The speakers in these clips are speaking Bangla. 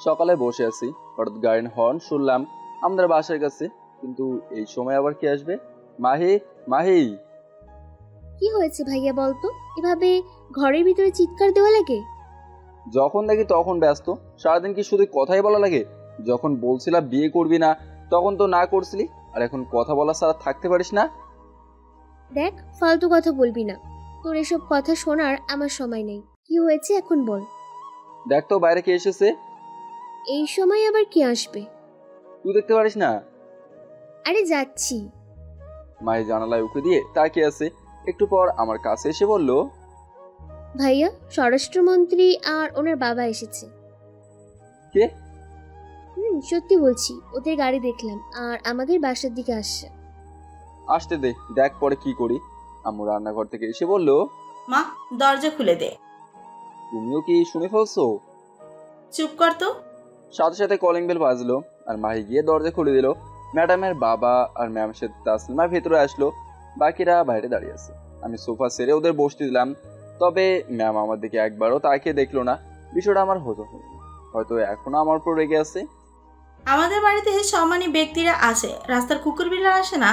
সকালে বসে আছি, হঠাৎ গাড়ির হর্ন শুনলাম আমাদের বাসার কাছে। কিন্তু এই সময় আবার কে আসবে? মাহি, মাহি। কি হয়েছে ভাইয়া বলতো? এভাবে ঘরের ভিতরে চিৎকার দেওয়া লাগে? যখন দেখি তখন ব্যস্ত। সারাদিন কি শুধু কথাই বলা লাগে? যখন বলছিলাম বিয়ে করবি না, তখন তো না করছিলি। আর এখন কথা বলা ছাড়া থাকতে পারিস না? দেখ, ফালতু কথা বলবি না। তোর এসব কথা শোনার আমার সময় নেই। কি হয়েছে এখন বল। দেখ তো বাইরে কে এসেছে। এই সময় আবার কে আসবে? তুই দেখতে পারিস না? আরে যাচ্ছি। মাহি জানালায় উঁকি দিয়ে তাকিয়ে আছে। একটু পর আমার কাছে এসে বলল, ভাইয়া, স্বরাষ্ট্রমন্ত্রী আর ওনার বাবা এসেছে। কে? সত্যি বলছি, ওদের গাড়ি দেখলাম আর আমাদের বাসার দিকে আসছে। আসতে দে, দেখ পরে কি করি। আম্মু রান্নাঘর থেকে এসে বলল, মা, দরজা খুলে দে। তুমিও কি শুনে ফেলছো? চুপ কর তো। সাথে সাথে কলিং বেল বাজলো আর মাহি গিয়ে দরজা খুলে দিল। ম্যাডামের বাবা আর ম্যাম সাথে তাসলিমা ভেতরে আসলো, বাকিরা বাইরে দাঁড়িয়ে আছে। আমি সোফা সেরে ওদের বসতে দিলাম। তবে ম্যাম আমার দিকে একবারও তাকিয়ে দেখলো না। বিষয়টা আমার হতো, হয়তো এখনো আমার উপর রেগে আছে। আমাদের বাড়িতে সম্মানী ব্যক্তিরা আসে, রাস্তার কুকুর বিড়াল আসে না।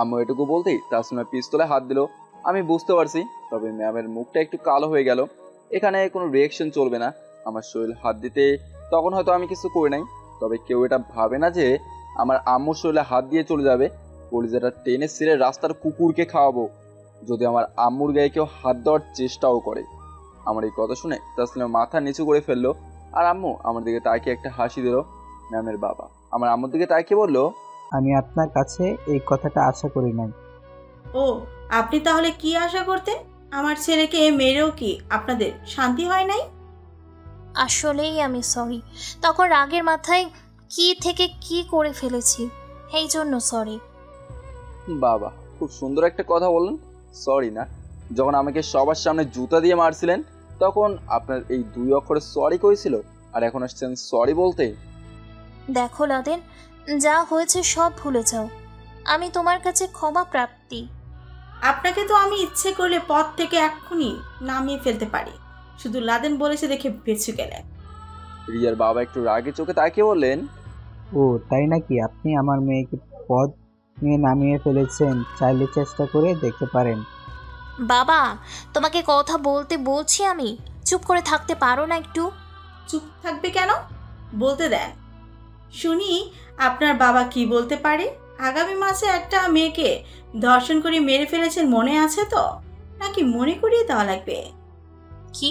আম্মু এটুকু বলতেই তাসলিমা পিস্তলে হাত দিল। আমি বুঝতে পারছি, তবে ম্যামের মুখটা একটু কালো হয়ে গেল। এখানে কোনো রিয়েকশন চলবে না। আমার শরীর হাত দিতে তখন হয়তো আমি কিছু করি নাই, তবে কেউ এটা ভাবে না যে আমার আম্মুর শরীরে হাত দিয়ে চলে যাবে। কলিজাটা টেনে ছিঁড়ে রাস্তার কুকুরকে খাওয়াবো যদি আমার আম্মুর গায়ে কেউ হাত দেওয়ার চেষ্টাও করে। আমার এই কথা শুনে তাসলিমা মাথা নিচু করে ফেললো আর আম্মু আমার দিকে তাকিয়ে একটা হাসি দিল। ম্যামের বাবা আমার আম্মুর দিকে তাকিয়ে বলল, আমি আপনার কাছে এই কথাটা আশা করি নাই। ও, আপনি তাহলে কি আশা করতেন? আমার ছেলেকে মেরেও কি আপনাদের শান্তি হয় নাই? আসলেই আমি সরি। তখন রাগের মাথায় কি থেকে কি করে ফেলেছি, এই জন্য সরি। বাবা খুব সুন্দর একটা কথা বললেন। সরি না, যখন আমাকে সবার সামনে জুতা দিয়ে মারছিলেন তখন আপনার এই 2 অক্ষরে সরি কইছিল, আর এখন আসছেন সরি বলতে? দেখো লাদেন, যা হয়েছে সব ভুলে যাও। আমি তোমার কাছে ক্ষমা প্রাপ্তি। আপনাকে তো আমি ইচ্ছে করলে পথ থেকে এক্ষুনি নামিয়ে ফেলতে পারি, শুধু লাদেন বলেছে দেখে বেঁচে গেলে। রিয়ার বাবা একটু রাগে চোখে তাকিয়ে বললেন, ও তাই নাকি? আপনি আমার মেয়েকে পদ নিয়ে নামিয়ে ফেলেছেন, চাইলে চেষ্টা করে দেখতে পারেন। বাবা, তোমাকে কথা বলতে বলছি, আমি চুপ করে থাকতে পারো না একটু? চুপ থাকবে কেন? বলতে দেন, শুনি আপনার বাবা কি বলতে পারে। আগামী মাসে একটা মেয়েকে ধর্ষণ করে মেরে ফেলেছেন, মনে আছে তো? নাকি মনে করিয়ে দেওয়া লাগবে? কি?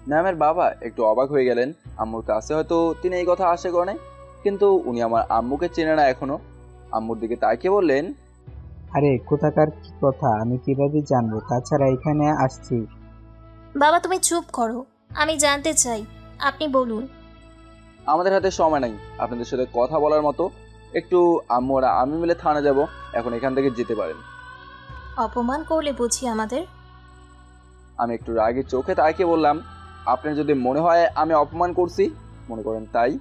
ম্যামের বাবা একটু অবাক হয়ে গেলেন। আম্মুর কাছে হয়তো তিনি এই কথা আশা করেন, কিন্তু উনি আমার আম্মুকে চেনে না এখনো। আম্মুর দিকে তাকিয়ে বললেন, আরে কোথাকার কি কথা, আমি কিভাবে জানবো? তাছাড়া এখানে আসছি। বাবা তুমি চুপ করো, আমি জানতে চাই, আপনি বলুন। আমাদের হাতে সময় নাই আপনাদের সাথে কথা বলার মতো। একটু আম্মু আর আমি মিলে থানা যাব, এখন এখান থেকে যেতে পারেন। অপমান করলে বুঝি আমাদের? আমি একটু রাগে চোখে তাকিয়ে বললাম, আপনার যদি মনে হয় আমি অপমান করছি, মনে করেন তাই।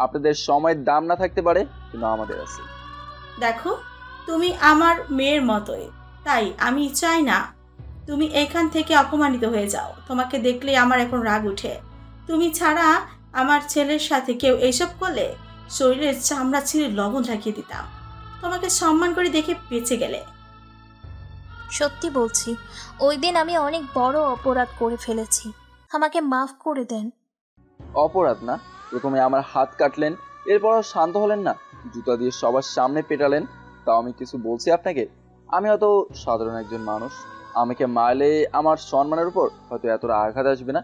আপনাদের সময়ের দাম না থাকতে পারে, কিন্তু আমাদের আছে। দেখো, তুমি আমার মেয়ের মতোই, তাই আমি চাই না তুমি এখান থেকে অপমানিত হয়ে যাও। তোমাকে দেখলে আমার এখন রাগ উঠে। তুমি ছাড়া আমার ছেলের সাথে কেউ এইসব করলে শরীরের চামড়া ছিঁড়ে লবণ লাগিয়ে দিতাম। তোমাকে সম্মান করে দেখে বেঁচে গেলে। সত্যি বলছি, ওই দিন আমি অনেক বড় অপরাধ করে ফেলেছি, আমাকে মাফ করে দেন। অপরাধ না, প্রথমে আমার হাত কাটলেন, এরপরও শান্ত হলেন না, জুতা দিয়ে সবার সামনে পেটালেন। তাও আমি কিছু বলছি আপনাকে? আমি হয়তো সাধারণ একজন মানুষ, আমাকে মারলে আমার সম্মানের উপর হয়তো এতটা আঘাত আসবে না।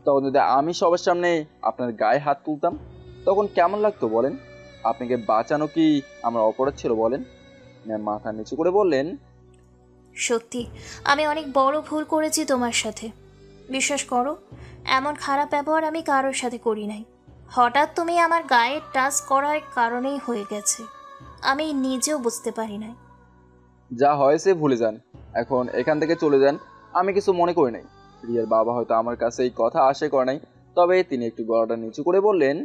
তখন যদি আমি সবার সামনে আপনার গায়ে হাত তুলতাম, তখন কেমন লাগতো বলেন? আপনাকে বাঁচানো কি আমার অপরাধ ছিল বলেন? ম্যাম মাথা নিচু করে বললেন, সত্যি আমি অনেক বড় ভুল করেছি তোমার সাথে। বিশ্বাস করো, এমন খারাপ ব্যবহার আমি কারোর সাথে করি নাই। হঠাৎ তুমি আমার গায়ে টাচ করার কারণেই হয়ে গেছে, আমি নিজেও বুঝতে পারি নাই। যা হয়েছে ভুলে যান, এখন এখান থেকে চলে যান। আমি কিছু মনে করি নাই। রিয়ার বাবা হয়তো আমার কাছে এই কথা আশা করে নাই, তবে তিনি একটু গলাটা নিচু করে বললেন,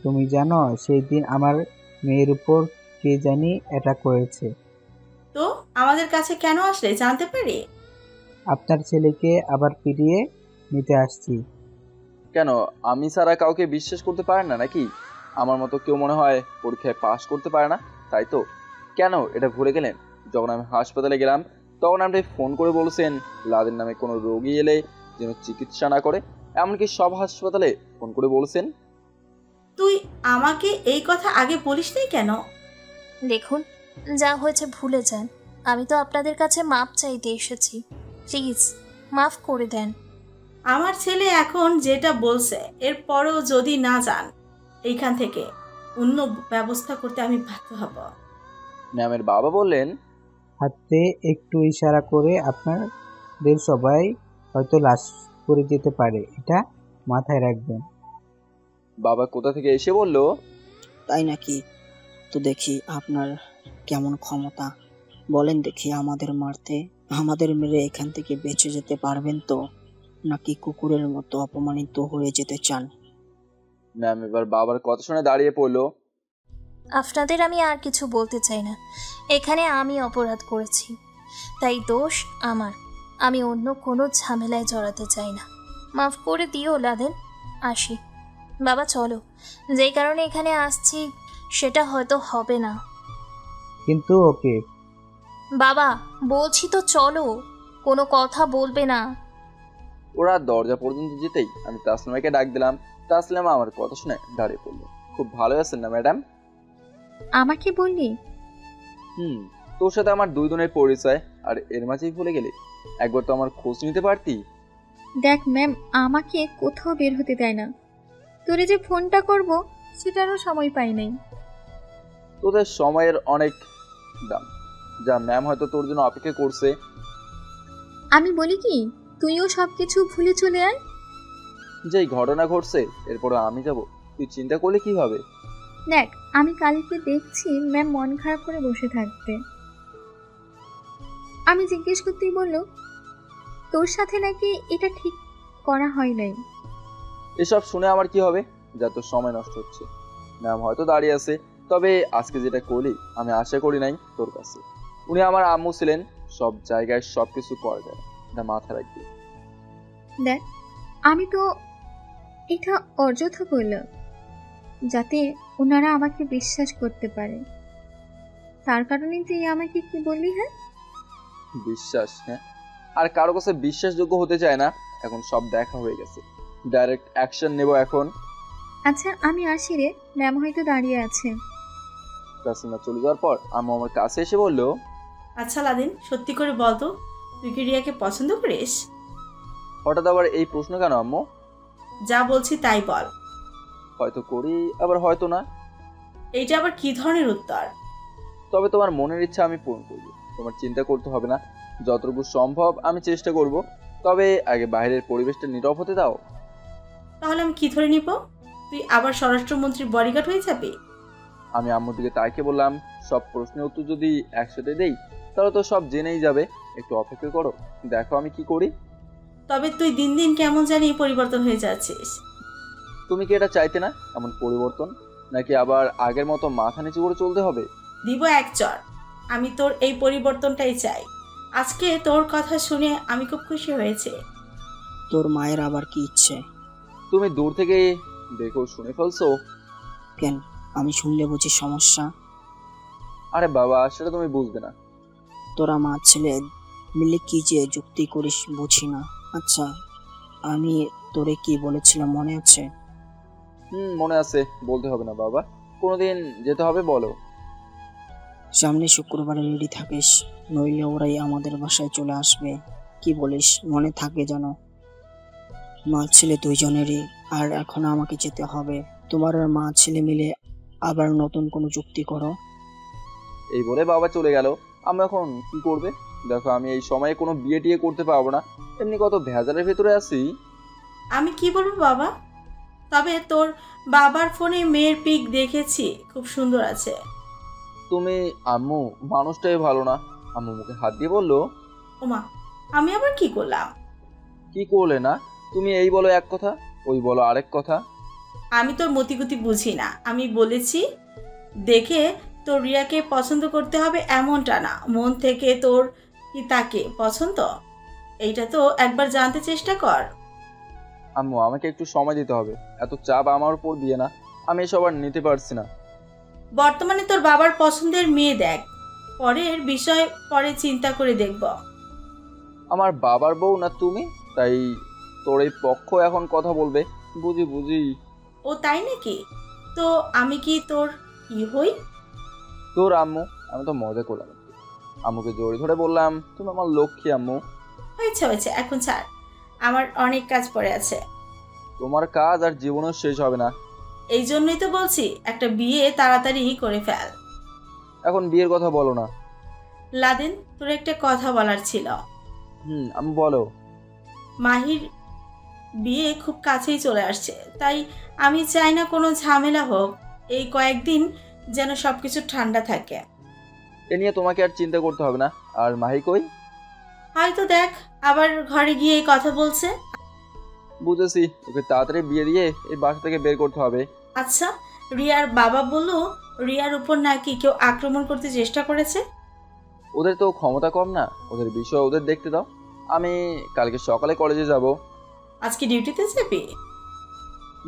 তুমি জানো সেই দিন আমার মেয়ের উপর কে জানি এটা করেছে? তো আমাদের কাছে কেন আসলে জানতে পারি? আপনার ছেলেকে আবার ফিরিয়ে নিতে আসছি। কেন, আমি ছাড়া কাউকে বিশ্বাস করতে পারেন না নাকি? আমার মতো কেউ মনে হয় পরীক্ষায় পাশ করতে পারে না, তাই তো? কেন এটা ভুলে গেলেন? যখন আমি হাসপাতালে গেলাম তখন আপনি ফোন করে বলেছেন লাদেন নামে কোনো রোগী এলে যেন চিকিৎসা না করে, এমনকি সব হাসপাতালে ফোন করে বলেছেন। তুই আমাকে এই কথা আগে বলিসনি কেন? দেখুন, যা হয়েছে ভুলে যান। আমি তো আপনাদের কাছে মাপ চাইতে এসেছি। প্লিজ মাফ করে দেন। আমার ছেলে এখন যেটা বলছে এরপরেও যদি না যান এইখান থেকে, অন্য ব্যবস্থা করতে আমি বাধ্য হব। ম্যামের বাবা বললেন, হাতে একটু ইশারা করে আপনাদের সবাই হয়তো লাশ করে যেতে পারে, এটা মাথায় রাখবেন। বাবা কোথা থেকে এসে বলল, তাই নাকি? তো দেখি আপনার কেমন ক্ষমতা, বলেন দেখি। আমাদের মারতে, আমাদের মেরে এখান থেকে বেঁচে যেতে পারবেন তো, নাকি কুকুরের মতো অপমানিত হয়ে যেতে চান? ম্যাম এবার বাবার কথা শুনে দাঁড়িয়ে পড়লো। আপনাদের আমি আর কিছু বলতে চাই না। এখানে আমি অপরাধ করেছি, তাই দোষ আমার। আমি অন্য কোনো ঝামেলায় জড়াতে চাই না। মাফ করে দিও লাদেন। আসি বাবা, চলো। যেই কারণে এখানে আসছি সেটা হয়তো হবে না। কিন্তু ওকে। বাবা বলছি তো চলো, কোনো কথা বলবে না। ওরা দরজা পর্যন্ত যেতেই আমি তাসলিমাকে ডাক দিলাম। তাসলিমা আমার কথা শুনে দাঁড়িয়ে পড়লো। খুব ভালো আছেন না ম্যাডাম? আমাকে বললি? তোর সাথে আমার 2 দিনের পরিচয়, আর এর মাঝেই ভুলে গেলি? একবার তো আমার খোঁজ নিতে পারতি। দেখ ম্যাম, আমাকে কোথাও বের হতে দেয় না। তোরে যে ফোনটা করব সেটারও সময় পাই নাই। তোদের সময়ের অনেক দাম, যা ম্যাম হয়তো তোর জন্য অপেক্ষা করছে। আমি বলি কি, তুইও সবকিছু ভুলে চলে আয়। যেই ঘটনা ঘটছে এরপরে আমি যাব, তুই চিন্তা করলে কিভাবে? দেখ, আমি কালকে দেখছি ম্যাম মন খারাপ করে বসে থাকবে। আমি জিজ্ঞেস করতেই বললো তোর সাথে নাকি এটা ঠিক করা হয় নাই। এসব শুনে আমার কি হবে? যা তোর সময় নষ্ট হচ্ছে। ম্যাম হয়তো দাঁড়িয়ে আছে, তবে আজকে যেটা করলি আমি আশা করি নাই তোর কাছে। উনি আমার আম্মু ছিলেন, সব জায়গায় সবকিছু করে দেয়, এটা মাথা রাখবি। দেখ, আমি তো এটা অযথা করলাম যাতে ওনারা আমাকে বিশ্বাস করতে পারে। তার কারণেই তুই আমাকে কি বললি? হ্যাঁ, বিশ্বাস? হ্যাঁ, আর কারো কাছে বিশ্বাসযোগ্য হতে চায় না। এখন সব দেখা হয়ে গেছে, ডাইরেক্ট অ্যাকশন নেব এখন। আচ্ছা আমি আসি রে, ম্যাম হয়তো দাঁড়িয়ে আছে। তাসলিমা চলে যাওয়ার পর আম্মু আমার কাছে এসে বলল, আচ্ছা লাদেন, সত্যি করে বল তো, তুই কি রিয়াকে পছন্দ করিস? হঠাৎ আবার এই প্রশ্ন কেন আম্মু? যা বলছি তাই বল। হয়তো করি, আবার হয়তো না। এইটা আবার কি ধরনের উত্তর? তবে তোমার মনের ইচ্ছা আমি পূরণ করব, তোমার চিন্তা করতে হবে না। যতটুকু সম্ভব আমি চেষ্টা করব, তবে আগে বাইরের পরিবেশটা নীরব হতে দাও। তাহলে আমি কি ধরে নিব? তুই আবার স্বরাষ্ট্রমন্ত্রীর বডিগার্ড হয়ে যাবি? আমি আম্মুর দিকে তাকিয়ে বললাম, সব প্রশ্নের উত্তর যদি একসাথে দেই তাহলে তো সব জেনেই যাবে। একটু অপেক্ষা করো, দেখো আমি কি করি। তবে তুই দিন দিন কেমন জানি পরিবর্তন হয়ে যাচ্ছিস। তুমি কি এটা চাইতে না এমন পরিবর্তন, নাকি আবার আগের মতো মাথা নিচু করে চলতে হবে? দিব এক চর। আমি তোর এই পরিবর্তনটাই চাই। আজকে তোর কথা শুনে আমি খুব খুশি হয়েছে। তোর মায়ের আবার কি ইচ্ছে? তুমি দূর থেকে দেখো শুনে ফেলছো। কেন, আমি শুনলে বুঝি সমস্যা? আরে বাবা, সেটা তুমি বুঝবে না। তোরা মা ছেলে মিলে কি যে যুক্তি করিস বুঝি না। আচ্ছা, আমি তোরে কি বলেছিলাম মনে আছে? মনে আছে, বলতে হবে না বাবা। কোনোদিন যেতে হবে বলো। সামনে শুক্রবারে রেডি থাকিস, নইলে ওরাই আমাদের বাসায় চলে আসবে। কি বলিস? মনে থাকে যেন। মা ছেলে দুইজনেরই। আর এখন আমাকে যেতে হবে। তোমার আর মা ছেলে মিলে আবার নতুন কোনো যুক্তি করো। এই বলে বাবা চলে গেল। আমি এখন কি করবে? দেখো, আমি এই সময়ে কোনো বিয়ে টিয়ে করতে পারবো না, এমনি কত ভেজালের ভেতরে আছি। আমি কি বলবো বাবা? তবে তোর বাবার ফোনে মেয়ের পিক দেখেছি, খুব সুন্দর আছে। তুমি আম্মু মানুষটাই ভালো না। আম্মু মুখে হাত দিয়ে বললো, ওমা, আমি আবার কি করলাম? কি করলে না? তুমি এই বলো এক কথা, ওই বলো আরেক কথা। আমি তোর মতিগতি বুঝি না। আমি বলেছি দেখে তোর রিয়াকে পছন্দ করতে হবে এমনটা না, মন থেকে তোর কি তাকে পছন্দ। এইটা তো একবার জানতে চেষ্টা কর। আম্মু আমাকে একটু সময় দিতে হবে, এত চাপ আমার উপর দিয়ে না, আমি এসব আর নিতে পারছি না। বর্তমানে তোর বাবার পছন্দের মেয়ে দেখ, পরের বিষয় পরে চিন্তা করে দেখব। আমার বাবার বউ না তুমি, তাই তোর এই পক্ষ এখন কথা বলবে, বুঝি বুঝি। ও তাই নাকি? তো আমি কি তোর কি হই? তোর আম্মু, আমি তো মজা করলাম। আম্মুকে জড়িয়ে ধরে বললাম, তুমি আমার লক্ষ্মী আম্মু। হয়েছে হয়েছে, এখন ছাড়, আমার অনেক কাজ পড়ে আছে। তোমার কাজ আর জীবনেও শেষ হবে না। এই জন্যই তো বলছি একটা বিয়ে তাড়াতাড়ি করে ফেল। এখন বিয়ের কথা বলো না। লাদেন, তোর একটা কথা বলার ছিল। আমি বলো। মাহির বিয়ে খুব কাছেই চলে আসছে, তাই আমি চাই না কোনো ঝামেলা হোক। এই কয়েকদিন যেন সবকিছু ঠান্ডা থাকে। এ নিয়ে তোমাকে আর চিন্তা করতে হবে না। আর মাহি কই? হয়তো দেখ আবার ঘরে গিয়ে এই কথা বলছে। বুঝেছি, ওকে তাড়াতাড়ি বিয়ে দিয়ে এই বাসা থেকে বের করতে হবে। আচ্ছা, রিয়ার বাবা বলল রিয়ার উপর নাকি কেউ আক্রমণ করতে চেষ্টা করেছে। ওদের তো ক্ষমতা কম না, ওদের বিষয় ওদের দেখতে দাও। আমি কালকে সকালে কলেজে যাব। আজকে ডিউটিতে যাবি?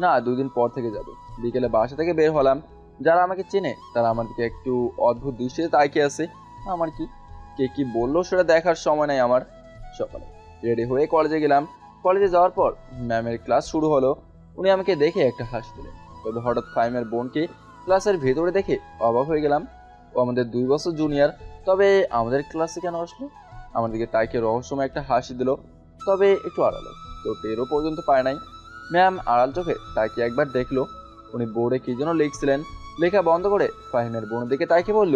না, 2 দিন পর থেকে যাব। বিকেলে বাসা থেকে বের হলাম, যারা আমাকে চেনে তারা আমার দিকে একটু অদ্ভুত দৃষ্টিতে তাকিয়ে আছে। আমার কি কে কি বললো সেটা দেখার সময় নাই আমার। সকালে রেডি হয়ে কলেজে গেলাম। কলেজে যাওয়ার পর ম্যামের ক্লাস শুরু হলো। উনি আমাকে দেখে একটা হাসি দিলেন, তবে হঠাৎ ফাহিমের বোনকে ক্লাসের ভেতরে দেখে অবাক হয়ে গেলাম। ও আমাদের 2 বছর জুনিয়র, তবে আমাদের ক্লাসে কেন আসলো? আমার দিকে তাকিয়ে রহস্যময় একটা হাসি দিল, তবে একটু আড়ালো, তো টেরও পর্যন্ত পায় নাই। ম্যাম আড়াল চোখে তাকিয়ে একবার দেখলো। উনি বোর্ডে কি যেন লিখছিলেন, লেখা বন্ধ করে ফাহিমের বোনের দিকে তাকিয়ে বলল,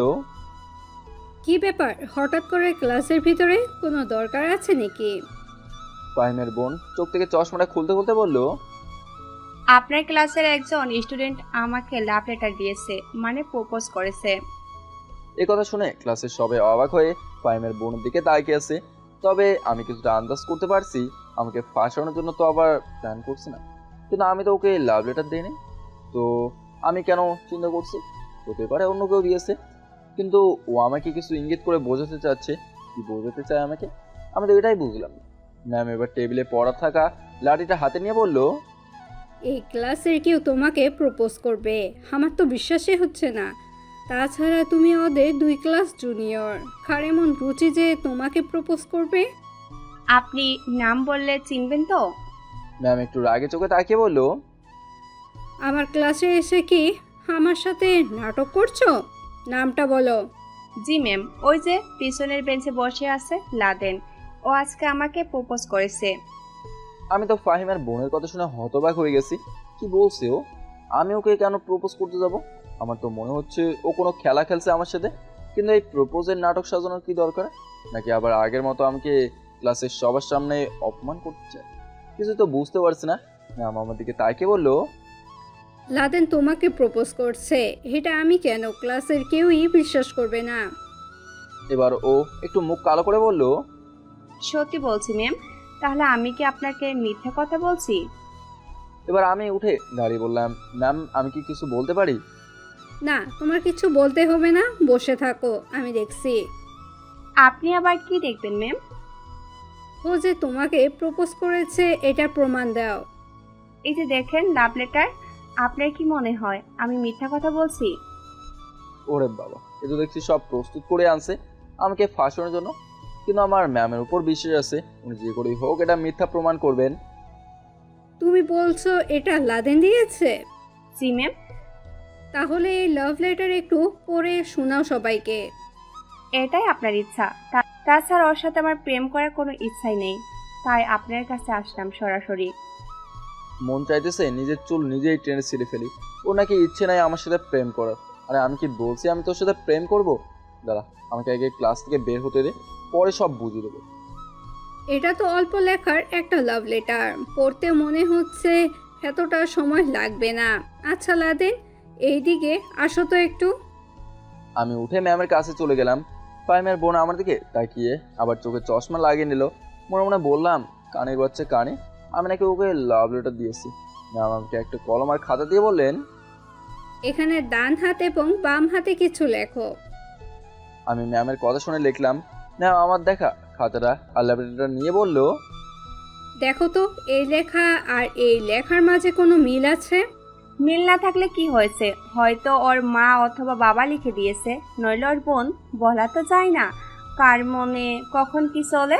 কি ব্যাপার, হঠাৎ করে ক্লাসের ভিতরে কোনো দরকার আছে নাকি? ফাহিমের বোন চোখ থেকে চশমাটা খুলতে খুলতে বলল, আপনার ক্লাসের একজন স্টুডেন্ট আমাকে লাভ লেটার দিয়েছে, মানে প্রপোজ করেছে। এই কথা শুনে ক্লাসের সবাই অবাক হয়ে ফাহিমের বোনের দিকে তাকিয়ে আছে। তবে আমি কিছুটা আন্দাজ করতে পারছি আমাকে ফাঁসানোর জন্য তো আবার প্ল্যান করছি না। কিন্তু আমি তো ওকে লাভ লেটার দিইনি, তো আমি কেন চিন্তা করছি? হতে পারে অন্য কেউ দিয়েছে, কিন্তু ও আমাকে কিছু ইঙ্গিত করে বোঝাতে চাচ্ছে। কি বোঝাতে চায় আমাকে, আমি তো এটাই বুঝলাম না। ম্যাম এবার টেবিলে পড়া থাকা লাঠিটা হাতে নিয়ে বলল, এই ক্লাসের কেউ তোমাকে প্রপোজ করবে? আমার তো বিশ্বাসই হচ্ছে না। তাছাড়া তুমি ওদের 2 ক্লাস জুনিয়র, কার এমন রুচি যে তোমাকে প্রপোজ করবে? আপনি নাম বললে চিনবেন তো? ম্যাম একটু রাগে চোখে তাকিয়ে বলল, আমার ক্লাসে এসে কি আমার সাথে নাটক করছো? নামটা বলো। জি ম্যাম, ওই যে পিছনের বেঞ্চে বসে আছে লাদেন, ও আজকে আমাকে প্রপোজ করেছে। আমি তো ফাহিমের বোনের কথা শুনে হতবাক হয়ে গেছি। কি বলছে ও? আমি ওকে কেন প্রপোজ করতে যাব? আমার তো মনে হচ্ছে ও কোনো খেলা খেলছে আমার সাথে। কিন্তু এই প্রপোজের নাটক সাজানোর কি দরকার? নাকি আবার আগের মতো আমাকে ক্লাসের সবার সামনে অপমান করতে চায়? কিছু তো বুঝতে পারছি না। ম্যাম আমার দিকে তাকিয়ে বলল, লাদেন তোমাকে প্রপোজ করছে, এটা আমি কেন, ক্লাসের কেউই বিশ্বাস করবে না। এবার ও একটু মুখ কালো করে বলল, সত্যি বলছি ম্যাম। তাহলে আমি কি আপনাকে মিথ্যা কথা বলছি? এবার আমি উঠে দাঁড়িয়ে বললাম, ম্যাম আমি কি কিছু বলতে পারি? না, তোমার কিছু বলতে হবে না, বসে থাকো, আমি দেখছি। আপনি আবার কি দেখবেন ম্যাম? ও যে তোমাকে প্রপোজ করেছে এটার প্রমাণ দাও। এই যে দেখেন লাভ লেটার। আপনার কি মনে হয় আমি মিথ্যা কথা বলছি? ওরে বাবা, এ তো দেখছি সব প্রস্তুত করে আনছে আমাকে ফাঁসানোর জন্য। কিন্তু আমার ম্যামের উপর বিশ্বাস আছে, উনি যে করেই হোক এটা মিথ্যা প্রমাণ করবেন। তুমি বলছো এটা লাদেন দিয়েছে? জি ম্যাম। তাহলে এই লাভ লেটার একটু পড়ে শোনাও সবাইকে। এটাই আপনার ইচ্ছা? তাছাড়া ওর সাথে আমার প্রেম করার কোনো ইচ্ছাই নেই, তাই আপনার কাছে আসলাম সরাসরি। মন চাইতেছে নিজের চুল নিজেই টেনে ছিঁড়ে ফেলি। ও নাকি ইচ্ছে নাই আমার সাথে প্রেম করার। আরে আমি কি বলছি আমি তোর সাথে প্রেম করব? দাঁড়া, আমাকে আগে ক্লাস থেকে বের হতে দে, পরে সব বুঝিয়ে দেবো। এটা তো অল্প লেখার একটা লাভ লেটার, পড়তে মনে হচ্ছে এতটা সময় লাগবে না। আচ্ছা লাদেন, এইদিকে আসো তো একটু। আমি উঠে ম্যামের কাছে চলে গেলাম। ফাহিমের বোন আমার দিকে তাকিয়ে আবার চোখে চশমা লাগিয়ে নিল। মনে মনে বললাম, কানে বাচ্চা কানে, আমি নাকি ওকে লাভ লেটার দিয়েছি। ম্যাম আমাকে একটা কলম আর খাতা দিয়ে বললেন, এখানে ডান হাত এবং বাম হাতে কিছু লেখো। আমি ম্যামের কথা শুনে লিখলাম। ম্যাম আমার দেখা খাতাটা আর ল্যাপটপটা নিয়ে বলল, দেখো তো এই লেখা আর এই লেখার মাঝে কোনো মিল আছে? মিল না থাকলে কি হয়েছে, হয়তো ওর মা অথবা বাবা লিখে দিয়েছে, নইলে ওর বোন। বলা তো যায় না কার মনে কখন কি চলে।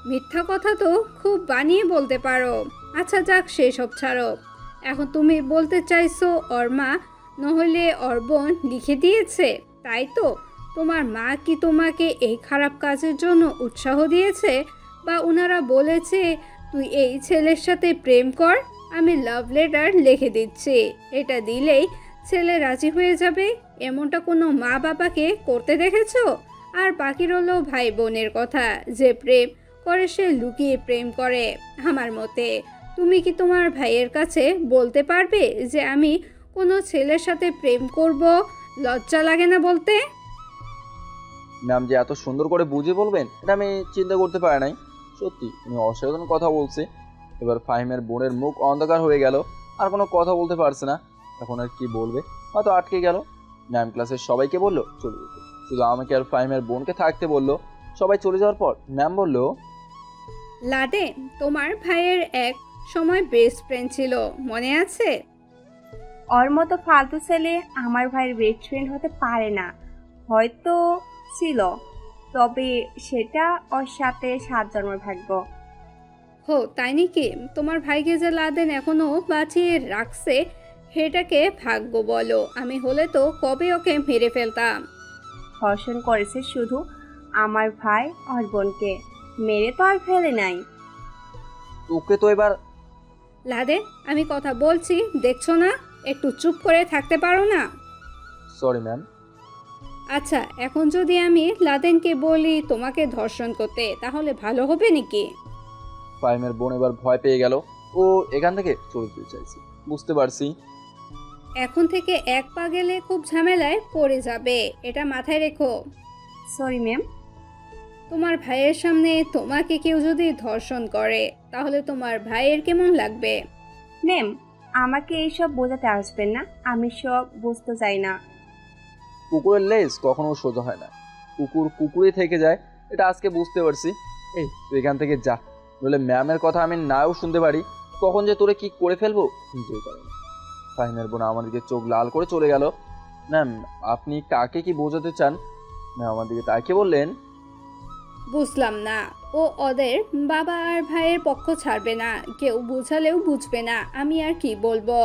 মিথ্যা কথা তো খুব বানিয়ে বলতে পারো। আচ্ছা যাক, সেসব ছাড়ো। এখন তুমি বলতে চাইছো ওর মা নহলে ওর বোন লিখে দিয়েছে, তাই তো? তোমার মা কি তোমাকে এই খারাপ কাজের জন্য উৎসাহ দিয়েছে, বা ওনারা বলেছে তুই এই ছেলের সাথে প্রেম কর, আমি লাভ লেটার লিখে দিচ্ছি, এটা দিলেই ছেলে রাজি হয়ে যাবে, এমনটা কোনো মা বাবাকে করতে দেখেছো? আর বাকি রইল ভাই বোনের কথা, যে প্রেম করে সে লুকিয়ে প্রেম করে। আমার মতে তুমি কি তোমার ভাইয়ের কাছে বলতে পারবে যে আমি কোনো ছেলের সাথে প্রেম করব? লজ্জা লাগে না বলতে? ম্যাম যে এত সুন্দর করে বুঝিয়ে বলবেন এটা আমি চিন্তা করতে পারি নাই। সত্যি উনি অসাধারণ কথা বলছে। এবার ফাহিমের বোনের মুখ অন্ধকার হয়ে গেল, আর কোনো কথা বলতে পারছে না। এখন আর কি বলবে, হয়তো আটকে গেল। ম্যাম ক্লাসের সবাইকে বললো চলে যেতে, শুধু আমাকে আর ফাহিমের বোনকে থাকতে বললো। সবাই চলে যাওয়ার পর ম্যাম বলল, লাদেন, তোমার ভাইয়ের এক সময় বেস্ট ফ্রেন্ড ছিল, মনে আছে? ওর মতো ফালতু ছেলে আমার ভাইয়ের বেস্ট ফ্রেন্ড হতে পারে না। হয়তো ছিল, তবে সেটা ওর সাথে 7 জন্মের ভাগ্য। হো তাই নাকি? তোমার ভাইকে যে লাদেন এখনো বাঁচিয়ে রাখছে সেটাকে ভাগ্য বলো। আমি হলে তো কবে ওকে মেরে ফেলতাম। ধর্ষণ করেছে শুধু আমার ভাই আর বোনকে, মেরে তো আর ফেলে নাই। তোকে তো এবার। লাদেন, আমি কথা বলছি দেখছো না? একটু চুপ করে থাকতে পারো না? Sorry ma'am. আচ্ছা, এখন যদি আমি লাদেনকে বলি তোমাকে ধর্ষণ করতে, তাহলে ভালো হবে নাকি? ফাহিমের বোন এবার ভয় পেয়ে গেল। ও এখান থেকে চলে যেতে চাইছে, বুঝতে পারছি। এখন থেকে এক পা গেলে খুব ঝামেলায় পড়ে যাবে, এটা মাথায় রেখো। Sorry ma'am. তোমার ভাইয়ের সামনে তোমাকে কেউ যদি ধর্ষণ করে তাহলে তোমার ভাইয়ের কেমন লাগবে? ম্যাম, আমাকে এইসব বোঝাতে আসবেন না, আমি সব বুঝতে চাই না। কুকুরের লেজ কখনো সোজা হয় না, কুকুর কুকুরই থেকে যায়, এটা আজকে বুঝতে পারছি। এই তুই এখান থেকে যা, নইলে ম্যামের কথা আমি নাও শুনতে পারি, কখন যে তোরে কি করে ফেলবো বুঝতেই পারি না। ফাহিমের বোন আমার দিকে চোখ লাল করে চলে গেল। ম্যাম আপনি কাকে কি বোঝাতে চান? ম্যাম আমার দিকে তাকে বললেন, বুঝলাম না, ও ওদের বাবা আর ভাইয়ের পক্ষ ছাড়বে না, কেউ বুঝালেও বুঝবে না। আমি আর কি বলবো,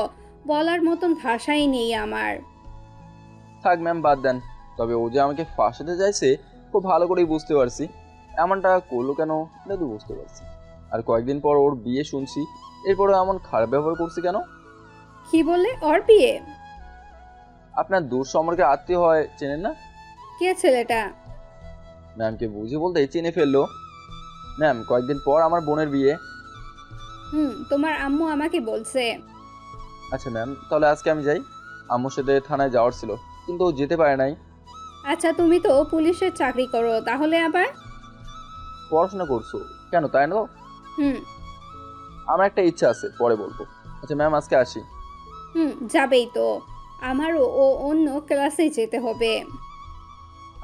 বলার মতন ভাষাই নেই আমার। থাক ম্যাম বাদ দেন। তবে ও যে আমাকে ফাঁসাতে চাইছে খুব ভালো করেই বুঝতে পারছি। এমনটা করলো কেন এটা তো বুঝতে পারছি। আর কয়েকদিন পর ওর বিয়ে শুনছি, এরপরে এমন খারাপ ব্যবহার করছি কেন? কি বললে? ওর বিয়ে? আপনার দূর সম্পর্কে আত্মীয় হয়, চেনেন না? কে ছেলেটা? ম্যামকে বুঝে বলতে চিনে ফেললো। ম্যাম কয়েকদিন পর আমার বোনের বিয়ে। তোমার আম্মু আমাকে বলছে। আচ্ছা ম্যাম, তাহলে আজকে আমি যাই। আম্মুর সাথে থানায় যাওয়ার ছিল, কিন্তু ও যেতে পারে নাই। আচ্ছা, তুমি তো পুলিশের চাকরি করো, তাহলে আবার? পড়াশোনা করছো কেন, তাই না? আমার একটা ইচ্ছা আছে, পরে বলবো। আচ্ছা ম্যাম আজকে আসি। যাবেই তো, আমারও ও অন্য ক্লাসে যেতে হবে।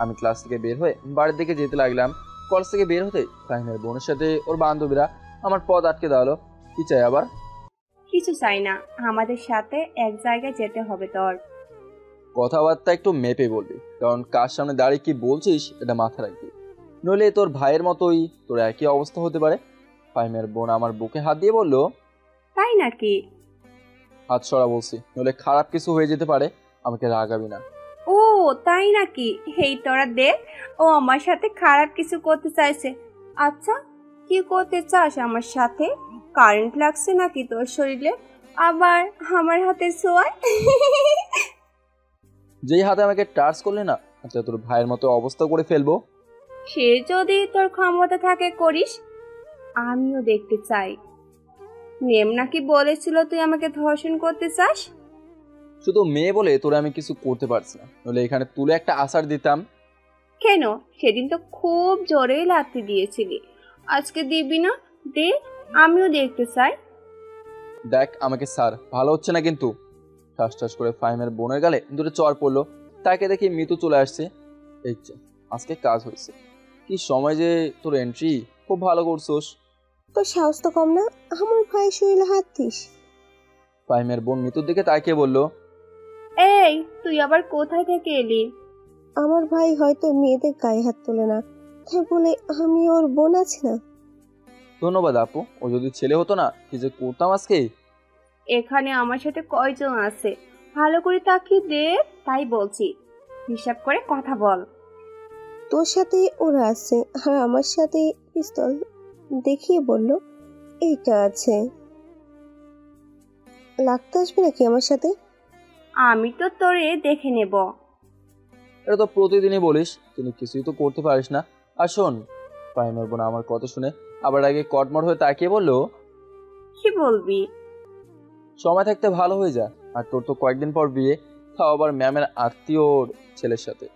আমি ক্লাস থেকে বের হয়ে বাড়ির দিকে যেতে লাগলাম। কলেজ থেকে বের হতে ফাহিমের বোনের সাথে ওর বান্ধবীরা আমার পথ আটকে দাঁড়ালো। কি চাই আবার? কিছু চাই না, আমাদের সাথে এক জায়গায় যেতে হবে তোর। কথাবার্তা একটু মেপে বলবি, কারণ কার সামনে দাঁড়িয়ে কি বলছিস এটা মাথায় রাখবি, নইলে তোর ভাইয়ের মতোই তোর একই অবস্থা হতে পারে। ফাহিমের বোন আমার বুকে হাত দিয়ে বলল, তাই নাকি? হাত সরা বলছি, নইলে খারাপ কিছু হয়ে যেতে পারে, আমাকে রাগাবি না। ও তাই নাকি? হেই তোরা দেখ, ও আমার সাথে খারাপ কিছু করতে চাইছে। আচ্ছা, কি করতে চাস আমার সাথে? কারেন্ট লাগছে নাকি তোর শরীরে? আবার আমার হাতে ছোঁয়ায়? যেই হাতে আমাকে টাচ করলে না, আচ্ছা তোর ভাইয়ের মতো অবস্থা করে ফেলবো। সে যদি তোর ক্ষমতা থাকে করিস, আমিও দেখতে চাই। মেম নাকি বলেছিল তুই আমাকে ধর্ষণ করতে চাস? শুধু মেয়ে বলে তোরে আমি কিছু করতে পারছি না, নইলে এখানে তুলে একটা আছাড় দিতাম। কেন? সেদিন তো খুব জোরেই লাথি দিয়েছিলি, আজকে দিবি না? দে, আমিও দেখতে চাই। দেখ আমাকে স্যার, ভালো হচ্ছে না কিন্তু। ঠাস ঠাস করে ফাহিমের বোনের গালে দুটো চর পড়লো। তাকে দেখে মৃত্যু চলে আসছে। এই আজকে কাজ হয়েছে। কি সময় যে তোর এন্ট্রি, খুব ভালো করছোস। তোর সাহস তো কম না, আমার ভাই শরীরে হাত দিস। ফাহিমের বোন মিতুর দিকে তাকিয়ে বলল, এই তুই আবার কোথায় থেকে এলি? আমার ভাই হয়তো মেয়েদের গায়ে হাত তোলে না, তাই বলে আমি ওর বোন আছি না। ধন্যবাদ আপু, ও যদি ছেলে হতো না কি যে করতাম আজকে। এখানে আমার সাথে কয়জন আছে ভালো করে তাকিয়ে দে, তাই বলছি হিসাব করে কথা বল। তোর সাথে ওরা আছে আর আমার সাথে পিস্তল দেখিয়ে বলল এইটা আছে। লাগতে আসবে নাকি আমার সাথে? আমি তো তোরে দেখে নেব। এটা তো প্রতিদিনই বলিস, কিন্তু কিছুই তো করতে পারিস না। আর শোন, ফাহিমের বোন আমার কথা শুনে আবার আগে কটমট হয়ে তাকিয়ে বলল, কি বলবি? সময় থাকতে ভালো হয়ে যা। আর তোর তো কয়েকদিন পর বিয়ে, তাও আবার ম্যামের আত্মীয়র ছেলের সাথে।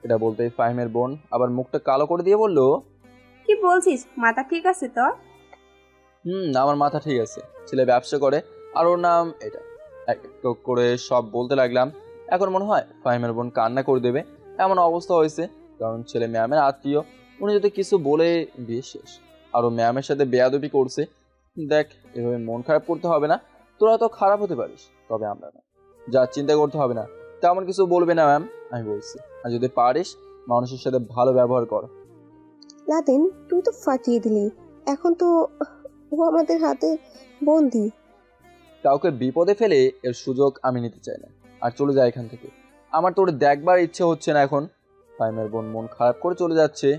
এটা বলতেই ফাহিমের বোন আবার মুখটা কালো করে দিয়ে বলল, কি বলছিস? মাথা ঠিক আছে তোর? আমার মাথা ঠিক আছে। ছেলে ব্যবসা করে আর ওর নাম এটা। এক এক করে সব বলতে লাগলাম। এখন মনে হয় ফাহিমের বোন কান্না করে দেবে এমন অবস্থা হয়েছে, কারণ ছেলে ম্যামের আত্মীয়। উনি যদি কিছু বলে বিয়ে শেষ। আর ও ম্যামের সাথে বেয়াদবি করছে। দেখ, এভাবে মন খারাপ করতে হবে না। তোরা তো খারাপ হতে পারিস, তবে আমরা না। যা চিন্তা করতে হবে না, তেমন কিছু বলবে না ম্যাম, আমি বলছি। আর যদি পারিস মানুষের সাথে ভালো ব্যবহার কর। লাদেন, তুই তো ফাটিয়ে দিলি। এখন তো ও আমাদের হাতে বন্দি। কাউকে বিপদে ফেলে এর সুযোগ আমি নিতে চাই না। আর চলে যায় এখান থেকে। আমার তোর দেখবার ইচ্ছে হচ্ছে না এখন। ফাহিমের বোন মন খারাপ করে চলে যাচ্ছে।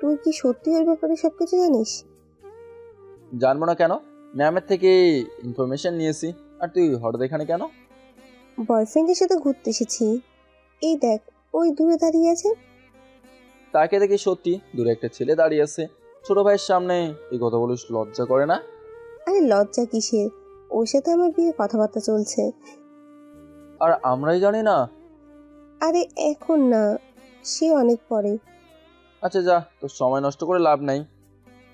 তুই কি সত্যি এর ব্যাপারে সবকিছু জানিস? জানবো না কেন? ম্যামের থেকে ইনফরমেশন নিয়েছি। আর তুই হঠাৎ এখানে কেন? বয়ফ্রেন্ডের সাথে ঘুরতে এসেছি। এই দেখ, ওই দূরে দাঁড়িয়ে আছে। তাকে দেখি সত্যি দূরে একটা ছেলে দাঁড়িয়ে আছে। ছোট ভাইয়ের সামনে এই কথা বলিস, লজ্জা করে না? আরে লজ্জা কিসের? ওর সাথে আমার বিয়ে কথাবার্তা চলছে। আর আমরাই জানি না? আরে এখন না, সে অনেক পরে। আচ্ছা যা, তোর সময় নষ্ট করে লাভ নাই।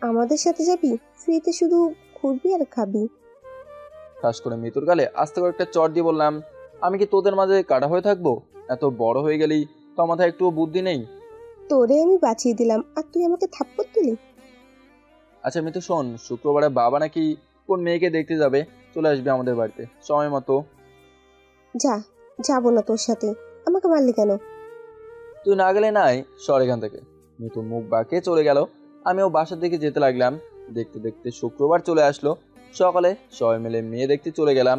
আমাদের সাথে যাবি? ফ্রিতে শুধু ঘুরবি আর খাবি। ঠাস করে মিতুর গালে আস্তে করে একটা চট দিয়ে বললাম, আমি কি তোদের মাঝে কাটা হয়ে থাকবো? এত বড় হয়ে গেলি তো মাথায় একটু বুদ্ধি নেই? তোরে আমি বাঁচিয়ে দিলাম আর তুই আমাকে থাপ্পড় দিলি। আচ্ছা মিতু শোন, শুক্রবারে বাবা নাকি কোন মেয়েকে দেখতে যাবে, চলে আসবে আমাদের বাড়িতে সময় মতো। যা, যাবো না তোর সাথে। আমাকে মারলি কেন? তুই না গেলে নাই, সর এখান থেকে। মিতু মুখ বাঁকিয়ে চলে গেল। আমিও বাসার দিকে যেতে লাগলাম। দেখতে দেখতে শুক্রবার চলে আসলো। সকালে সবাই মিলে মেয়ে দেখতে চলে গেলাম।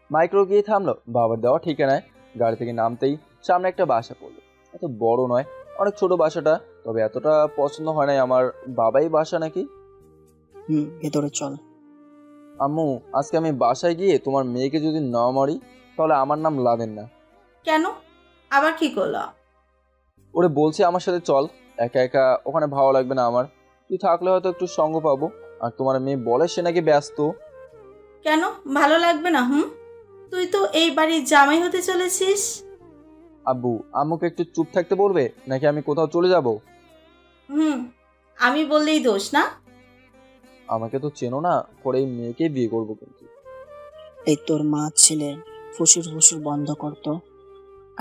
মাইক্রো গিয়ে থামলো বাবার দেওয়া ঠিকানায়। গাড়ি থেকে নামতেই সামনে একটা বাসা পড়লো। এত বড় নয়, অনেক ছোট বাসাটা, তবে এতটা পছন্দ হয় নাই আমার। বাবাই বাসা নাকি? ভেতরে চল। আম্মু, আজকে আমি বাসায় গিয়ে তোমার মেয়েকে যদি না মারি তাহলে আমার নাম লাদেন না। কেন? আবার কি করলো? ওরে বলছি আমার সাথে চল, একা একা ওখানে ভালো লাগবে না আমার। তুই থাকলে হয়তো একটু সঙ্গ পাবো। আর তোমার মেয়ে বলে সে নাকি ব্যস্ত। কেন ভালো লাগবে না? তুই তো এই বাড়ির জামাই হতে চলেছিস। আব্বু, আম্মুকে একটু চুপ থাকতে বলবে নাকি আমি কোথাও চলে যাব? আমি বললেই দোষ না? আমাকে তো চেনো না, পরে এই মেয়েকে বিয়ে করবো কিন্তু। এই তোর মা ছেলে ফুসুর ফুসুর বন্ধ করতো,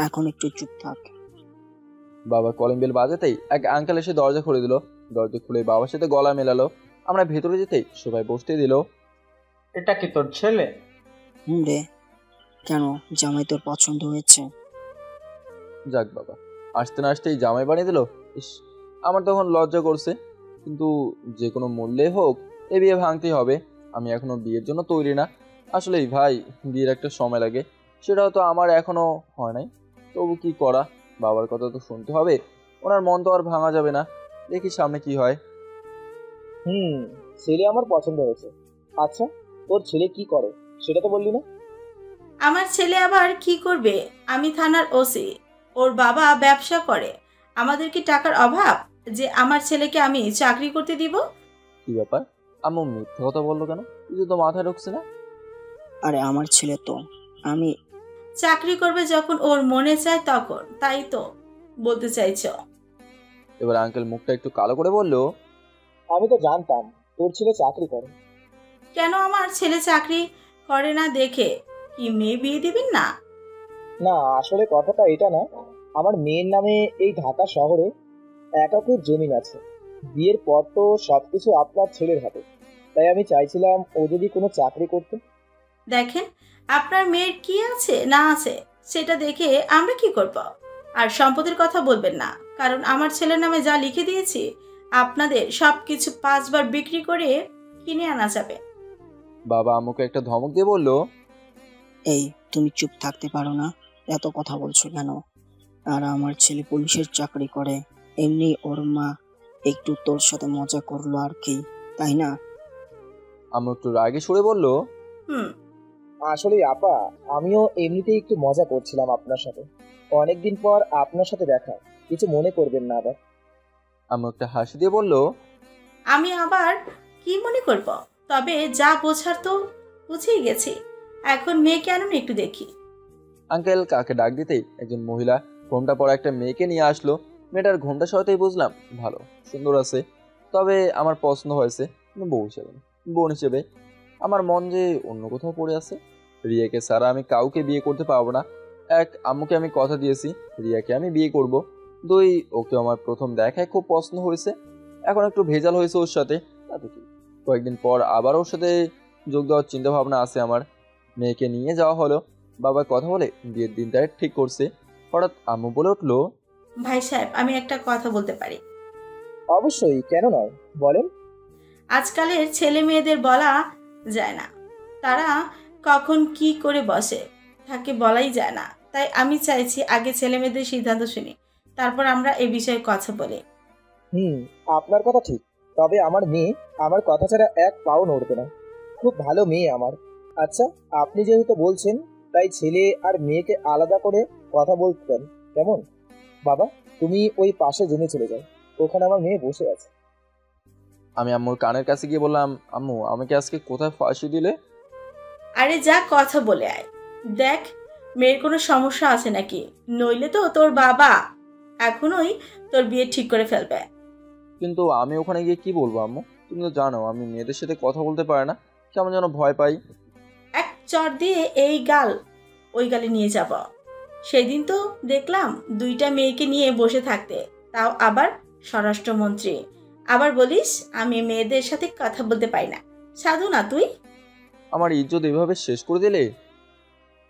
এখন একটু চুপ থাক। বাবা কলিং বেল বাজাতেই এক আঙ্কেল এসে দরজা খুলে দিল। দরজা খুলে বাবার সাথে গলা মেলালো। আমরা ভেতরে যেতেই সবাই বসতে দিল। এটা কি তোর ছেলে? রে, কেন জামাই তোর পছন্দ হয়েছে? যাক বাবা, আসতে না আসতেই জামাই বানিয়ে দিল। ইস, আমার তখন লজ্জা করছে। কিন্তু যে কোনো মূল্যে হোক এ বিয়ে ভাঙতেই হবে। আমি এখনো বিয়ের জন্য তৈরি না। আসলেই ভাই, বিয়ের একটা সময় লাগে, সেটাও তো আমার এখনো হয় নাই। তবু কি করা, বাবার কথা তো শুনতে হবে। ওনার মন তো আর ভাঙা যাবে না। দেখি সামনে কি হয়। ছেলে আমার পছন্দ হয়েছে। আচ্ছা, তোর ছেলে কি করে সেটা তো বললি না? আমার ছেলে আবার কি করবে? আমি থানার ওসি, ওর বাবা ব্যবসা করে। আমাদের কি টাকার অভাব যে আমার ছেলেকে আমি চাকরি করতে দিব? কি ব্যাপার, আম্মু মিথ্যা কথা বললো কেন? কিছু তো মাথায় ঢুকছে না। আরে আমার ছেলে তো, আমি চাকরি করবে যখন ওর মনে চায় তখন, তাই তো বলতে চাইছো? এবার আঙ্কেল মুখটা একটু কালো করে বললো, আমি তো জানতাম তোর ছেলে চাকরি করে। কেন আমার ছেলে চাকরি করে না দেখে কি মেয়ে বিয়ে দিবেন না? না, আসলে কথাটা এটা না। আমার মেয়ের নামে এই ঢাকা শহরে 1 একর জমি আছে। বিয়ের পর তো সবকিছু আপনার ছেলের হাতে, তাই আমি চাইছিলাম ও যদি কোনো চাকরি করতো। দেখেন, আপনার মেয়ের কি আছে না আছে সেটা দেখে আমরা কি করব? আর সম্পদের কথা বলবেন না, কারণ আমার ছেলের নামে যা লিখে দিয়েছি আপনাদের সবকিছু 5 বার বিক্রি করে কিনে আনা যাবে। বাবা আম্মুকে একটা ধমক দিয়ে বলল, এই, তুমি চুপ থাকতে পারো না? এত কথা বলছো কেন? আর আমার ছেলে পুলিশের চাকরি করে, এমনি ওর মা একটু তোর সাথে মজা করলো আর কি, তাই না? আম্মু একটু রাগে সুরে বলল, হুম। আসলে আপা, আমিও এমনিতেই একটু মজা করছিলাম আপনার সাথে। অনেকদিন পর আপনার সাথে দেখা, কিছু মনে করবেন না আবার। আম্মু একটা হাসি দিয়ে বলল, আমি আবার কি মনে করব? তবে যা বোঝার তো বুঝেই গেছি। এখন মেয়েকে আনুন একটু দেখি। আঙ্কেল কাকে ডাক দিতেই একজন মহিলা ঘোমটা পরা একটা মেয়েকে নিয়ে আসলো। মেয়েটার ঘোমটা সরাতেই বুঝলাম ভালো, সুন্দর আছে, তবে আমার পছন্দ হয়েছে বউ হিসেবে না, বোন হিসেবে। আমার মন যে অন্য কোথাও পড়ে আছে। রিয়াকে ছাড়া আমি কাউকে বিয়ে করতে পারবো না। 1, আম্মুকে আমি কথা দিয়েছি রিয়াকে আমি বিয়ে করব। 2, ওকে আমার প্রথম দেখায় খুব পছন্দ হয়েছে। এখন একটু ভেজাল হয়েছে ওর সাথে, তাতে কি, কয়েকদিন পর আবার ওর সাথে যোগ দেওয়ার চিন্তা ভাবনা আছে আমার। মেয়েকে নিয়ে যাওয়া হলো, বাবার কথা বলে বিয়ের দিন তারিখ ঠিক করছে। হঠাৎ আম্মু বলে উঠলো, ভাই সাহেব, আমি একটা কথা বলতে পারি? অবশ্যই, কেন নয়, বলেন। আজকালের ছেলে মেয়েদের বলা যায় না, তারা কখন কি করে বসে তাকে বলাই যায় না। তাই আমি চাইছি আগে ছেলে মেয়েদের সিদ্ধান্ত শুনি, তারপর আমরা এ বিষয়ে কথা বলি। আপনার কথা ঠিক, তবে আমার মেয়ে আমার কথা ছাড়া 1 পাও নড়বে না। খুব ভালো মেয়ে আমার। আচ্ছা, আপনি যেহেতু বলছেন, তাই ছেলে আর মেয়েকে আলাদা করে কথা বলতেন কেমন? বাবা, তুমি ওই পাশে জমে চলে যাও, ওখানে আমার মেয়ে বসে আছে। আমি আম্মুর কানের কাছে গিয়ে বললাম, আম্মু আমাকে আজকে কোথায় ফাঁসি দিলে? আরে যা, কথা বলে আয়। দেখ, মেয়ের কোনো সমস্যা আছে নাকি, নইলে তো তোর বাবা এখনই তোর বিয়ে ঠিক করে ফেলবে। কিন্তু আমি ওখানে গিয়ে কি বলবো আম্মু? তুমি তো জানো আমি মেয়েদের সাথে কথা বলতে পারি না, কেমন যেন ভয় পাই। এক চর দিয়ে এই গাল ওই গালে নিয়ে যাব। সেদিন তো দেখলাম 2টা মেয়েকে নিয়ে বসে থাকতে, তাও আবার স্বরাষ্ট্রমন্ত্রী। আবার বলিস আমি মেয়েদের সাথে কথা বলতে পারি না। সাধু না তুই? আমার ইজ্জত এভাবে শেষ করে দিলে?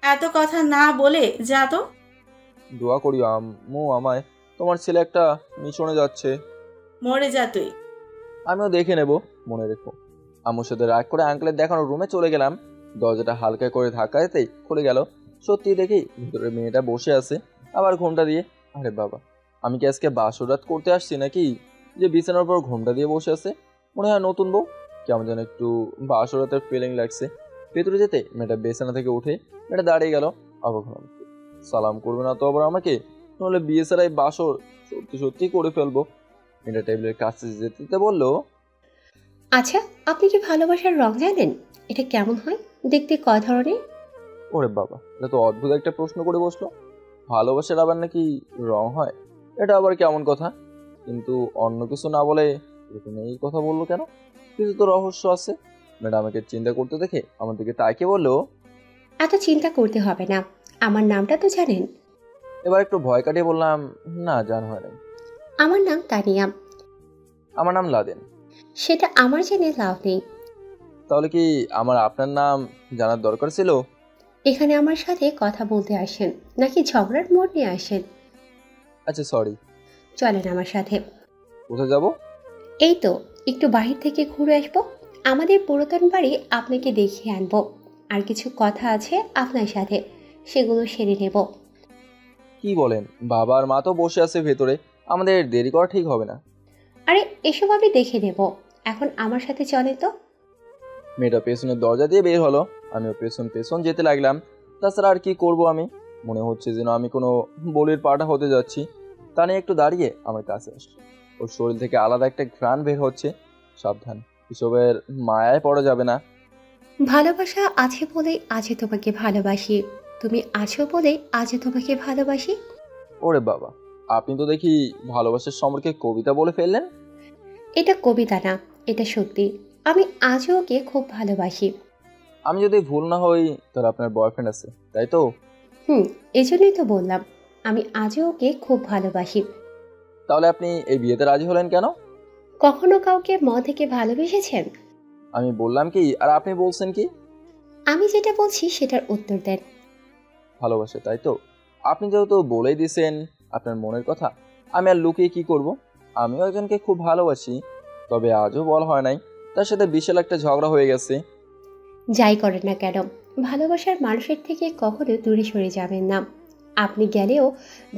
এত কথা না বলে যা তো। দোয়া করি আম্মু আমায়, তোমার ছেলে একটা মিশনে যাচ্ছে। মরে যা তুই। আমিও দেখে নেব, মনে রেখো। আম্মুর সাথে রাগ করে আঙ্কেলের দেখানো রুমে চলে গেলাম। দরজাটা হালকা করে ধাক্কা দিতেই খুলে গেল। সত্যি দেখি ভিতরে মেয়েটা বসে আছে, আবার ঘোমটা দিয়ে। আরে বাবা, আমি কি আজকে বাসর রাত করতে আসছি নাকি, যে বিছানার উপর ঘোমটা দিয়ে বসে আছে? মনে হয় নতুন বউ, কেমন যেন একটু বাসর রাতের ফিলিং লাগছে। ভেতরে যেতে মেয়েটা বিছানা থেকে উঠে মেয়েটা দাঁড়িয়ে গেল। অবাক হলাম, সালাম করবে না তো আবার আমাকে, নাহলে বিয়ে ছাড়াই বাসর সত্যি সত্যি করে ফেলবো। মেয়েটা টেবিলের কাছে যেতে যেতে বললো, আচ্ছা, আপনি কি ভালোবাসার রং জানেন? এটা কেমন হয় দেখতে, কয় ধরনের? ওরে বাবা, এটা তো অদ্ভুত একটা প্রশ্ন করে বসলো। ভালোবাসার আবার নাকি রং হয়? এটা আবার কেমন কথা? কিন্তু অন্য কিছু না বলে এরকম এই কথা বললো কেন? কিছু তো রহস্য আছে। ম্যাডাম আমাকে চিন্তা করতে দেখে আমার দিকে তাকিয়ে বললো, এত চিন্তা করতে হবে না, আমার নামটা তো জানেন? এবার একটু ভয় কাটিয়ে বললাম, না জানা হয় নাই। আমার নাম তানিয়া। আমার নাম লাদেন। সেটা আমার জেনে লাভ নেই। তাহলে কি আমার আপনার নাম জানার দরকার ছিল? এখানে আমার সাথে কথা বলতে আসেন নাকি ঝগড়ার মোড় নিয়ে আসেন? আচ্ছা সরি। চলেন আমার সাথে। কোথায় যাব? এই তো একটু বাহির থেকে ঘুরে আসবো, আমাদের পুরাতন বাড়ি আপনাকে দেখিয়ে আনবো। আর কিছু কথা আছে আপনার সাথে, সেগুলো সেরে নেব। কি বলেন? বাবা আর মা তো বসে আছে ভেতরে, আমাদের দেরি করা ঠিক হবে না। আরে এসব আমি দেখে নেব, এখন আমার সাথে চলে তো। মেয়েটা পেছনের দরজা দিয়ে বের হলো, আমিও পেছন পেছন যেতে লাগলাম। তাছাড়া আর কি করব আমি? মনে হচ্ছে যেন আমি কোনো বলির পাঠা হতে যাচ্ছি। তা নিয়ে একটু দাঁড়িয়ে আমার কাছে আসলো। ওর শরীর থেকে আলাদা একটা ঘ্রাণ বের হচ্ছে। সাবধান, এসবের মায়ায় পড়া যাবে না। ভালোবাসা আছে বলেই আজ তোমাকে ভালোবাসি, তুমি আছো বলেই আজ তোমাকে ভালোবাসি। ওরে বাবা, আপনি তো দেখি ভালোবাসার সম্পর্কে কবিতা বলে ফেললেন। এটা কবিতা না, এটা সত্যি। আমি আজও ওকে খুব ভালোবাসি। আমি যদি ভুল না হই তাহলে আপনার বয়ফ্রেন্ড আছে, তাই তো? এজন্যই তো বললাম আমি আজও ওকে খুব ভালোবাসি। তাহলে আপনি এই বিয়েতে রাজি হলেন কেন? কখনো কাউকে মন থেকে ভালোবেসেছেন? আমি বললাম কি আর আপনি বলছেন কি? আমি যেটা বলছি সেটার উত্তর দেন। ভালোবাসে, তাই তো? আপনি যেহেতু বলেই দিছেন আপনার মনের কথা, আমি আর লুকিয়ে কি করব? আমিও একজনকে খুব ভালোবাসি, তবে আজও বলা হয় নাই। তার সাথে বিশাল একটা ঝগড়া হয়ে গেছে। যাই করেন না কেন, ভালোবাসার মানুষের থেকে কখনো দূরে সরে যাবেন না। আপনি গেলেও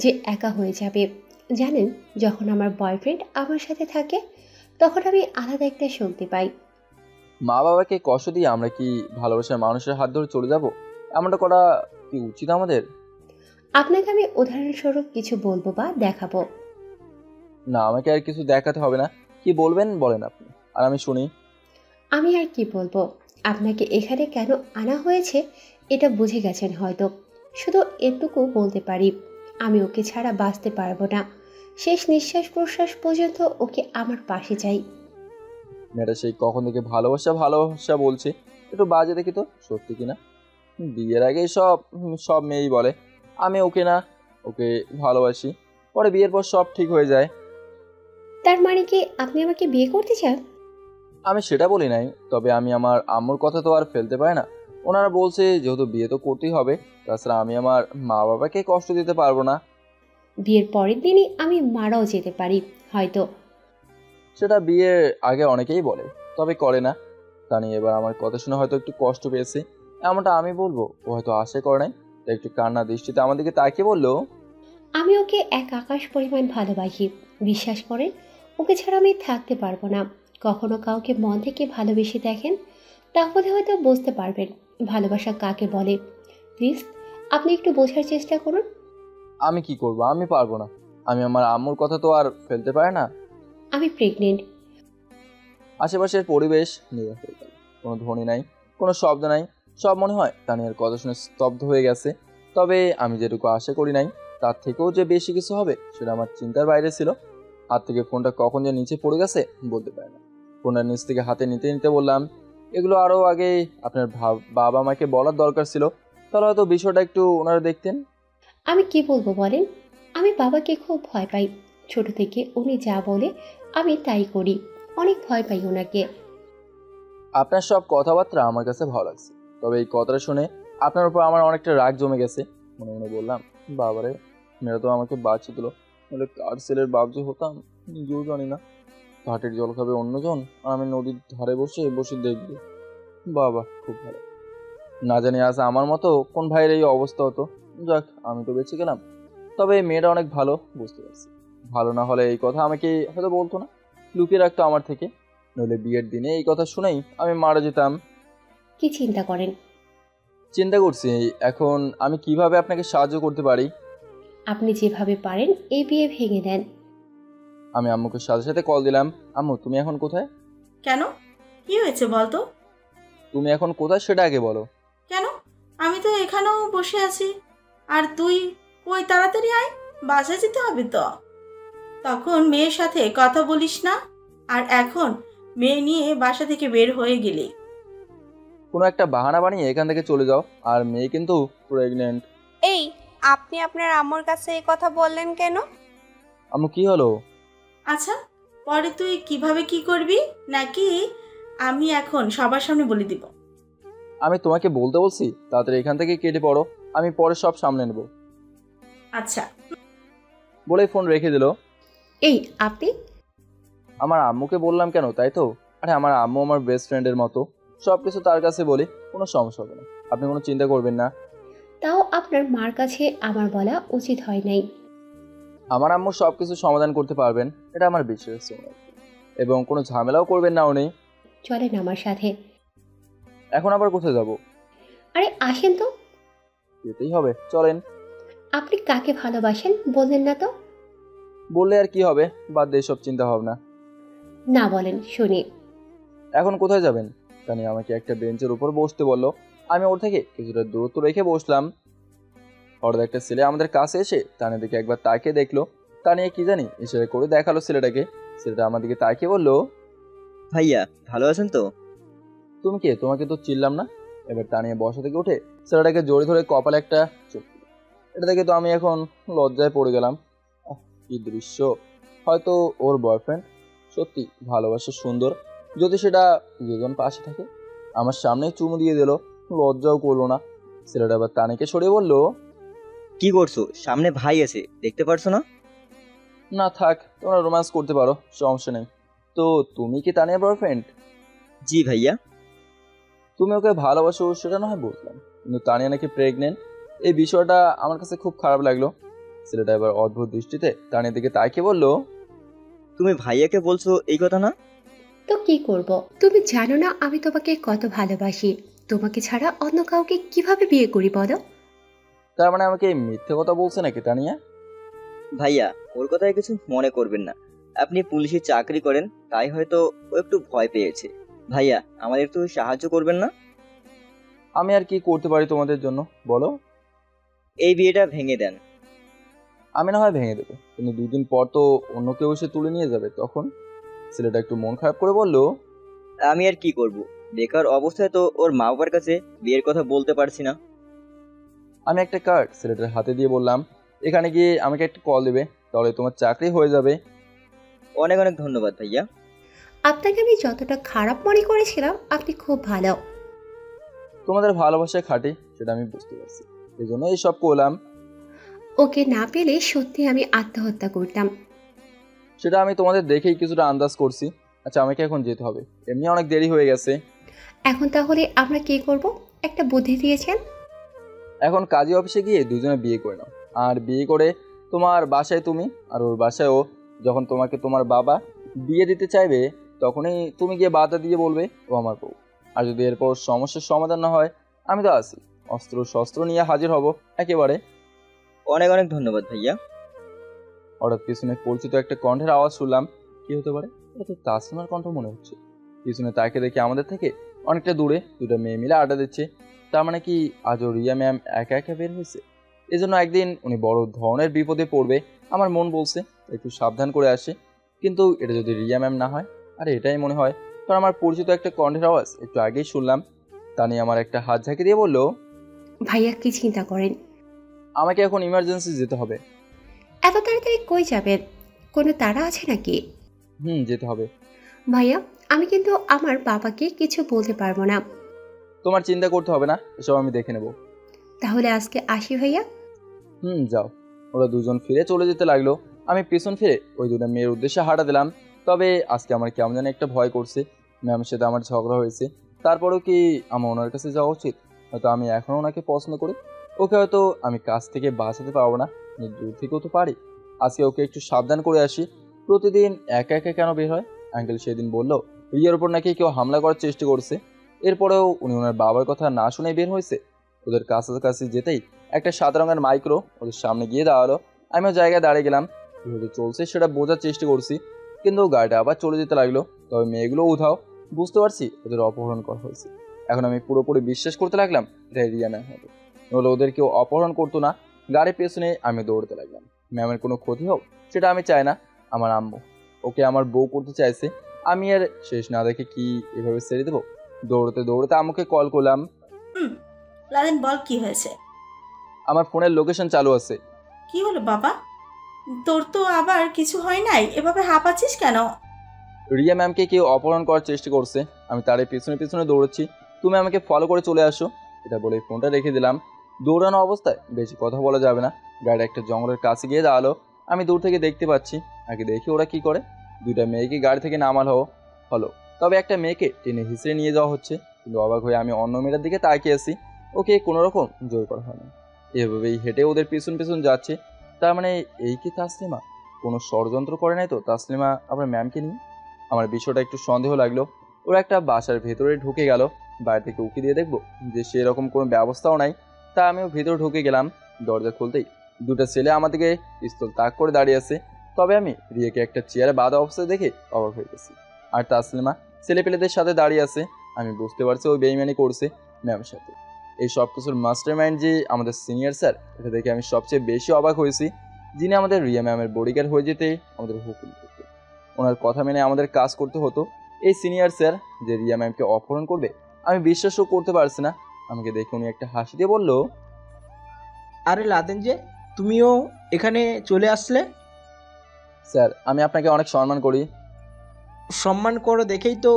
যে একা হয়ে যাবে। জানেন, যখন আমার বয়ফ্রেন্ড আমার সাথে থাকে তখন আমি আলাদা একটা শক্তি পাই। মা বাবাকে কষ্ট দিয়ে আমরা কি ভালোবাসার মানুষের হাত ধরে চলে যাব? এমনটা করা কি উচিত আমাদের? আপনাকে আমি উদাহরণস্বরূপ কিছু বলবো বা দেখাবো। না, আমাকে আর কিছু দেখাতে হবে না। কি বলবেন বলেন আপনি, আর আমি শুনি। আমি আর কি বলবো, আপনাকে এখানে কেন আনা হয়েছে এটা বুঝে গেছেন হয়তো। শুধু এটুকু বলতে পারি, আমি ওকে ছাড়া বাঁচতে পারবো না। শেষ নিঃশ্বাস প্রশ্বাস পর্যন্ত ওকে আমার পাশে চাই। মেয়েটা সেই কখন থেকে ভালোবাসা ভালোবাসা বলছে, একটু বাজে দেখি তো সত্যি কিনা। বিয়ের আগে সব মেয়েই বলে আমি ওকে না ওকে ভালোবাসি, পরে বিয়ের পর সব ঠিক হয়ে যায়। তার মানে কি আপনি আমাকে বিয়ে করতে চান? আমি সেটা বলি নাই, তবে আমি আমার আম্মুর কথা তো আর ফেলতে পারি না। ওনারা বলছে যেহেতু বিয়ে তো করতেই হবে, তাছাড়া আমি আমার মা বাবাকে কষ্ট দিতে পারবো না। বিয়ের পরের দিনই আমি মারাও যেতে পারি হয়তো। সেটা বিয়ের আগে অনেকেই বলে, তবে করে না। তা নিয়ে এবার আমার কথা শুনে হয়তো একটু কষ্ট পেয়েছে, এমনটা আমি বলবো। ও হয়তো আশা করে নাই, তাই একটু কান্না দৃষ্টিতে আমার দিকে তাকিয়ে বললো, আমি ওকে এক আকাশ পরিমাণ ভালোবাসি। বিশ্বাস করেন, ওকে ছাড়া আমি থাকতে পারবো না। কখনো কাউকে মন থেকে ভালোবেসে দেখেন, তাহলে হয়তো বুঝতে পারবেন ভালোবাসা কাকে বলে। প্লিজ আপনি একটু বোঝার চেষ্টা করুন। আমি কি করবো? আমি পারবো না। আমি আমার আম্মুর কথা তো আর ফেলতে পারি না। আমি প্রেগনেন্ট। আশেপাশের পরিবেশ নীরব হয়ে গেল। কোনো ধ্বনি নাই, কোনো শব্দ নাই। সব মনে হয় তানিয়ার কথা শুনে স্তব্ধ হয়ে গেছে। তবে আমি যেটুকু আশা করি নাই তার থেকেও যে বেশি কিছু হবে সেটা আমার চিন্তার বাইরে ছিল। হাত থেকে ফোনটা কখন যে নিচে পড়ে গেছে বলতে পারি না। ফোনটা নিচ থেকে হাতে নিতে নিতে বললাম, এগুলো আরও আগে আপনার বাবা মাকে বলার দরকার ছিল, তাহলে হয়তো বিষয়টা একটু ওনারা দেখতেন। আমি কি বলবো বলেন, আমি বাবাকে খুব ভয় পাই। ছোট থেকে উনি যা বলে আমি তাই করি। অনেক ভয় পাই ওনাকে। আপনার সব কথাবার্তা আমার কাছে ভালো লাগছে, তবে এই কথাটা শুনে আপনার উপর আমার অনেকটা রাগ জমে গেছে। মনে মনে বললাম, বাবারে, মেয়েরা তো আমাকে বাঁচিয়ে দিল, নাহলে কার ছেলের বাপ যে হতাম নিজেও জানি না। ঘাটের জল খাবে অন্যজন, আর আমি নদীর ধারে বসে বসে দেখব। বাবা খুব ভালো। না জানি আজ আমার মতো কোন ভাইয়ের এই অবস্থা হতো। যাক, আমি তো বেঁচে গেলাম। তবে মেয়েটা অনেক ভালো, বুঝতে পারছি। ভালো না হলে এই কথা আমাকে হয়তো বলতো না, লুকিয়ে রাখতো আমার থেকে। নইলে বিয়ের দিনে এই কথা শুনেই আমি মারা যেতাম। কি চিন্তা করেন? চিন্তা করছি এখন আমি কিভাবে আপনাকে সাহায্য করতে পারি। আপনি যেভাবে পারেন এই বিয়ে ভেঙে দেন। আমি আম্মুকে সাথে সাথে কল দিলাম, আম্মু তুমি এখন কোথায়? কেন, কি হয়েছে বলতো? তুমি এখন কোথায় সেটা আগে বলো। কেন, আমি তো এখানেও বসে আছি। আর তুই কই, তাড়াতাড়ি আয়, বাসায় যেতে হবে তো। তখন মেয়ের সাথে কথা বলিস না, আর এখন মেয়ে নিয়ে বাসা থেকে বের হয়ে গেলি। কোনো একটা বাহানা বানিয়ে এখান থেকে চলে যাও, আর মেয়ে কিন্তু প্রেগনেন্ট। এই, আপনি আপনার আম্মুর কাছে এই কথা বললেন কেন? আম্মু কি হলো? আচ্ছা, পরে তুই কিভাবে কি করবি, নাকি আমি এখন সবার সামনে বলে দিব? আমি তোমাকে বলতে বলছি তাড়াতাড়ি এখান থেকে কেটে পড়ো, আমি পরে সব সামলে নেব। আচ্ছা বলে ফোন রেখে দিল। এই আপনি? আমার আম্মুকে বললাম কেন, তাই তো? আরে আমার আম্মু আমার বেস্ট ফ্রেন্ডের মতো, সব কিছু তার কাছে বলি, কোনো সমস্যা হবে না, আপনি কোনো চিন্তা করবেন না। তাও আপনার মার কাছে আমার বলা উচিত হয় নাই। আমার আম্মু সব কিছু সমাধান করতে পারবেন, এটা আমার বিশ্বাস, এবং কোনো ঝামেলাও করবেন না উনি। চলেন আমার সাথে। এখন আবার কোথায় যাব? আরে আসেন তো। যেতেই হবে, চলেন। আপনি কাকে ভালোবাসেন বললেন না তো? বললে আর কি হবে, বাদ দিয়ে সব চিন্তা ভাবনা। না বলেন শুনি। এখন কোথায় যাবেন? তানি আমাকে একটা বেঞ্চের উপর বসতে বললো। আমি ওর থেকে কিছুটা দূরত্ব রেখে বসলাম। হঠাৎ একটা ছেলে আমাদের কাছে এসে তানির দিকে একবার তাকিয়ে দেখলো। তানিয়ে কি জানি ইশারা করে দেখালো ছেলেটাকে। ছেলেটা আমার দিকে তাকিয়ে বললো, ভাইয়া ভালো আছেন তো? তুমি কে? তোমাকে তো চিনলাম না। এবার তানিয়ে বসা থেকে উঠে ছেলেটাকে জড়ি ধরে কপালে একটা চোখ। এটা দেখে তো আমি এখন লজ্জায় পড়ে গেলাম। কি দৃশ্য! হয়তো ওর বয়ফ্রেন্ড সত্যি ভালোবাসা সুন্দর, যদি সেটা দুজন পাশে থাকে। আমার সামনেই চুমু দিয়ে দিল, লজ্জাও করলো না। ছেলেটা আবার তানিকে সরিয়ে বলল, কি করছো? সামনে ভাই আছে, দেখতে পারছো না? না থাক, তোমরা রোম্যান্স করতে পারো, সমস্যা নেই। তো তুমি কি তানিয়ার বয়ফ্রেন্ড? জি ভাইয়া। তুমি ওকে ভালোবাসো সেটা না হয় বুঝলাম, কিন্তু তানিয়া নাকি প্রেগনেন্ট, এই বিষয়টা আমার কাছে খুব খারাপ লাগলো। ছেলেটা এবার অদ্ভুত দৃষ্টিতে তানিয়ার দিকে তাকিয়ে বলল, তুমি ভাইয়াকে বলছো এই কথা না? তো কি করব? তুমি জানো না আমি তোমাকে কত ভালোবাসি। তোমাকে ছাড়া অন্য কাউকে কিভাবে বিয়ে করি বলো? তার মানে আমাকে মিথ্যে কথা বলছে নাকি তানিয়া? ভাইয়া, ওর কথায় কিছু মনে করবেন না। আপনি পুলিশে চাকরি করেন, তাই হয়তো ও একটু ভয় পেয়েছে। ভাইয়া, আমাদের একটু সাহায্য করবেন না? আমি আর কি করতে পারি তোমাদের জন্য বলো? এই বিয়েটা ভেঙে দেন। আমি না হয় ভেঙে দেবো, কিন্তু 2 দিন পর তো অন্য কেউ এসে তুলে নিয়ে যাবে, তখন? ছেলেটা একটু মন খারাপ করে বলল, আমি আর কি করব? বেকার অবস্থায় তো ওর মা বাবার কাছে বিয়ের কথা বলতে পারছি না। আমি একটা কার্ড ছেলেটার হাতে দিয়ে বললাম, এখানে গিয়ে আমাকে একটা কল দেবে, তাহলে তোমার চাকরি হয়ে যাবে। অনেক অনেক ধন্যবাদ ভাইয়া। আপনাকে আমি যতটা খারাপ মনে করেছিলাম আপনি খুব ভালো। তোমাদের ভালোবাসায় খাটি, সেটা আমি বুঝতে পারছি, এই জন্য এইসব করলাম। ওকে না পেলে সত্যি আমি আত্মহত্যা করতাম। সেটা আমি তোমাদের দেখেই কিছুটা আন্দাজ করছি। আচ্ছা, আমাকে এখন যেতে হবে, এমনি অনেক দেরি হয়ে গেছে। এখন তাহলে আমরা কি করব? একটা বুদ্ধি দিয়েছেন। এখন কাজী অফিসে গিয়ে দুজনে বিয়ে করে নাও, আর বিয়ে করে তোমার বাসায় তুমি আর ওর বাসায় ও। যখন তোমাকে তোমার বাবা বিয়ে দিতে চাইবে, তখনই তুমি গিয়ে বাধা দিয়ে বলবে ও আমার বউ। আর যদি এরপর সমস্যার সমাধান না হয়, আমি তো আছি, অস্ত্র শস্ত্র নিয়ে হাজির হব একেবারে। অনেক অনেক ধন্যবাদ ভাইয়া। হঠাৎ পিছনে পরিচিত একটা কণ্ঠের আওয়াজ শুনলাম। কি হতে পারে? এটা তো তাসলিমার কণ্ঠ মনে হচ্ছে। পিছনে তাকে দেখে আমাদের থেকে অনেকটা দূরে 2টা মেয়ে মিলে আড্ডা দিচ্ছে। তার মানে কি আজও রিয়া ম্যাম একা একা বের হয়েছে? এজন্য একদিন উনি বড় ধরনের বিপদে পড়বে, আমার মন বলছে একটু সাবধান করে আসে। কিন্তু এটা যদি রিয়া ম্যাম না হয়, আরে এটাই মনে হয়, কারণ আমার পরিচিত একটা কণ্ঠের আওয়াজ একটু আগেই শুনলাম। তা নিয়ে আমার একটা হাত ঝাঁকি দিয়ে বলল, ভাইয়া কি চিন্তা করেন? আমাকে এখন ইমার্জেন্সি যেতে হবে। এত তাড়াতাড়ি কই যাবেন? কোনো তাড়া আছে নাকি? যেতে হবে। ভাইয়া, আমি কিন্তু আমার বাবাকে কিছু বলতে পারবো না। তোমার চিন্তা করতে হবে না, এসব আমি দেখে নেব। তাহলে আজকে আসি ভাইয়া। যাও। ওরা দুজন ফিরে চলে যেতে লাগলো। আমি পিছন ফিরে ওই 2টা মেয়ের উদ্দেশ্যে হাঁটা দিলাম। তবে আজকে আমার কেমন যেন একটা ভয় করছে। ম্যামের সাথে আমার ঝগড়া হয়েছে, তারপরেও কি আমার ওনার কাছে যাওয়া উচিত? হয়তো আমি এখনও ওনাকে পছন্দ করি। ওকে হয়তো আমি কাছ থেকে বাঁচাতে পারবো না, দূর থেকেও তো পারি। আজকে ওকে একটু সাবধান করে আসি। প্রতিদিন একা একা কেন বের হয়? আঙ্কেল সেদিন বলল রিয়ার উপর নাকি কেউ হামলা করার চেষ্টা করছে। এরপরেও উনি ওনার বাবার কথা না শুনে বের হয়েছে। ওদের কাছাকাছি যেতেই একটা সাদা রঙের মাইক্রো ওদের সামনে গিয়ে দাঁড়ালো। আমিও জায়গায় দাঁড়িয়ে গেলাম। কীভাবে চলছে সেটা বোঝার চেষ্টা করছি, কিন্তু গাড়িটা আবার চলে যেতে লাগলো। তবে মেয়েগুলো উধাও, বুঝতে পারছি ওদের অপহরণ করা হয়েছে। এখন আমি পুরোপুরি বিশ্বাস করতে লাগলাম এটা রিয়া ম্যাম হবে, নইলে ওদের কেউ অপহরণ করতো না। গাড়ির পেছনে আমি দৌড়তে লাগলাম। ম্যামের কোনো ক্ষতি হোক সেটা আমি চাই না। আমার আম্মু ওকে আমার বউ করতে চাইছে, আমি আর শেষ না দেখে কি এভাবে ছেড়ে দেবো? দৌড়তে দৌড়তে আম্মুকে কল করলাম। লাদেন, বল কি হয়েছে? আমার ফোনের লোকেশন চালু আছে। কি হলো বাবা? তোর তো আবার কিছু হয় নাই, এভাবে হাঁপাচ্ছিস কেন? রিয়া ম্যামকে কেউ অপহরণ করার চেষ্টা করছে, আমি তার পিছনে পিছনে দৌড়চ্ছি। তুমি আমাকে ফলো করে চলে আসো। এটা বলে ফোনটা রেখে দিলাম। দৌড়ানো অবস্থায় বেশি কথা বলা যাবে না। গাড়ি একটা জঙ্গলের কাছে গিয়ে দাঁড়ালো। আমি দূর থেকে দেখতে পাচ্ছি। আগে দেখি ওরা কি করে। 2টা মেয়েকে গাড়ি থেকে নামানো হলো, তবে একটা মেয়েকে টেনে হিসড়ে নিয়ে যাওয়া হচ্ছে। কিন্তু অবাক হয়ে আমি অন্য মেয়েটার দিকে তাকিয়ে আছি। ওকে কোনো রকম জোর করা হয়নি, এভাবেই হেঁটে ওদের পিছন পিছন যাচ্ছে। তার মানে এই কি তাসলিমা? কোনো ষড়যন্ত্র করে নাই তো তাসলিমা আবার ম্যামকে নিয়ে? আমার বিষয়টা একটু সন্দেহ লাগলো। ওরা একটা বাসার ভেতরে ঢুকে গেল। বাইরে থেকে উকি দিয়ে দেখবো যে সেরকম কোনো ব্যবস্থাও নাই। তা আমিও ভেতরে ঢুকে গেলাম। দরজা খুলতেই 2টা ছেলে আমার দিকে পিস্তল তাক করে দাঁড়িয়ে আছে। তবে আমি রিয়াকে একটা চেয়ারে বাঁধা অবস্থায় দেখে অবাক হয়ে গেছি। আর তাসলিমা ছেলেপেলেদের সাথে দাঁড়িয়ে আছে। আমি বুঝতে পারছি ওই বেইমানি করছে ম্যামের সাথে। এই সব কিছুর মাস্টার মাইন্ড যে আমাদের সিনিয়র স্যার, এটা দেখে আমি সবচেয়ে বেশি অবাক হয়েছি। যিনি আমাদের রিয়া ম্যামের বডিগার্ড হয়ে যেতে আমাদের হুকুম করতে, ওনার কথা মেনে আমাদের কাজ করতে হতো। এই সিনিয়র স্যার যে রিয়া ম্যামকে অপহরণ করবে, আমি বিশ্বাসও করতে পারছি না। আমাকে দেখে উনি একটা হাসি দিয়ে বলল, আরে লাদেন যে, তুমিও এখানে চলে আসলে? স্যার, আমি আপনাকে অনেক সম্মান করি। সম্মান করো দেখেই তো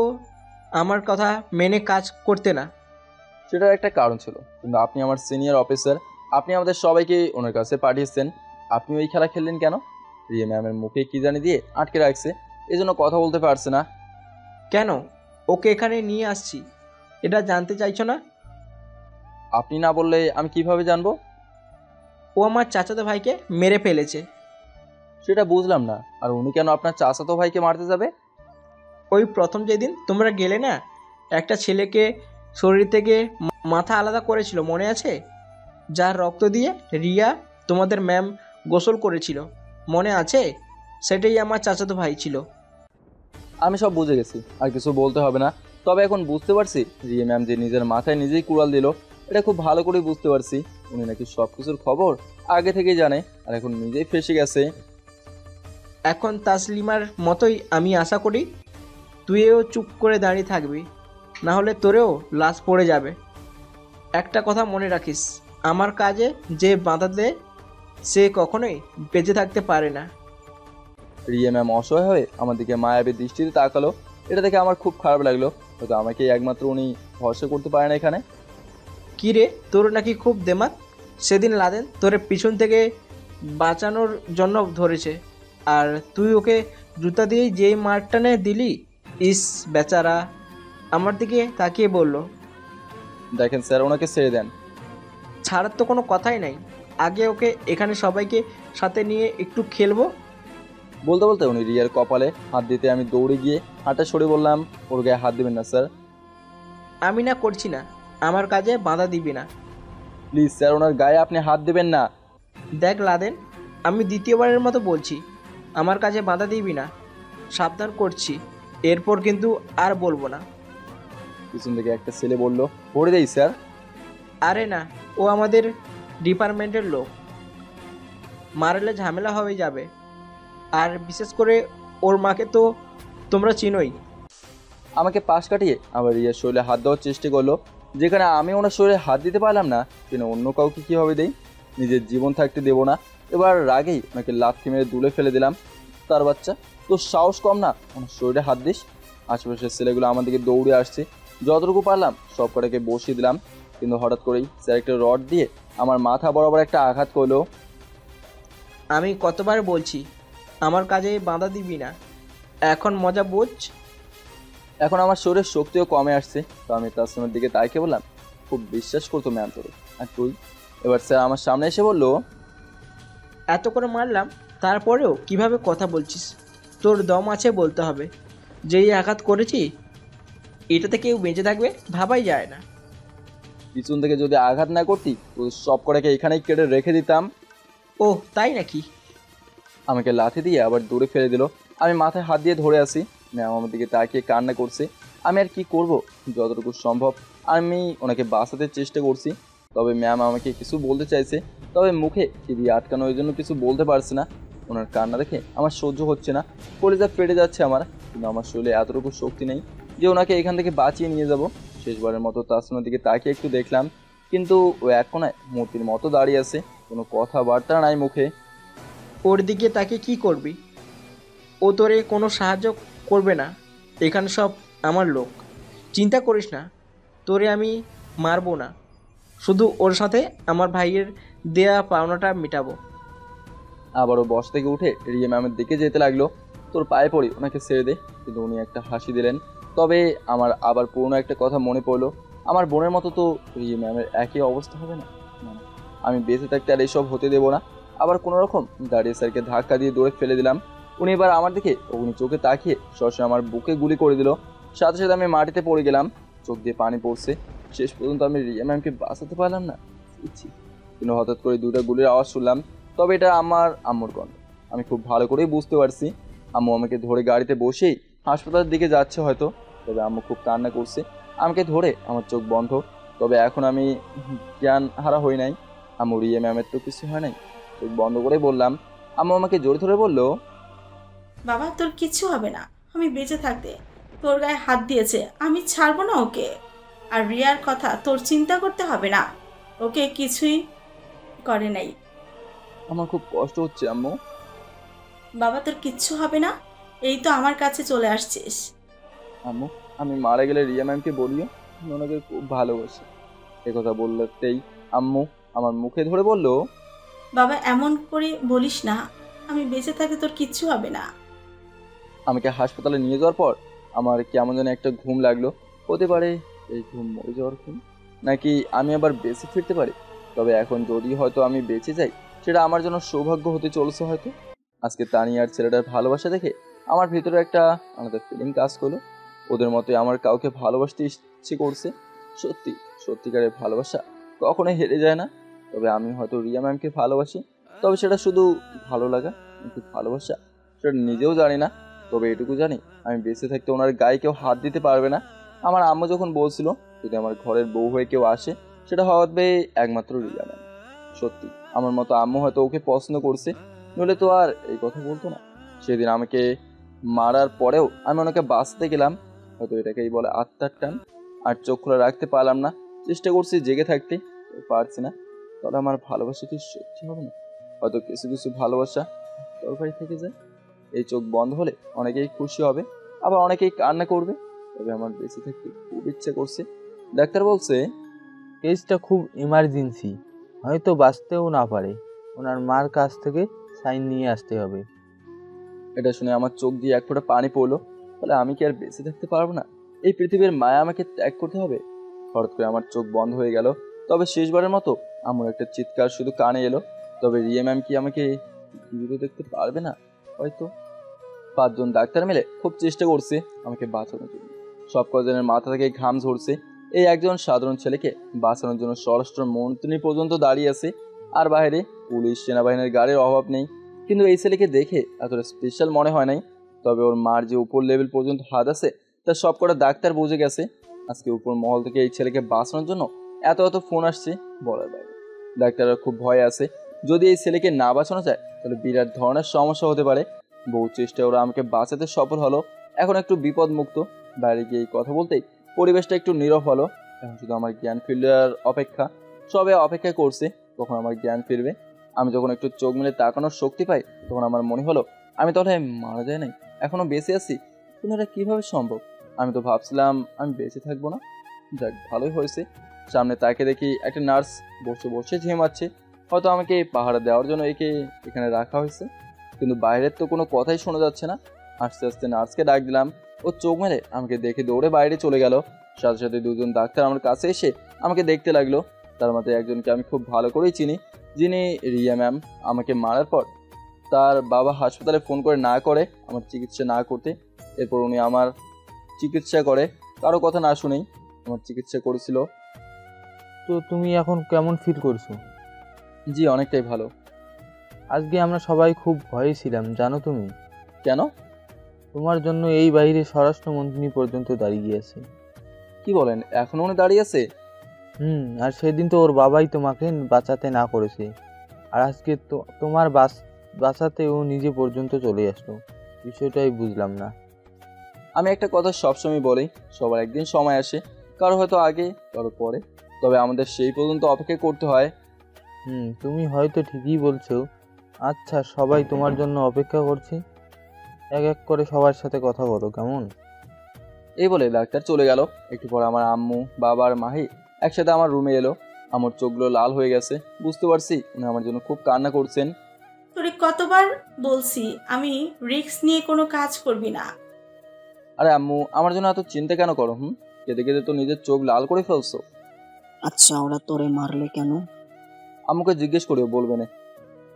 আমার কথা মেনে কাজ করতে না। সেটার একটা কারণ ছিল, কিন্তু আপনি আমার সিনিয়র অফিসার, আপনি আমাদের সবাইকে ওনার কাছে পাঠিয়েছেন। আপনি ওই খেলা খেললেন কেন? রিয়া ম্যামের মুখে কি জানি দিয়ে আটকে রাখছে, এই জন্য কথা বলতে পারছে না। কেন ওকে এখানে নিয়ে আসছি এটা জানতে চাইছো না? আপনি না বললে আমি কিভাবে জানবো? ও আমার চাচাতো ভাইকে মেরে ফেলেছে। সেটা বুঝলাম না, আর উনি কেন আপনার চাচাতো ভাইকে মারতে যাবে? ওই প্রথম যেদিন তোমরা গেলে না, একটা ছেলেকে শরীর থেকে মাথা আলাদা করেছিল, মনে আছে? যার রক্ত দিয়ে রিয়া তোমাদের ম্যাম গোসল করেছিল, মনে আছে? সেটাই আমার চাচাতো ভাই ছিল। আমি সব বুঝে গেছি, আর কিছু বলতে হবে না। তবে এখন বুঝতে পারছি রিয়া ম্যাম যে নিজের মাথায় নিজেই কুড়াল দিল, এটা খুব ভালো করে বুঝতে পারছি। উনি নাকি সব কিছুর খবর আগে থেকেই জানে, আর এখন নিজেই ফেসে গেছে। এখন তাসলিমার মতোই আমি আশা করি তুইও চুপ করে দাঁড়িয়ে থাকবি, না হলে তোরেও লাশ পড়ে যাবে। একটা কথা মনে রাখিস, আমার কাজে যে বাধা দেয় সে কখনোই বেঁচে থাকতে পারে না। রিয়া ম্যাম অসহায় হয়ে আমার দিকে মায়াবী দৃষ্টিতে তাকালো। এটা দেখে আমার খুব খারাপ লাগলো, হয়তো আমাকে একমাত্র উনি ভরসা করতে পারে না এখানে। কী রে, তোর নাকি খুব দেমাক? সেদিন লাদেন তোরে পিছন থেকে বাঁচানোর জন্য ধরেছে, আর তুই ওকে জুতা দিয়ে যেই মারটানে দিলি, ইস বেচারা। আমার দিকে তাকিয়ে বলল, দেখেন স্যার, ওনাকে ছেড়ে দেন। ছাড়ার তো কোনো কথাই নাই, আগে ওকে এখানে সবাইকে সাথে নিয়ে একটু খেলবো। বলতে বলতে উনি রিয়ার কপালে হাত দিতে আমি দৌড়ে গিয়ে হাঁটা সরে বললাম, ওর গায়ে হাত দেবেন না স্যার। আমি না করছি না, আমার কাজে বাধা দিবি না। প্লিজ স্যার, ওনার গায়ে আপনি হাত দেবেন না। দেখ লাদেন, আমি দ্বিতীয়বারের মতো বলছি, আমার কাজে বাধা দিবি না, সাবধান করছি। এরপর কিন্তু আর বলবো না। পিছন থেকে একটা ছেলে বলল, পড়ে দেই স্যার। আরে না, ও আমাদের ডিপার্টমেন্টের লোক, মারলে ঝামেলা হয়ে যাবে। আর বিশেষ করে ওর মাকে তো তোমরা চিনোই। আমাকে পাশ কাটিয়ে আবার রিয়ার শরীরে হাত দেওয়ার চেষ্টা করলো, যেখানে আমি ওনার শরীরে হাত দিতে পারলাম না, কিন্তু অন্য কাউকে কীভাবে দেই? নিজের জীবন থাকতে দেবো না। এবার রাগেই ওনাকে লাথি মেরে দুলে ফেলে দিলাম। তার বাচ্চা, তোর সাহস কম না ওনার শরীরে হাত দিস? আশেপাশের ছেলেগুলো আমার দিকে দৌড়ে আসছে, যতটুকু পারলাম সব কটাকে বসিয়ে দিলাম। কিন্তু হঠাৎ করেই স্যার একটা রড দিয়ে আমার মাথা বরাবর একটা আঘাত করলো। আমি কতবার বলছি আমার কাজে বাধা দিবি না, এখন মজা বোঝ। এখন আমার শরীরের শক্তিও কমে আসছে, তো আমি তাসলিমার দিকে তাকিয়ে বললাম, খুব বিশ্বাস করতো ম্যাম তোর, আর তুই? এবার স্যার আমার সামনে এসে বলল, এত করে মারলাম তারপরেও কিভাবে কথা বলছিস? তোর দম আছে বলতে হবে। যেই আঘাত করেছি এটাতে কেউ বেঁচে থাকবে ভাবাই যায় না। পিছন থেকে যদি আঘাত না করতি তো সব কটাকে এখানেই কেটে রেখে দিতাম। ও তাই নাকি? আমাকে লাথি দিয়ে আবার দূরে ফেলে দিল। আমি মাথায় হাত দিয়ে ধরে আছি, ম্যাম আমার দিকে তাকিয়ে কান্না করছে। আমি আর কি করব? যতটুকু সম্ভব আমি ওনাকে বাঁচাতে চেষ্টা করছি। তবে ম্যাম আমাকে কিছু বলতে চাইছে, তবে মুখে কি দিয়ে আটকানো, ওই জন্য কিছু বলতে পারছে না। ওনার কান্না দেখে আমার সহ্য হচ্ছে না, কলিজা ফেটে যাচ্ছে আমার, কিন্তু আমার শরীরে এতটুকু শক্তি নেই যে ওনাকে এখান থেকে বাঁচিয়ে নিয়ে যাব। শেষবারের মতো তাসলিমার দিকে তাকিয়ে একটু দেখলাম, কিন্তু ও এক কোনায় মূর্তির মতো দাঁড়িয়ে আছে, কোনো কথাবার্তা নাই মুখে। ওর দিকে তাকে কি করবি? ও তোরে কোনো সাহায্য করবে না, এখানে সব আমার লোক। চিন্তা করিস না, তোরে আমি মারবো না, শুধু ওর সাথে আমার ভাইয়ের দেয়া পাওনাটা মেটাবো। আবারও বস থেকে উঠে রিয়া ম্যামের দিকে যেতে লাগলো। তোর পায়ে পড়ি ওনাকে ছেড়ে দে, কিন্তু উনি একটা হাসি দিলেন। তবে আমার আবার পুরনো একটা কথা মনে পড়লো, আমার বোনের মতো তো রিয়া ম্যামের একই অবস্থা হবে না। আমি বেঁচে থাকতে আর এইসব হতে দেবো না। আবার কোনো রকম দাঁড়িয়ে স্যারকে ধাক্কা দিয়ে দৌড়ে ফেলে দিলাম। উনি এবার আমার দিকে অগ্নি চোখে তাকিয়ে সরাসরি আমার বুকে গুলি করে দিল। সাথে সাথে আমি মাটিতে পড়ে গেলাম, চোখ দিয়ে পানি পড়ছে। শেষ পর্যন্ত আমি রিয়া ম্যামকে বাঁচাতে পারলাম না। কিন্তু হঠাৎ করে দুটা গুলির আওয়াজ শুনলাম, তবে এটা আমার আম্মুর কণ্ঠ। আমি খুব ভালো করেই বুঝতে পারছি আম্মু আমাকে ধরে গাড়িতে বসেই হাসপাতালের দিকে যাচ্ছে হয়তো। তবে আম্মু খুব কান্না করছে, আমাকে ধরে আমার চোখ বন্ধ। তবে এখন আমি জ্ঞান হারা হই নাই। আম্মু রিয়া ম্যামের তো কিছু হয় নাই। চোখ বন্ধ করে বললাম, আম্মু আমাকে জোরে ধরে বলল, বাবা তোর কিচ্ছু হবে না, আমি বেঁচে থাকতে তোর গায়ে হাত দিয়েছে, আমি ছাড়বো না ওকে। আর রিয়ার কথা তোর চিন্তা করতে হবে না, ওকে কিছুই করে নাই। আমার খুব কষ্ট হচ্ছে আম্মু। বাবা তোর কিচ্ছু হবে না, এই তো আমার কাছে চলে আসছিস। আম্মু, আমি মারা গেলে রিয়া ম্যামকে বলিও আমি ওনাকে খুব ভালোবাসি। এ কথা বলতেই আম্মু আমার মুখে ধরে বলল, বাবা এমন করে বলিস না, আমি বেঁচে থাকতে তোর কিচ্ছু হবে না। আমাকে হাসপাতালে নিয়ে যাওয়ার পর আমার কেমন যেন একটা ঘুম লাগলো। হতে পারে এই ঘুম মরে যাওয়ার ঘুম, নাকি আমি আবার বেঁচে ফিরতে পারি। তবে এখন যদি হয়তো আমি বেঁচে যাই, সেটা আমার জন্য সৌভাগ্য হতে চলেছে হয়তো। আজকে তানিয়া আর ছেলেটার ভালোবাসা দেখে আমার ভিতরে একটা আলাদা ফিলিং কাজ করলো। ওদের মতোই আমার কাউকে ভালোবাসতে ইচ্ছে করছে। সত্যি সত্যিকারের ভালোবাসা কখনোই হেরে যায় না। তবে আমি হয়তো রিয়া ম্যামকে ভালোবাসি, তবে সেটা শুধু ভালো লাগা, কিন্তু ভালোবাসা সেটা নিজেও জানি না। তবে এটুকু জানি, আমি বেঁচে থাকতে ওনার গায়ে কেউ হাত দিতে পারবে না। আমার আম্মু যখন বলছিল যদি আমার ঘরের বউ হয়ে কেউ আসে, সেটা হবে একমাত্র রিয়া ম্যাম। সত্যি আমার মতো আম্মু হয়তো ওকে পছন্দ করছে, নইলে তো আর এই কথা বলতো না। সেদিন আমাকে মারার পরেও আমি ওনাকে বাঁচতে গেলাম, হয়তো এটাকেই বলে আত্মার টান। আর চোখ খোলা রাখতে পারলাম না, চেষ্টা করছি জেগে থাকতে, পারছি না। তাহলে আমার ভালোবাসা কি সত্যি হবে না? হয়তো কিছু কিছু ভালোবাসা দরকারি থেকে যায়। এই চোখ বন্ধ হলে অনেকেই খুশি হবে, আবার অনেকেই কান্না করবে। তবে আমার বেঁচে থাকতে খুব ইচ্ছে করছে। ডাক্তার বলছে কেসটা খুব ইমার্জেন্সি, হয়তো বাঁচতেও না পারে। ওনার মার কাছ থেকে সাইন নিয়ে আসতে হবে। এটা শুনে আমার চোখ দিয়ে এক ফোঁটা পানি পড়লো। তাহলে আমি কি আর বেঁচে থাকতে পারবো না? এই পৃথিবীর মায়া আমাকে ত্যাগ করতে হবে? হঠাৎ করে আমার চোখ বন্ধ হয়ে গেল। তবে শেষবারের মতো আমার একটা চিৎকার শুধু কানে এলো। তবে রিয়া ম্যাম কি আমাকে জীবিত দেখতে পারবে না? হয়তো। 5 জন ডাক্তার মিলে খুব চেষ্টা করছে আমাকে বাঁচানোর জন্য। সব কজনের মাথা থেকে ঘাম ঝরছে। এই একজন সাধারণ ছেলেকে বাঁচানোর জন্য স্বরাষ্ট্র মন্ত্রী পর্যন্ত দাঁড়িয়ে আছে, আর বাইরে পুলিশ সেনাবাহিনীর গাড়ির অভাব নেই। কিন্তু এই ছেলেকে দেখে এতটা স্পেশাল মনে হয় নাই। তবে ওর মার যে উপর লেভেল পর্যন্ত হাত আছে, তার সব কটা ডাক্তার বুঝে গেছে আজকে উপর মহল থেকে এই ছেলেকে বাঁচানোর জন্য এত এত ফোন আসছে বলার বাইরে। ডাক্তাররা খুব ভয় আছে, যদি এই ছেলেকে না বাঁচানো যায় তাহলে বিরাট ধরনের সমস্যা হতে পারে। বহু চেষ্টা ওরা আমাকে বাঁচাতে সফল হলো। এখন একটু বিপদ মুক্ত। বাইরে গিয়ে এই কথা বলতেই পরিবেশটা একটু নীরব হলো। এখন শুধু আমার জ্ঞান ফিরবার অপেক্ষা। সবে অপেক্ষা করছে কখন আমার জ্ঞান ফিরবে। আমি যখন একটু চোখ মেলে তাকানোর শক্তি পাই, তখন আমার মনে হলো আমি তাহলে মারা যায় নাই, এখনো বেঁচে আছি। কিন্তু এটা কীভাবে সম্ভব? আমি তো ভাবছিলাম আমি বেঁচে থাকবো না। যাক, ভালোই হয়েছে। সামনে তাকে দেখি একটা নার্স বসে বসে ঝিমাচ্ছে। হয়তো আমাকে পাহারা দেওয়ার জন্য একে এখানে রাখা হয়েছে। কিন্তু বাইরের তো কোনো কথাই শোনা যাচ্ছে না। আস্তে আস্তে নার্সকে ডাক দিলাম। ও চোখ মেলে আমাকে দেখে দৌড়ে বাইরে চলে গেল। সাথে সাথে 2 জন ডাক্তার আমার কাছে এসে আমাকে দেখতে লাগলো। তার মধ্যে একজনকে আমি খুব ভালো করেই চিনি, যিনি রিয়া ম্যাম। আমাকে মারার পর তার বাবা হাসপাতালে ফোন করে না করে আমার চিকিৎসা না করতে, এরপর উনি আমার চিকিৎসা করে কারো কথা না শুনেই আমার চিকিৎসা করেছিল। তো তুমি এখন কেমন ফিল করছো? জি, অনেকটাই ভালো। আজকে আমরা সবাই খুব ভয়ে ছিলাম, জানো তুমি? কেন? তোমার জন্য এই বাইরে স্বরাষ্ট্রমন্ত্রী পর্যন্ত দাঁড়িয়ে আছে। কি বলেন, এখনো উনি দাঁড়িয়ে আছে? আর সেদিন তো ওর বাবাই তোমাকে বাঁচাতে না করেছে, আর আজকে তো তোমার বাঁচাতে ও নিজে পর্যন্ত চলে আসলো। বিষয়টাই বুঝলাম না। আমি একটা কথা সবসময় বলি, সবার একদিন সময় আসে, কারো হয়তো আগে কারো পরে, তবে আমাদের সেই পর্যন্ত অপেক্ষা করতে হয়। তুমি হয়তো ঠিকই বলছো। আচ্ছা, সবাই তোমার জন্য অপেক্ষা করছে। এক এক করে সবার সাথে কথা বলো, কেমন? এই বলে ডাক্তার চলে গেল। একটু পর আমার আম্মু, বাবা আর মাহি একসাথে আমার রুমে এলো। আমার চোখগুলো লাল হয়ে গেছে, বুঝতে পারছি উনি আমার জন্য খুব কান্না করছেন। তোরে কতবার বলছি আমি রিস্ক নিয়ে কোনো কাজ করবি না। আরে আম্মু, আমার জন্য এত চিন্তা কেন করো? কেঁদে কেঁদে তো নিজের চোখ লাল করে ফেলছো। আচ্ছা, ওরা তোরে মারলে কেন? আম্মুকে জিজ্ঞেস করিও, বলবে না।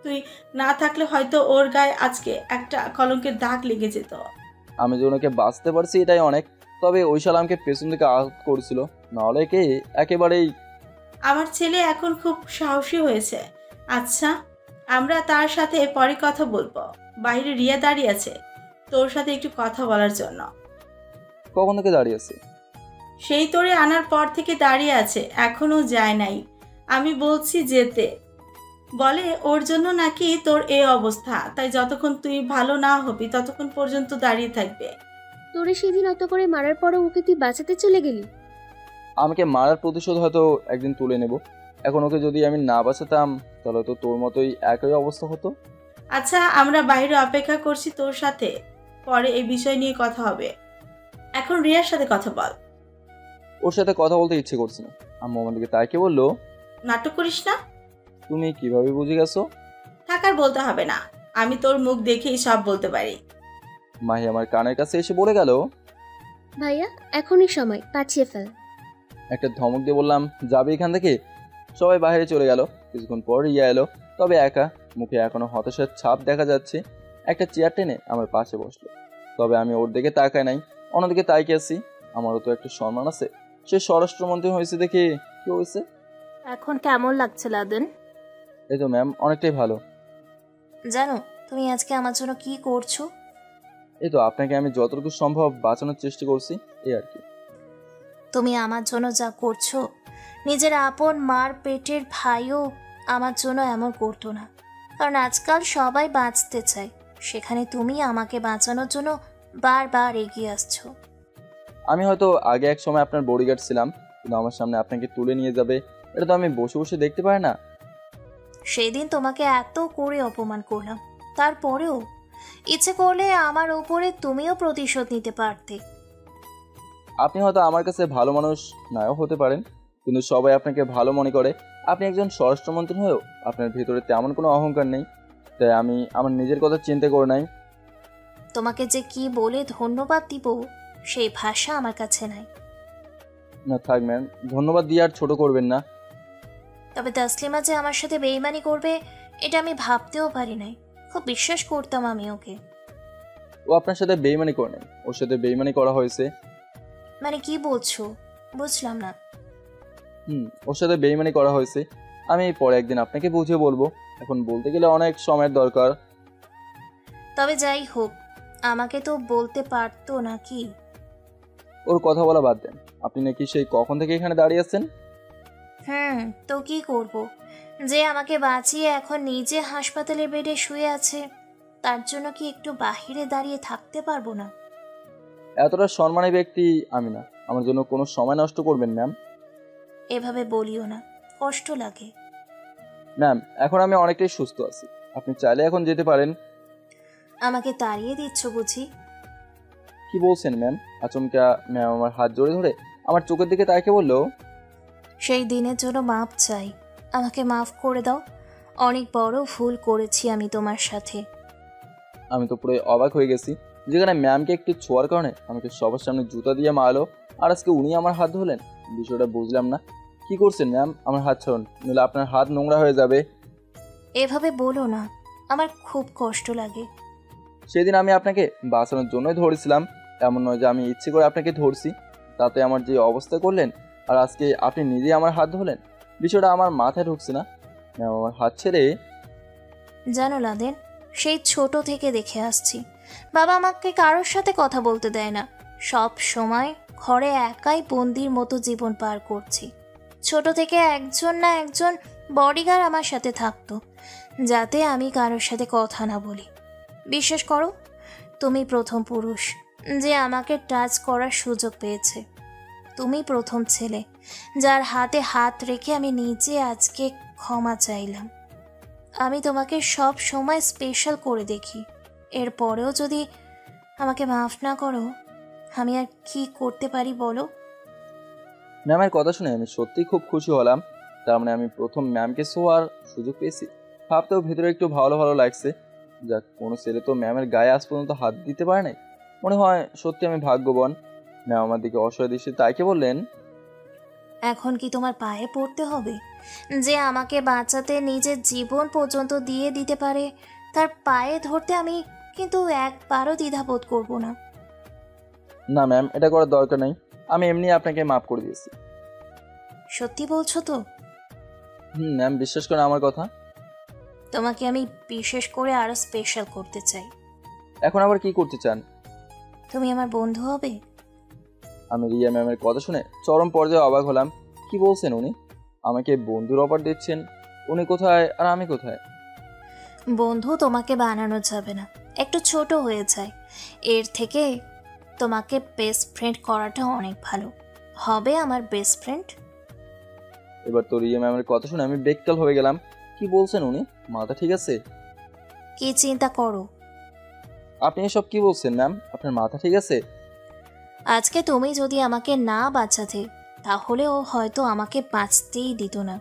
তুই না থাকলে হয়তো ওর গায়ে আজকে একটা কলঙ্কের দাগ লেগে যেত। আমি যে ওনাকে বাঁচতে পারছি এটাই অনেক। তবে ওই শালা আমাকে পেছন থেকে আঘাত করছিল, নাহলে কে একেবারেই। আমার ছেলে এখন খুব সাহসী হয়েছে। আচ্ছা, আমরা তার সাথে পরে কথা বলবো। বাইরে রিয়া দাঁড়িয়ে আছে তোর সাথে একটু কথা বলার জন্য। কখন থেকে দাঁড়িয়ে আছে? সেই তোরে আনার পর থেকে দাঁড়িয়ে আছে, এখনো যায় নাই। আমি বলছি যেতে। বলে ওর জন্য নাকি তোর এই অবস্থা, তাই যতক্ষণ তুই ভালো না হবি ততক্ষণ পর্যন্ত দাঁড়িয়ে থাকবে। তোরে সেদিন অত করে মারার পরও ওকে তুই বাঁচাতে চলে গেলি। আমাকে মারার প্রতিশোধ হয়তো একদিন তুলে নেব। এখন ওকে যদি আমি না বাঁচাতাম তাহলে তো তোর মতোই একই অবস্থা হতো। আচ্ছা, আমরা বাইরে অপেক্ষা করছি তোর সাথে, পরে এই বিষয় নিয়ে কথা হবে। এখন রিয়ার সাথে কথা বল। ওর সাথে কথা বলতে ইচ্ছে করছে না। আম্মু আমার দিকে তাকে বললো, নাটক করিস না। তুমি কিভাবে বুঝে গেছো? থাকার বলতে হবে না, আমি তোর মুখ দেখেই সব বলতে পারি। মাহি আমার কানের কাছে এসে বলে গেল, ভাইয়া এখনই সময়, পাঠিয়ে ফেল। একটা ধমক দিয়ে বললাম, যাবে এখান থেকে। সবাই বাইরে চলে গেল। কিছুক্ষণ পর রিয়া এলো, তবে একা, মুখে এখনো হতাশার ছাপ দেখা যাচ্ছে। একটা চেয়ার টেনে আমার পাশে বসলো, তবে আমি ওর দিকে তাকাই নাই, অন্যদিকে তাকিয়ে আছি। আমারও তো একটা সম্মান আছে। সে স্বরাষ্ট্রমন্ত্রী হয়েছে দেখে কি হয়েছে? এখন কেমন লাগছে লাদেন? এই তো ম্যাম, অনেকটাই ভালো। জানো তুমি আজকে আমার জন্য কি করছো? এই তো আপনাকে আমি যতটুকু সম্ভব বাঁচানোর চেষ্টা করছি, এই আর কি। তুমি আমার জন্য যা করছো, নিজের আপন মার পেটের ভাইও আমার জন্য এমন করতো না। কারণ আজকাল সবাই বাঁচতে চায়, সেখানে তুমি আমাকে বাঁচানোর জন্য বারবার এগিয়ে আসছো। আমি হয়তো আগে এক সময় আপনার বডিগার্ড ছিলাম, কিন্তু আমার সামনে আপনাকে তুলে নিয়ে যাবে এটা তো আমি বসে বসে দেখতে পাই না। সেদিন তোমাকে এত করে অপমান করলাম, তারপরেও ইচ্ছে করলে আমার উপরে তুমিও প্রতিশোধ নিতে পারতে। আপনি হয়তো আমার কাছে ভালো মানুষ নাও হতে পারেন, কিন্তু সবাই আপনাকে ভালো মনে করে। আপনি একজন স্বরাষ্ট্রমন্ত্রী হয়েও আপনার ভেতরে তেমন কোনো অহংকার নেই, তাই আমি আমার নিজের কথা চিন্তা করে নাই। তোমাকে যে কি বলে ধন্যবাদ দিব সেই ভাষা আমার কাছে নাই। না থাক ম্যাম, ধন্যবাদ দিয়ে আর ছোট করবেন না। তবে তাসলিমা যে আমার সাথে বেইমানি করবে এটা আমি ভাবতেও পারি নাই। খুব বিশ্বাস করতাম আমি ওকে। ও আপনার সাথে বেইমানি করে নাই, ওর সাথে বেইমানি করা হয়েছে। মানে কি বলছো বুঝলাম না। ওর সাথে বেইমানি করা হয়েছে। আমি পরে একদিন আপনাকে বুঝিয়ে বলবো, এখন বলতে গেলে অনেক সময়ের দরকার। তবে যাই হোক, আমাকে তো বলতে পারতো নাকি? ওর কথা বলা বাদ দেন, আপনি নাকি সেই কখন থেকে এখানে দাঁড়িয়ে আছেন? তো কি করব? যে আমাকে বাঁচিয়ে এখন নিজে হাসপাতালের বেডে শুয়ে আছে, তার জন্য কি একটু বাহিরে দাঁড়িয়ে থাকতে পারবো না? এতটা সম্মানী ব্যক্তি আমি না, আমার জন্য কোনো সময় নষ্ট করবেন ম্যাম। এভাবে বলিও না, কষ্ট লাগে। ম্যাম এখন আমি অনেকটাই সুস্থ আছি, আপনি চাইলে এখন যেতে পারেন। আমাকে তাড়িয়ে দিচ্ছ বুঝি? কি বলছেন ম্যাম? আচমকা ম্যাম আমার হাত জড়ে ধরে আমার চোখের দিকে তাকিয়ে বলল, সেই দিনের জন্য মাপ চাই, আমাকে মাফ করে দাও। অনেক বড় ভুল করেছি আমি তোমার সাথে। আমি তো পুরো অবাক হয়ে গেছি, যেখানে ম্যামকে একটু ছোঁয়ার কারণে আমাকে সবার সামনে জুতা দিয়ে মারলো, আর আজকে উনি আমার হাত ধরলেন। বিষয়টা বুঝলাম না। কি করছেন ম্যাম? আমার হাত ছাড়ুন, নইলে আপনার হাত নোংরা হয়ে যাবে। এভাবে বলো না, আমার খুব কষ্ট লাগে। সেদিন আমি আপনাকে বাঁচানোর জন্যই ধরেছিলাম, এমন নয় যে আমি ইচ্ছে করে আপনাকে ধরছি। তাতে আমার যে অবস্থা করলেন, আর আজকে আপনি নিজেই আমার হাত ধরলেন, বিষয়টা আমার মাথায় ঢুকছে না। ম্যাম আমার হাত ছেড়ে। জানো লাদেন, সেই ছোট থেকে দেখে আসছি বাবা আমাকে কারোর সাথে কথা বলতে দেয় না। সব সময় ঘরে একাই বন্দির মতো জীবন পার করছি। ছোট থেকে একজন না একজন বডিগার্ড আমার সাথে থাকতো, যাতে আমি কারোর সাথে কথা না বলি। বিশ্বাস করো, তুমি প্রথম পুরুষ যে আমাকে টাচ করার সুযোগ পেয়েছে। তুমি প্রথম ছেলে যার হাতে হাত রেখে আমি নিজে আজকে ক্ষমা চাইলাম। আমি তোমাকে সব সময় স্পেশাল করে দেখি, এরপরেও যদি আমাকে মাফ না করো, আমি আর কি করতে পারি বলো? ম্যামের কথা শুনে আমি সত্যিই খুব খুশি হলাম। তার মানে আমি প্রথম ম্যামকে ছোঁয়ার সুযোগ পেয়েছি। ভাবতেও ভেতরে একটু ভালো ভালো লাগছে। যাক, কোনো ছেলে তো ম্যামের গায়ে আজ পর্যন্ত হাত দিতে পারে নাই। মনে হয় সত্যি আমি ভাগ্যবান। ম্যাম আমার দিকে অসহায় দৃষ্টিতে তাকিয়ে বললেন, এখন কি তোমার পায়ে পড়তে হবে? যে আমাকে বাঁচাতে নিজের জীবন পর্যন্ত দিয়ে দিতে পারে, তার পায়ে ধরতে আমি কিন্তু একবারও দ্বিধাবোধ করব না। না ম্যাম, এটা করার দরকার নেই, আমি এমনি আপনাকে মাফ করে দিয়েছি। সত্যি বলছো তো? ম্যাম বিশ্বাস করেন আমার কথা। তোমাকে আমি বিশেষ করে আরো স্পেশাল করতে চাই। এখন আবার কি করতে চান? তুমি আমার বন্ধু হবে? আমি রিয়া ম্যামের কথা শুনে চরম পর্যায়ে অবাক হলাম। কি বলছেন উনি? আমাকে বন্ধুর অফার দিচ্ছেন? উনি কোথায় আর আমি কোথায়? বন্ধু তোমাকে বানানো যাবে না, একটু ছোট হয়ে যায়। এর থেকে তোমাকে বেস্ট ফ্রেন্ড করাটা অনেক ভালো হবে। আমার বেস্ট ফ্রেন্ড। এবার তো রিয়া ম্যামের কথা শুনে আমি বেকাল হয়ে গেলাম। কি বলছেন উনি? মাথা ঠিক আছে? কি চিন্তা করো? আপনি এসব কি বলছেন ম্যাম? আপনার মাথা ঠিক আছে? আজকে তুমি যদি আমাকে না বাঁচাতে তাহলে ও হয়তো আমাকে বাঁচতেই দিত না,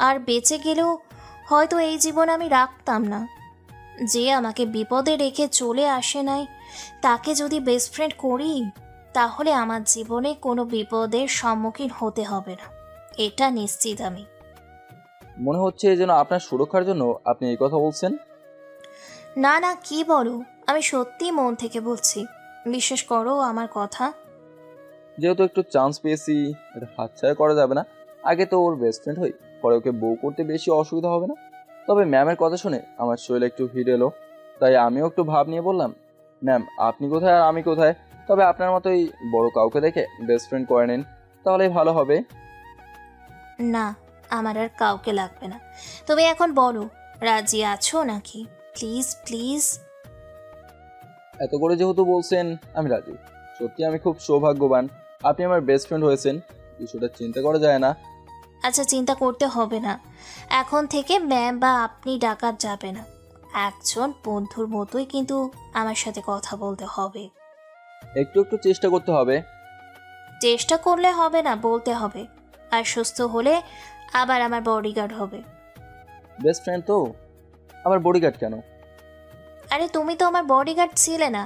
আর বেঁচে গেলেও হয়তো এই জীবন আমি রাখতাম না। যে আমাকে বিপদে রেখে চলে আসে নাই তাকে যদি বেস্ট ফ্রেন্ড করি তাহলে আমার জীবনে কোনো বিপদের সম্মুখীন হতে হবে না, এটা নিশ্চিত আমি। মনে হচ্ছে যেন আপনার সুরক্ষার জন্য আপনি এই কথা বলছেন। না না, কি বলো, আমি সত্যি মন থেকে বলছি, বিশ্বাস করো আমার কথা। যেহেতু একটু চান্স পেয়েছি, এটা হাতছাড়া করা যাবে না। আগে তো ওর বেস্ট ফ্রেন্ড হই, পরে ওকে বউ করতে বেশি অসুবিধা হবে না। তবে ম্যামের কথা শুনে আমার শরীরে একটু হিট এলো, তাই আমিও একটু ভাব নিয়ে বললাম, ম্যাম আপনি কোথায় আর আমি কোথায়? তবে আপনার মতোই বড় কাউকে দেখে বেস্ট ফ্রেন্ড করে নিন, তাহলেই ভালো হবে। না, আমার আর কাউকে লাগবে না। তুমি এখন বলো, রাজি আছো নাকি? Please please. এত করে যেহেতু বলছেন আমি রাজি। সত্যি আমি খুব সৌভাগ্যবান, আপনি আমার বেস্ট ফ্রেন্ড হয়েছেন, বিষয়টা চিন্তা করা যায় না। আচ্ছা, চিন্তা করতে হবে না, এখন থেকে ম্যাম বা আপনি ডাকা যাবে না। একজন বন্ধুর মতোই কিন্তু আমার সাথে কথা বলতে হবে। একটু একটু চেষ্টা করতে হবে। চেষ্টা করলে হবে না, বলতে হবে। আর সুস্থ হলে আবার আমার বডিগার্ড হবে। বেস্ট ফ্রেন্ড তো, আমার বডিগার্ড কেন? আরে তুমি তো আমার বডিগার্ড ছিলে না,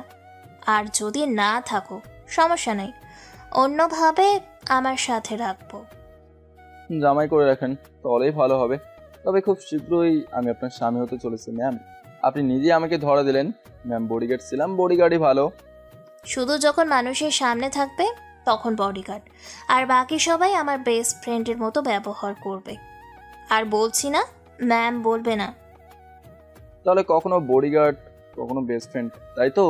আর যদি না থাকো সমস্যা নেই, অন্যভাবে আমার সাথে রাখবো। জামাই করে রাখেন, তাহলেই ভালো হবে। তবে খুব শীঘ্রই আমি আপনার স্বামী হতে চলেছি ম্যাম। আপনি নিজেই আমাকে ধরা দিলেন। ম্যাম বডিগার্ড ছিলাম, বডিগার্ডই ভালো। শুধু যখন মানুষের সামনে থাকবে তখন বডিগার্ড, আর বাকি সবাই আমার বেস্ট ফ্রেন্ডের মতো ব্যবহার করবে। আর বলছি না ম্যাম বলবে না। তাহলে কখনো বডিগার্ড কখনো বেস্ট ফ্রেন্ড, তাই তো?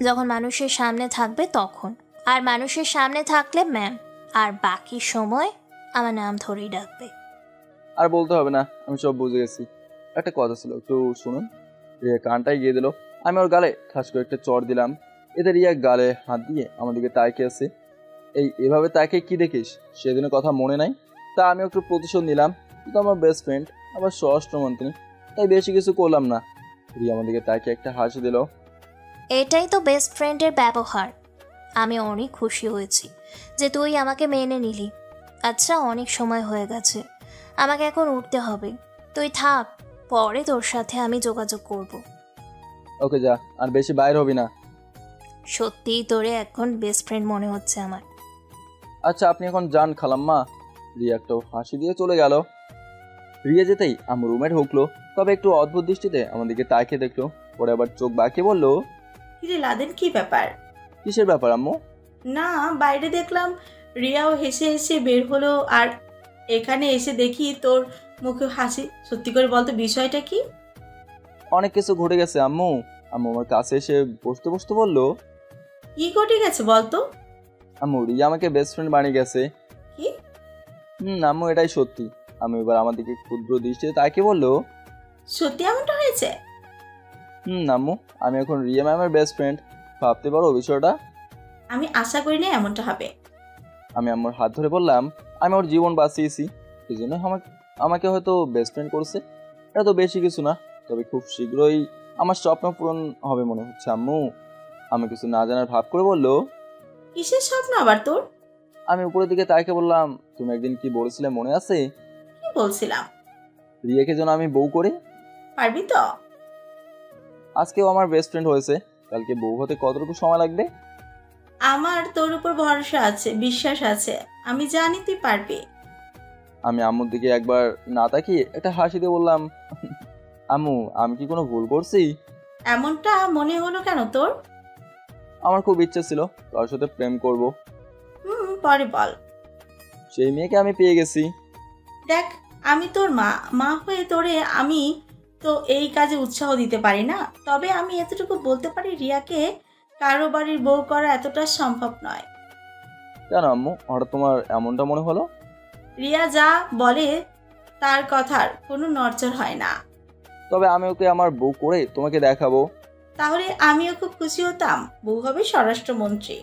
যখন মানুষের সামনে থাকবে তখন, আর মানুষের সামনে থাকলে ম্যাম, আর বাকি সময় আমার নাম ধরেই ডাকবে। আর বলতে হবে না, আমি সব বুঝে গেছি। একটা কথা ছিল, একটু শুনুন। রিয়া কানটাই গিয়ে দিল, আমি ওর গালে ঠাস করে একটা চড় দিলাম। এতে রিয়া গালে হাত দিয়ে আমার দিকে তাকিয়ে আছে। এভাবে তাকে কি দেখিস, সেদিনের কথা মনে নাই? তা আমি একটু প্রতিশোধ নিলাম। কিন্তু আমার বেস্ট ফ্রেন্ড, আবার স্বরাষ্ট্রমন্ত্রী, তাই বেশি কিছু করলাম না। রিয়া আমার দিকে তাকিয়ে একটা হাসি দিল। এটাই তো বেস্ট ফ্রেন্ডের ব্যবহার। আমি অনেক খুশি হয়েছি যে তুই আমাকে মেনে নিলি। আচ্ছা, অনেক সময় হয়ে গেছে, আমাকে এখন উঠতে হবে। তুই থাক, পরে তোর সাথে আমি যোগাযোগ করব। ওকে যা, আর বেশি বাইর হবি না। সত্যিই তোরে এখন বেস্ট ফ্রেন্ড মনে হচ্ছে আমার। আচ্ছা আপনি এখন যান খালাম্মা। রিয়া একটা হাসি দিয়ে চলে গেল। রিয়া যেতেই আমার রুমে ঢুকলো, তবে একটু অদ্ভুত দৃষ্টিতে আমার দিকে তাকিয়ে দেখলো, পরে আবার চোখ বাঁকিয়ে বলল, কিরে লাদেন, কি ব্যাপার? কিসের ব্যাপার আম্মু? না, বাইরে দেখলাম রিয়াও হেসে হেসে বের হলো, আর এখানে এসে দেখি তোর মুখে হাসি। সত্যি করে বলতো বিষয়টা কি? অনেক কিছু ঘটে গেছে আম্মু। আম্মু আমার কাছে এসে বসতে বসতে বলল, কি ঘটে গেছে বলতো? আম্মু রিয়া আমাকে বেস্ট ফ্রেন্ড বানিয়ে গেছে। কি? আম্মু এটাই সত্যি। আমি এবার আমার দিকে ক্ষুদ্র দৃষ্টিতে তাকিয়ে বলল, সত্যি এমনটা হয়েছে? আম্মু আমি এখন রিয়া ম্যামের বেস্ট ফ্রেন্ড। ভাবতে পারো বিষয়টা? আমি আশা করি না এমনটা হবে। আমি আম্মুর হাত ধরে বললাম, আমি ওর জীবন বাঁচিয়েছি, এই জন্য আমাকে হয়তো বেস্ট ফ্রেন্ড করছে। এটা তো বেশি কিছু না, তবে খুব শীঘ্রই আমার স্বপ্ন পূরণ হবে মনে হচ্ছে আম্মু। আমি কিছু না জানার ভাব করে বললো, কিসের স্বপ্ন আবার তোর? আমি উপরের দিকে তাকে বললাম, তুমি একদিন কি বলেছিলে মনে আছে? কি বলছিলাম? রিয়াকে যেন আমি বউ করি। পারবি তো? আজকেও আমার বেস্ট ফ্রেন্ড হয়েছে, কালকে বউ হতে কতটুকু সময় লাগবে? আমার তোর উপর ভরসা আছে, বিশ্বাস আছে, আমি জানি তুই পারবি। আমি আম্মুর দিকে একবার না তাকিয়ে একটা হাসি দিয়ে বললাম, আম্মু আমি কি কোনো ভুল করছি? এমনটা মনে হলো কেন তোর? আমার খুব ইচ্ছে ছিল তার সাথে প্রেম করব। পরে বল। সেই মেয়েকে আমি পেয়ে গেছি। দেখ, আমি তোর মা হয়ে তোরে আমি তো এই কাজে উৎসাহ দিতে পারি না, তবে আমি এতটুকু বলতে পারি রিয়াকে কারো বাড়ির বউ করা এতটা সম্ভব নয়। কেন আম্মু, হঠাৎ তোমার এমনটা মনে হলো? রিয়া যা বলে তার কথার কোনো নড়চড় হয় না। তবে আমি ওকে আমার বউ করে তোমাকে দেখাবো। তাহলে আমিও খুব খুশি হতাম। বউ হবে স্বরাষ্ট্রমন্ত্রী,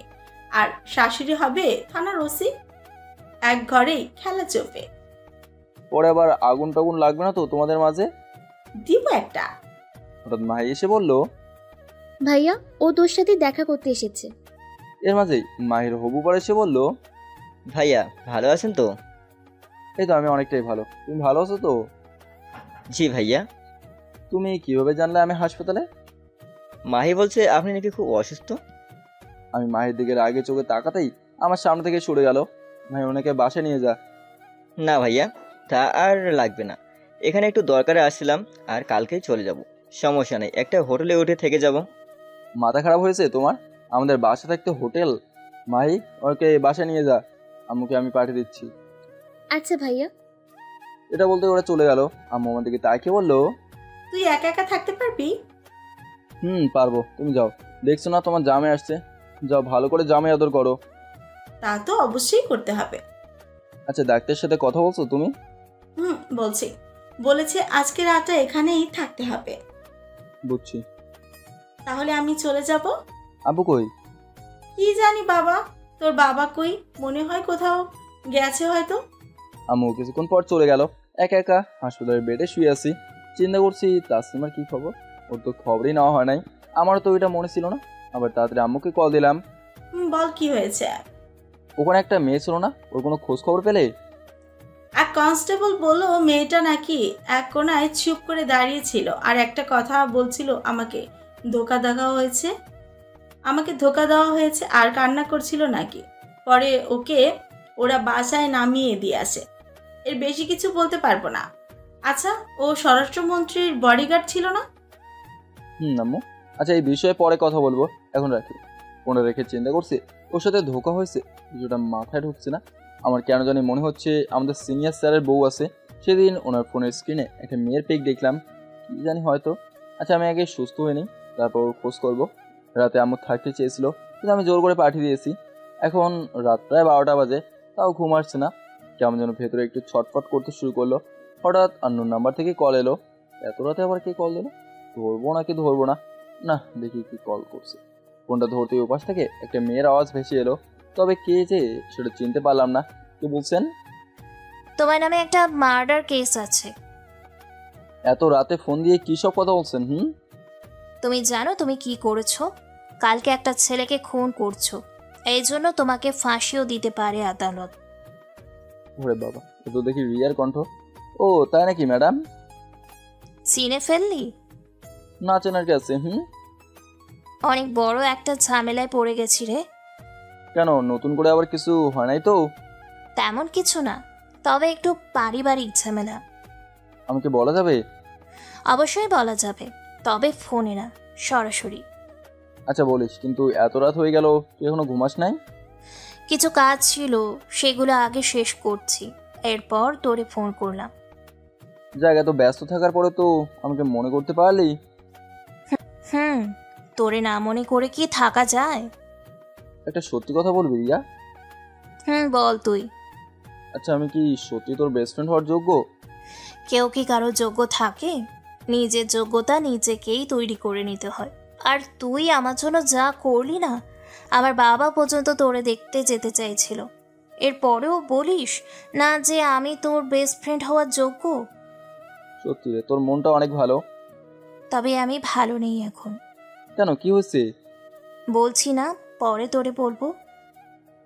আর শাশুড়ি হবে থানার ওসি। এক ঘরেই খেলা চলবে। পরে আবার আগুন টাগুন লাগবে না তো তোমাদের মাঝে? দিব একটা। হঠাৎ মাহি এসে বলল, ভাইয়া ও তোর সাথে দেখা করতে এসেছে। এর মাঝেই মাহির হবু পর এসে বলল, ভাইয়া ভালো আছেন তো? এই তো আমি অনেকটাই ভালো, তুমি ভালো আছো তো? জি ভাইয়া। তুমি কিভাবে জানলে আমি হাসপাতালে? মাহি বলছে আপনি নাকি খুব অসুস্থ। আমি মাহির দিকে আগে চোখে তাকাতেই আমার সামনে থেকে সরে গেল। ভাই ওনাকে বাসায় নিয়ে যা। না ভাইয়া, তা আর লাগবে না, এখানে একটু দরকারে আসছিলাম আর কালকেই চলে যাব। সমস্যা নেই, একটা হোটেলে উঠে থেকে যাব। মাথা খারাপ হয়েছে তোমার? আমাদের বাসা থাকতে হোটেল? মাহি ওকে বাসায় নিয়ে যা, আম্মুকে আমি পাঠিয়ে দিচ্ছি। আচ্ছা ভাইয়া। এটা বলতে ওরা চলে গেল। আম্মু আমার দিকে তাকিয়ে বলল, তুই একা একা থাকতে পারবি? পারবো, তুমি যাও। দেখছো না তোমার জামাই আসছে, যাও ভালো করে জামাই আদর করো। তা তো অবশ্যই করতে হবে। আচ্ছা ডাক্তারের সাথে কথা বলছো তুমি? বলছি, বলেছে আজকে রাতটা এখানেই থাকতে হবে। বুঝছি। তাহলে আমি চলে যাব। আব্বু কই? কি জানি বাবা, তোর বাবা কই? মনে হয় কোথাও গেছে হয়তো। আম্মু কিছুক্ষণ পর চলে গেল। একা একা হাসপাতালের বেডে শুয়ে আছি, চিন্তা করছি তাসলিমার কি খবর। ওর তো খবরই নেওয়া হয় নাই, আমারও তো এটা মনে ছিল না। আবার তাড়াতাড়ি আম্মুকে কল দিলাম। বল কি হয়েছে? ওখানে একটা মেয়ে ছিল না, ওর কোনো খোঁজ খবর পেলে? এক কনস্টেবল বললো মেয়েটা নাকি এক কোনায় চুপ করে দাঁড়িয়েছিল আর একটা কথা বলছিল, আমাকে ধোকা দেওয়া হয়েছে আর কান্না করছিল নাকি। পরে ওকে ওরা বাসায় নামিয়ে দিয়ে আসে। এর বেশি কিছু বলতে পারবো না। আচ্ছা, ও স্বরাষ্ট্রমন্ত্রীর বডিগার্ড ছিল না? আম্মু আচ্ছা এই বিষয়ে পরে কথা বলবো, এখন রাখি। ফোনে রেখে চিন্তা করছি ওর সাথে ধোকা হয়েছে, কিছুটা মাথায় ঢুকছে না। আমার কেন জানি মনে হচ্ছে আমাদের সিনিয়র স্যারের বউ আছে। সেদিন ওনার ফোনের স্ক্রিনে একটা মেয়ের পিক দেখলাম, কি জানি হয়তো। আচ্ছা আমি আগে সুস্থ হয়ে নিই, তারপর খোঁজ করবো। রাতে আম্মু থাকতে চেয়েছিল, কিন্তু আমি জোর করে পাঠিয়ে দিয়েছি। এখন রাত প্রায় 12টা বাজে, তাও ঘুম আসছে না। কেমন যেন ভেতরে একটু ছটফট করতে শুরু করলো। হঠাৎ আননোন নাম্বার থেকে কল এলো। এত রাতে আবার কে কল দিল? ধরবো নাকি ধরবো না, না দেখি কি কল করছে। ফোনটা ধরতেই ওপাশ থেকে একটা মেয়ের আওয়াজ ভেসে এলো, তবে কে যে সেটা চিনতে পারলাম না। কে বলছেন? তোমার নামে একটা মার্ডার কেস আছে। এত রাতে ফোন দিয়ে কি সব কথা বলছেন? তুমি জানো তুমি কি করেছো? কালকে একটা ছেলেকে খুন করছো, এই জন্য তোমাকে ফাঁসিও দিতে পারে আদালত। ওরে বাবা, এ তো দেখি রিয়ার কণ্ঠ। ও তাই নাকি ম্যাডাম? চিনে ফেললি? না চেনার কি আছে? অনেক বড় একটা ঝামেলায় পড়ে গেছি রে। কেন, নতুন করে আবার কিছু হয় নাই তো? তেমন কিছু না, তবে একটু পারিবারিক ঝামেলা। আমাকে বলা যাবে? অবশ্যই বলা যাবে, তবে ফোনে না, সরাসরি। আচ্ছা বলিস, কিন্তু এত রাত হয়ে গেল, তুই এখনো ঘুমাস নাই? কিছু কাজ ছিল, সেগুলো আগে শেষ করছি, এরপর তোরে ফোন করলাম। জায়গা তো ব্যস্ত থাকার পরে তো আমাকে মনে করতে পারলি? তোরে না মনে করে কি থাকা যায়? একটা সত্যি কথা বলবি রিয়া? বল তুই। আচ্ছা আমি কি সত্যি তোর বেস্ট ফ্রেন্ড হওয়ার যোগ্য? কেউ কি কারো যোগ্য থাকে? নিজের যোগ্যতা নিজেকেই তৈরি করে নিতে হয়। আর তুই আমার জন্য যা করলি না, আমার বাবা পর্যন্ত তোরে দেখতে যেতে চাইছিল, এরপরেও বলিস না যে আমি তোর বেস্ট ফ্রেন্ড হওয়ার যোগ্য। সত্যি রে, তোর মনটা অনেক ভালো। তবে আমি ভালো নেই এখন। কেন, কি হয়েছে? বলছি না, পরে তোরে বলবো।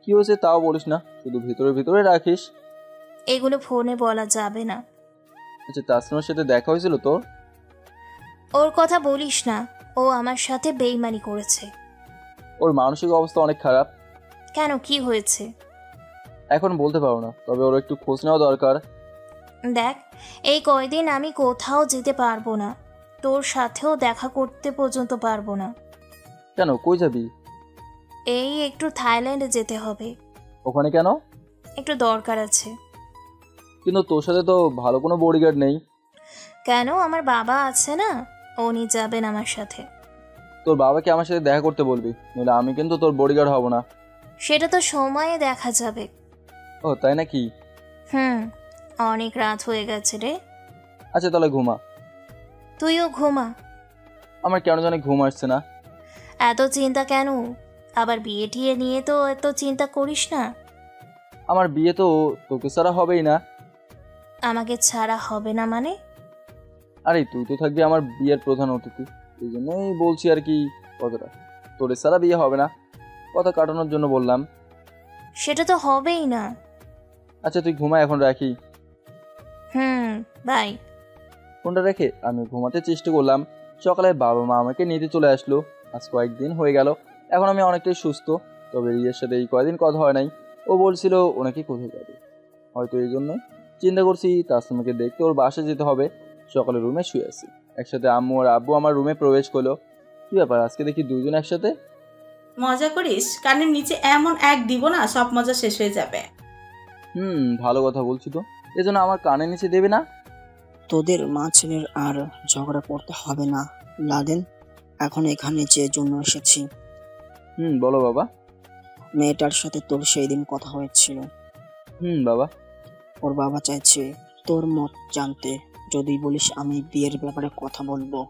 কি হয়েছে তাও বলিস না, শুধু ভিতরে ভিতরে রাখিস। এগুলো ফোনে বলা যাবে না। আচ্ছা তাসলিমার সাথে দেখা হয়েছিল তোর? ওর কথা বলিস না, ও আমার সাথে বেইমানি করেছে। ওর মানসিক অবস্থা অনেক খারাপ। কেন, কি হয়েছে? এখন বলতে পারো না, তবে ওর একটু খোঁজ নেওয়া দরকার। দেখ, এই কয়দিন আমি কোথাও যেতে পারবো না, তোর সাথেও দেখা করতে পর্যন্ত পারবো না। কেন, কই যাবি? এই একটু থাইল্যান্ডে যেতে হবে। ওখানে কেন? একটু দরকার আছে। কিন্তু তোর সাথে তো ভালো কোনো বডিগার্ড নেই। কেন, আমার বাবা আছে না, উনি যাবেন আমার সাথে। তোর বাবাকে আমার সাথে দেখা করতে বলবি, নইলে আমি কিন্তু তোর বডিগার্ড হব না। সেটা তো সময়ে দেখা যাবে। ও তাই নাকি? অনেক রাত হয়ে গেছে রে। আচ্ছা তাহলে ঘুমা। তুইও ঘুমা। আমার কেন জানি ঘুম আসছে না। এত চিন্তা কেন? আবার বিয়ে টিয়ে নিয়ে তো এত চিন্তা করিস না। আমার বিয়ে তো তোকে ছাড়া হবেই না। আমাকে ছাড়া হবে না মানে? আরে তুই তো থাকবি আমার বিয়ের প্রধান অতিথি, এই জন্যই বলছি আর কি কথাটা। তোর সারা বিয়ে হবে না, কথা কাটানোর জন্য বললাম। সেটা তো হবেই না। আচ্ছা তুই ঘুমা, এখন রাখি। বাই। ফোনটা রেখে আমি ঘুমাতে চেষ্টা করলাম। সকালে বাবা মা আমাকে নিতে চলে আসলো। আজ কয়েকদিন হয়ে গেল, এখন আমি অনেকটাই সুস্থ। তবে রিয়ার সাথে এই কয়েকদিন কথা হয় নাই। ও বলছিল ওনাকে কোথায় যাবে, হয়তো এই জন্য চিন্তা করছি তাসলিমাকে দেখতে ওর বাসায় যেতে হবে। সকালে রুমে শুয়ে আছি, একসাথে আম্মু আর আব্বু আমার রুমে প্রবেশ করলো। কি ব্যাপার, আজকে দেখি দুজন একসাথে? মজা করিস? কানের নিচে এমন এক দিব না, সব মজা শেষ হয়ে যাবে। ভালো কথা বলছি তো, এজন্য আমার কানের নিচে দেবে না? তোদের মা ছেলের আর ঝগড়া করতে হবে না লাদেন। এখন এখানে যে জন্য এসেছি। বলো বাবা। মেয়েটার সাথে তোর সেই দিন কথা হয়েছিল। বাবা। ওর বাবা চাইছে তোর মত জানতে, যদি বলিস আমি বিয়ের ব্যাপারে কথা বলবো।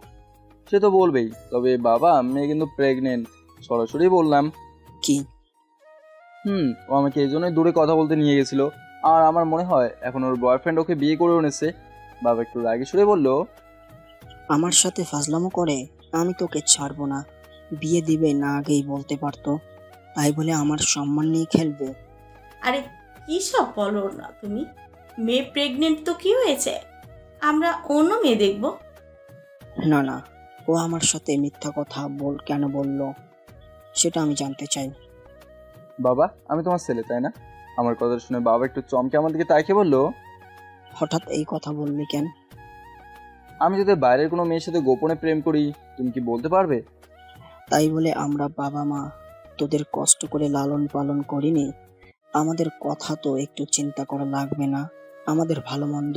সে তো বলবেই, তবে বাবা মেয়ে কিন্তু প্রেগনেন্ট, সরাসরি বললাম। কি? ও আমাকে এই জন্যই দূরে কথা বলতে নিয়ে গেছিল। আর আমার মনে হয় এখন ওর বয়ফ্রেন্ড ওকে বিয়ে করে এনেছে। বাবা একটু রাগে সুরে বলল, আমার সাথে ফাজলামো করে? আমি তোকে ছাড়বো না। বিয়ে দিবে না আগেই বলতে পারতো, তাই বলে আমার সম্মান নিয়ে খেলবে? আরে কি সব বলো না তুমি? মেয়ে প্রেগনেন্ট তো কি হয়েছে, আমরা অন্য মেয়ে দেখব। না না, ও আমার সাথে মিথ্যা কথা কেন বললো সেটা আমি জানতে চাই। বাবা আমি তোমার ছেলে তাই না? আমার কথা শুনে বাবা একটু চমকে আমার দিকে তাকিয়ে বলল, হঠাৎ এই কথা বললি কেন? আমি যদি বাইরের কোনো মেয়ের সাথে গোপনে প্রেম করি তুমি কি বলতে পারবে? তাই বলে আমরা বাবা মা তোদের কষ্ট করে লালন পালন করিনি? আমাদের কথা তো একটু চিন্তা করা লাগবে না? আমাদের ভালো মন্দ।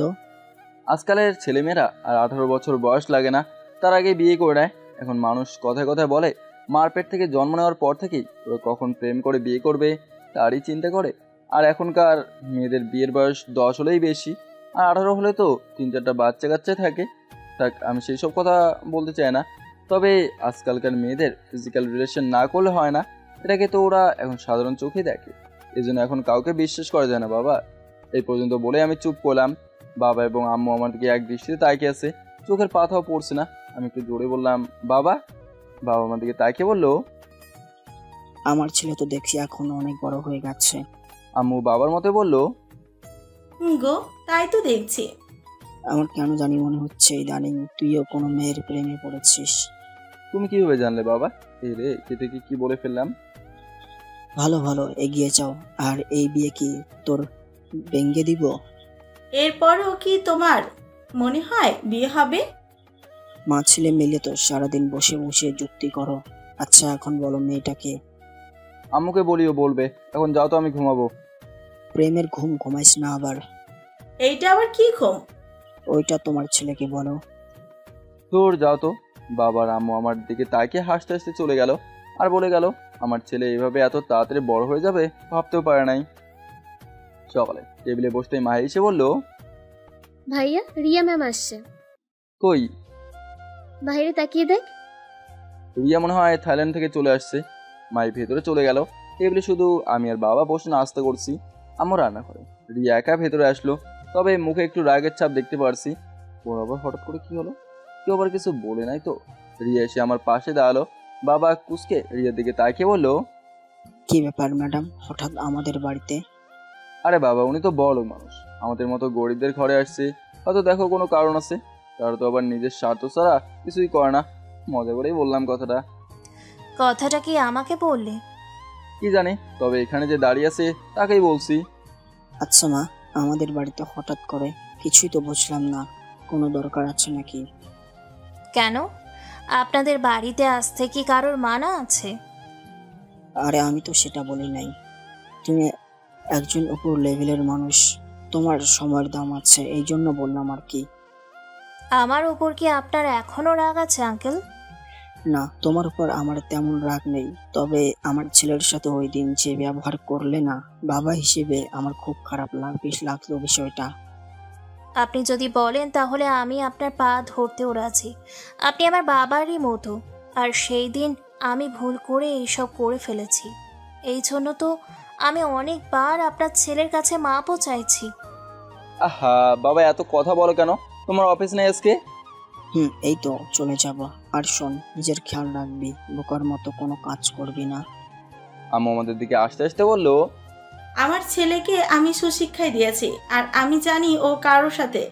আজকালের ছেলেমেয়েরা আর 18 বছর বয়স লাগে না, তার আগে বিয়ে করে নেয়। এখন মানুষ কথায় কথায় বলে মার পেট থেকে জন্ম নেওয়ার পর থেকেই ওরা কখন প্রেম করে বিয়ে করবে তারই চিন্তা করে। আর এখনকার মেয়েদের বিয়ের বয়স 10 হলেই বেশি, আর 18 হলে তো 3-4টা বাচ্চা কাচ্চা থাকে। থাক, আমি সেই সব কথা বলতে চাই না। তবে আজকালকার মেয়েদের ফিজিক্যাল রিলেশন না করলে হয় না, এটাকে তো ওরা এখন সাধারণ চোখে দেখে। এই জন্য এখন কাউকে বিশ্বাস করা যায় না বাবা। এই পর্যন্ত বলে আমি চুপ করলাম। বাবা এবং আম্মু আমার দিকে এক দৃষ্টিতে তাকিয়ে আছে, চোখের পাতাও পড়ছে না। আমি একটু জোরে বললাম, বাবা। বাবা আমার দিকে তাকিয়ে বলল, আমার ছেলে তো দেখছি এখন অনেক বড় হয়ে গেছে। আম্মু বাবার মতে বলল, গো তাই তো দেখছি। আমার কেন জানি মনে হচ্ছে ইদানিং তুইও কোনো মেয়ের প্রেমে পড়েছিস। তুমি কিভাবে জানলে বাবা? এই রে কেটে কি বলে ফেললাম। ভালো ভালো এগিয়ে যাও। আর এই বিয়ে কি তোর ভেঙে দিব? এরপরও কি তোমার মনে হয় বিয়ে হবে? মা ছেলে মিলে তো সারাদিন বসে বসে যুক্তি করো। আচ্ছা এখন বলো মেয়েটাকে। আম্মুকে বলিও বলবে। এখন যাও তো, আমি ঘুমাবো। প্রেমের ঘুম ঘুমাইস না আবার। এইটা আবার কি ঘুম? ওইটা তোমার ছেলেকে বলো। তোর যাও তো। বাবার আম্মু আমার দিকে তাকিয়ে হাসতে হাসতে চলে গেল আর বলে গেল, আমার ছেলে এইভাবে এত তাড়াতাড়ি বড় হয়ে যাবে ভাবতেও পারে নাই। সকালে টেবিলে বসতেই মা এসে বলল, ভাইয়া রিয়া ম্যাম আসছে। কই? বাইরে তাকিয়ে দেখ। রিয়া মনে হয় থাইল্যান্ড থেকে চলে আসছে। মাই ভেতরে চলে গেল। টেবিলে শুধু আমি আর বাবা বসে নাস্তা করছি। আম্মু রান্না করে। রিয়া একা ভেতরে আসলো, তবে মুখে একটু রাগের ছাপ দেখতে পারছি। ওর আবার হঠাৎ করে কি হলো? কেউ আবার কিছু বলে নাই তো? রিয়া এসে আমার পাশে দাঁড়ালো। বাবা কুসকে রিয়ার দিকে তাকিয়ে বলল, কি ব্যাপার ম্যাডাম, হঠাৎ আমাদের বাড়িতে? আরে বাবা উনি তো বড় মানুষ, আমাদের মতো গরিবদের ঘরে আসছে, হয়তো দেখো কোনো কারণ আছে। তারা তো আবার নিজের স্বার্থ ছাড়া কিছুই করে না। মজা করেই বললাম কথাটা। কথাটা কি আমাকে বললে? কি জানি, তবে এখানে যে দাঁড়িয়ে আছে তাকেই বলছি। আচ্ছা মা, আমাদের বাড়িতে হঠাৎ করে কিছুই তো বুঝলাম না। কোনো দরকার আছে নাকি? কেন, আপনাদের বাড়িতে আসতে কি কারোর মানা আছে? আরে আমি তো সেটা বলি নাই। তুমি একজন উপর লেভেলের মানুষ, তোমার সময়ের দাম আছে, এই জন্য বললাম আর কি। আমার উপর কি আপনার এখনো রাগ আছে আঙ্কেল? না, তোমার উপর আমার তেমন রাগ নেই, তবে আমার ছেলের সাথে ওই দিন যে ব্যবহার করলে না, বাবা হিসেবে আমার খুব খারাপ লাগলো বিষয়টা। আপনি যদি বলেন তাহলে আমি আপনার পা ধরতেও রাজি। আপনি আমার বাবারই মতো, আর সেই দিন আমি ভুল করে এইসব করে ফেলেছি। এই জন্য তো আমি অনেকবার আপনার ছেলের কাছে মাপও চাইছি। আহা বাবা এত কথা বলো কেন? তোমার অফিস নেই আজকে? এই তো চলে যাব। আর শোন, নিজের খেয়াল রাখবি, বোকার মতো কোনো কাজ করবি না। আম্মু আমাদের দিকে আসতে আসতে বলল, আমার ছেলেকে আমি সুশিক্ষাই দিয়েছি, আর আমি জানি ও কারোর সাথে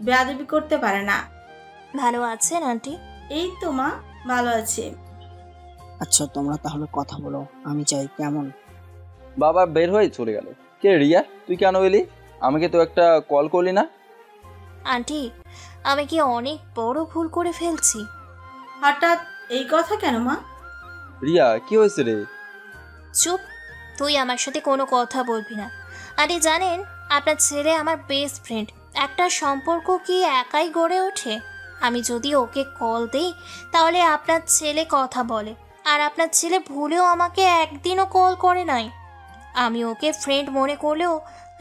বেয়াদবি করতে পারে না। ভালো আছেন আন্টি? এই তো মা, ভালো আছি। আচ্ছা তোমরা তাহলে কথা বলো, আমি চাই। কেমন? বাবা বের হয়ে চলে গেল। কে রিয়া, তুই কেন এলি? আমাকে তো একটা কল করলি না? আন্টি, আমি কি অনেক বড় ভুল করে ফেলছি? হঠাৎ এই কথা কেন মা? রিয়া কি হয়েছে রে? চুপ, তুই আমার সাথে কোনো কথা বলবি না। আরে জানেন, আপনার ছেলে আমার বেস্ট ফ্রেন্ড। একটা সম্পর্ক কি একাই গড়ে ওঠে? আমি যদি ওকে কল দিই তাহলে আপনার ছেলে কথা বলে, আর আপনার ছেলে ভুলেও আমাকে একদিনও কল করে নাই। আমি ওকে ফ্রেন্ড মনে করলেও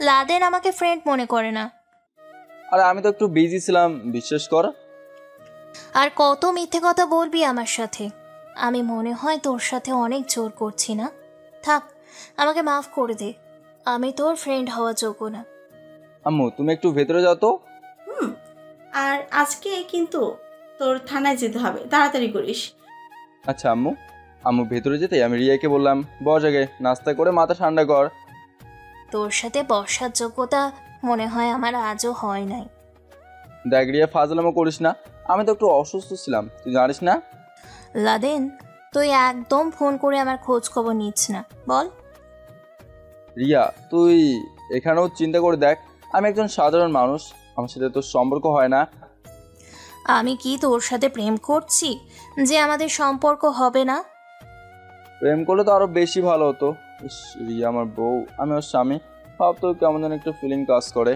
লাদেন আমাকে ফ্রেন্ড মনে করে না। আরে আমি তো একটু বিজি ছিলাম, বিশ্বাস কর। আর কত মিথ্যে কথা বলবি আমার সাথে? আমি মনে হয় তোর সাথে অনেক জোর করছি না? থাক, আমাকে মাফ করে দে, আমি তোর ফ্রেন্ড হওয়া যোগ্য না। আম্মু তুমি একটু ভেতরে যাও তো। আর আজকে কিন্তু তোর থানায় যেতে হবে, তাড়াতাড়ি করিস। আচ্ছা আম্মু। আম্মু ভেতরে যেতে আমি রিয়াকে বললাম, বস আগে, নাস্তা করে মাথা ঠান্ডা কর। তোর সাথে বসার যোগ্যতা মনে হয় আমার আজও হয় নাই। দেখ রিয়া, ফাজলামো করিস না, আমি তো একটু অসুস্থ ছিলাম, তুই জানিস না। লাদেন, তুই একদম ফোন করে আমার খোঁজ খবর নিচ্ছ না, বল। রিয়া তুই এখানেও চিন্তা করে দেখ, আমি একজন সাধারণ মানুষ, আমার সাথে তোর সম্পর্ক হয় না। আমি কি তোর সাথে প্রেম করছি যে আমাদের সম্পর্ক হবে না? প্রেম করলে তো আরো বেশি ভালো হতো। ইস, রিয়া আমার বউ, আমি ওর স্বামী, ভাব তো কেমন যেন একটা ফিলিং কাজ করে।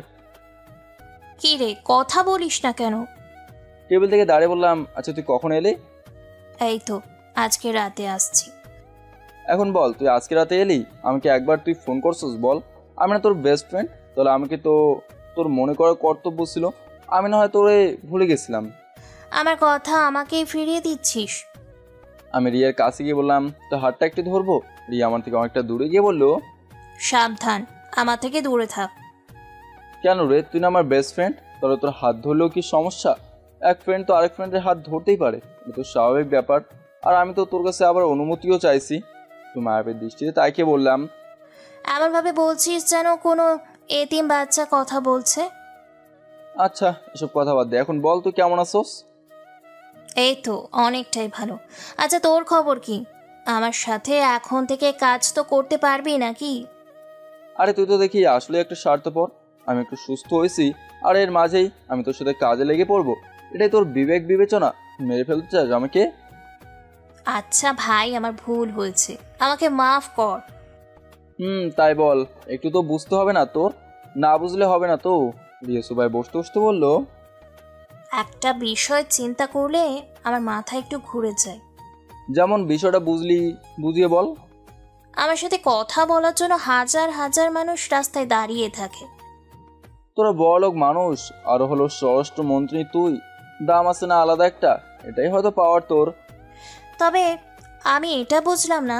কি রে, কথা বলিস না কেন? টেবিল থেকে দাঁড়িয়ে বললাম, আচ্ছা তুই কখন এলি? এই তো আজকে রাতে আসছি। এখন বল, তুই আজকে রাতে এলি, আমাকে একবার তুই ফোন করছিস বল? আমি না তোর বেস্ট ফ্রেন্ড, তাহলে আমাকে তো তোর মনে করার কর্তব্য ছিল। আমি না হয় তোরে ভুলে গেছিলাম। আমার কথা আমাকেই ফিরিয়ে দিচ্ছিস? আমি রিয়ার কাছে গিয়ে বললাম, তো হাতটা একটু ধরবো? রিয়া আমার থেকে অনেকটা দূরে গিয়ে বললো, সাবধান, আমার থেকে দূরে থাক। কেন রে, তুই না আমার বেস্ট ফ্রেন্ড, তাহলে তোর হাত ধরলেও কি সমস্যা? এক ফ্রেন্ড তো আরেক ফ্রেন্ডের হাত ধরতেই পারে, এটা তো স্বাভাবিক ব্যাপার। আর আমি তো তোর কাছে আবার অনুমতিও চাইছি। তুই মায়াবের দৃষ্টিতে তাইকে বললাম। এমনভাবে বলছিস যেন কোনো এতিম বাচ্চা কথা বলছে। আচ্ছা এসব কথা বাদ দে, এখন বল তুই কেমন আছোস? এই তো অনেকটাই ভালো। আচ্ছা তোর খবর কি? আমার সাথে এখন থেকে কাজ তো করতে পারবি নাকি? আরে তুই তো দেখি আসলে একটা স্বার্থপর। আমি একটু সুস্থ হয়েছি, আর এর মাঝেই আমি তোর সাথে কাজে লেগে পড়বো? এটাই তোর বিবেক বিবেচনা? মেরে ফেলতে চাস আমাকে? আচ্ছা ভাই, আমার ভুল হয়েছে, আমাকে মাফ কর। তাই বল, একটু তো বুঝতে হবে না তোর? না বুঝলে হবে না তো। রিয়াসু ভাই বসতে বসতে বললো, একটা বিষয় চিন্তা করলে আমার মাথা একটু ঘুরে যায়। যেমন বিষয়টা বুঝলি, বুঝিয়ে বল। আমার সাথে কথা বলার জন্য হাজার হাজার মানুষ রাস্তায় দাঁড়িয়ে থাকে। তোরা বড়লোক মানুষ, আর হলো স্বরাষ্ট্রমন্ত্রী তুই, দাম আছে না আলাদা একটা, এটাই হয়তো পাওয়ার তোর। তবে আমি এটা বুঝলাম না,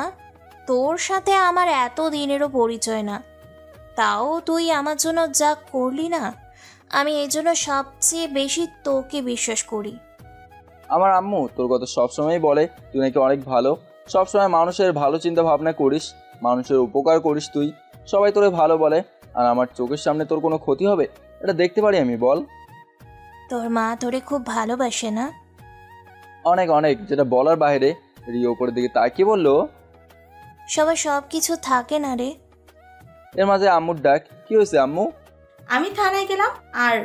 তোর সাথে আমার এত দিনেরও পরিচয় না, তাও তুই আমার জন্য যা করলি না, আমি এই জন্য সবচেয়ে বেশি তোকে বিশ্বাস করি। আমার আম্মু তোর কথা সবসময়ই বলে, তুই নাকি অনেক ভালো, সবসময় মানুষের ভালো চিন্তা ভাবনা করিস, মানুষের উপকার করিস তুই, সবাই তোরে ভালো বলে। আর আমার চোখের সামনে তোর কোনো ক্ষতি হবে এটা দেখতে পারি আমি, বল? তোর মা তোরে খুব ভালোবাসে না? অনেক অনেক, যেটা বলার বাইরে। রিয়া উপরের দিকে তাকিয়ে বললো, সবাই সব কিছু থাকে না রে। এর মাঝে আম্মুর ডাক। কি হয়েছে আম্মু? আমি থানায় গেলাম, আর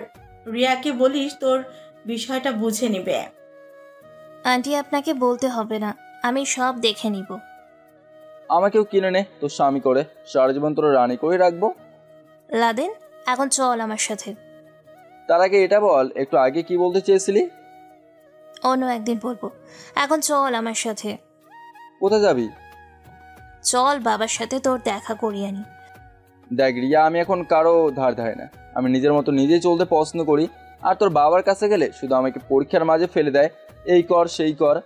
রিয়াকে বলিস তোর বিষয়টা বুঝে নিবে। আন্টি আপনাকে বলতে হবে না, আমি সব দেখে নিব। আমাকেও কিনে নে তোর স্বামী করে, সারা জীবন তোর রানী করে রাখবো। লাদেন, এখন চল আমার সাথে। তার আগে এটা বল, একটু আগে কি বলতে চেয়েছিলি? অন্য একদিন বলবো, এখন চল আমার সাথে। কোথায় যাবি? চল বাবার সাথে তোর দেখা করিয়ে আনি। দেখ রিয়া, আমি এখন কারো ধার ধারে না, আমি নিজের মতো নিজেই চলতে পছন্দ করি। আর তোর বাবার কাছে গেলে শুধু আমাকে পরীক্ষার মাঝে ফেলে দেয়, এই কর সেই কর।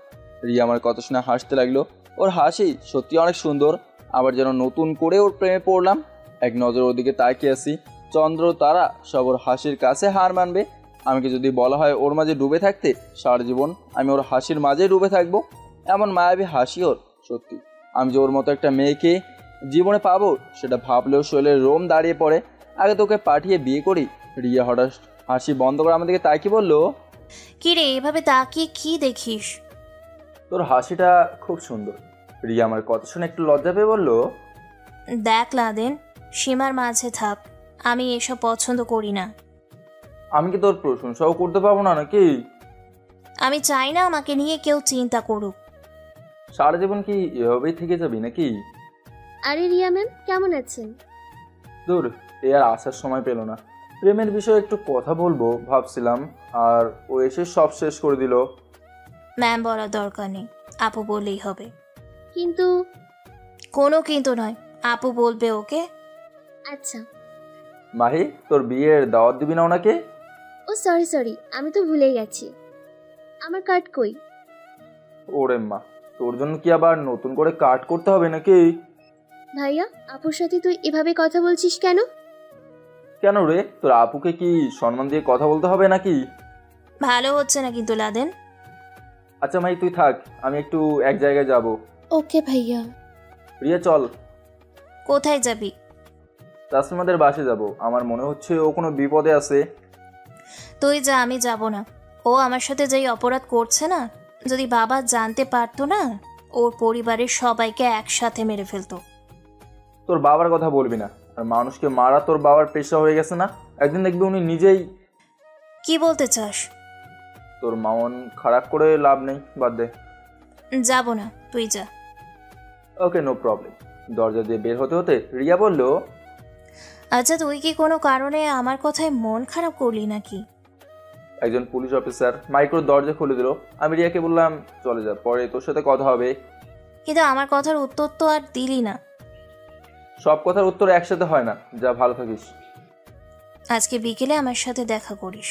রিয়া আমার কথা শুনে হাসতে লাগলো। ওর হাসি সত্যি অনেক সুন্দর, আবার যেন নতুন করে ওর প্রেমে পড়লাম। এক নজর ওদিকে তাকিয়ে আসি, চন্দ্র তারা সব ওর হাসির কাছে হার মানবে, আমাকে যদি বলা হয় ওর মাঝে ডুবে থাকতে, সারা জীবন আমি ওর হাসির মাঝে ডুবে থাকবো। এমন মায়াবী হাসি ওর। সত্যি আমি যে ওর মতো একটা মেয়েকে জীবনে পাবো সেটা ভাবলেও শরীরের রোম দাঁড়িয়ে পড়ে। আগে তোকে পাঠিয়ে বিয়ে করি। রিয়া হঠাৎ হাসি বন্ধ করে আমাদেরকে তাকিয়ে বললো, কি রে এভাবে তাকিয়ে কি দেখিস? তোর হাসিটা খুব সুন্দর। রিয়া আমার কথা শুনে একটু লজ্জা পেয়ে বলল, দেখ লাদেন, সীমার মাঝে থাক, আমি এসব পছন্দ করি না। আমি কি তোর প্রশংসাও করতে পারবো না নাকি? আমি চাই না আমাকে নিয়ে কেউ চিন্তা করুক। সারা জীবন কি এভাবেই থেকে যাবি নাকি? আরে রিয়া ম্যাম, কেমন আছেন? দূর, এ আর আসার সময় পেল না। প্রেমের বিষয়ে একটু কথা বলবো ভাবছিলাম, আর ও এসে সব শেষ করে দিল। ম্যাম বলার দরকার নেই, আপু বললেই হবে। কিন্তু কোনো কিন্তু নয়, আপু বলবে ওকে। আচ্ছা। মাহি, তোর বিয়ের দাওয়াত দিবি না ওনাকে? ও সরি, আমি তো ভুলেই গেছি। আমার কার্ড কই? ওরে মা, তোর জন্য কি আবার নতুন করে কাট করতে হবে নাকি? ভাইয়া, আপুর সাথে তুই এভাবে কথা বলছিস কেন? কেন রে, তোর আপুকে কি সম্মান দিয়ে কথা বলতে হবে নাকি? ভালো হচ্ছে না কিন্তু লাদেন। আচ্ছা মাহি, তুই থাক, আমি একটু এক জায়গায় যাব। ওকে ভাইয়া। রিয়া চল। কোথায় যাবি? তাসলিমাদের বাসে যাব। আমার মনে হচ্ছে ও কোনো বিপদে আছে। তুই যা, আমি যাব না। ও আমার সাথে যেই অপরাধ করছে না, যদি বাবা জানতে পারতো না, ওর পরিবারের সবাইকে একসাথে মেরে ফেলতো। তোর বাবার কথা বলবি না। আর মানুষকে মারা তোর বাবার পেশা হয়ে গেছে না? একদিন দেখবি উনি নিজেই। কি বলতে চাস? তোর মন খারাপ করে লাভ নেই, বাদ দে। যাব না, তুই যা। ওকে, নো প্রবলেম। দরজা দিয়ে বের হতে হতে রিয়া বলল, আচ্ছা, তুই কি কোনো কারণে আমার কথায় মন খারাপ করলি নাকি? একজন পুলিশ অফিসার মাইক্রোর দরজা খুলে দিল। আমি রিয়াকে বললাম, চলে যা, পরে তোর সাথে কথা হবে। কিন্তু আমার কথার উত্তর তো আর দিলি না। সব কথার উত্তর একসাথে হয় না। যা, ভালো থাকিস। আজকে বিকেলে আমার সাথে দেখা করিস।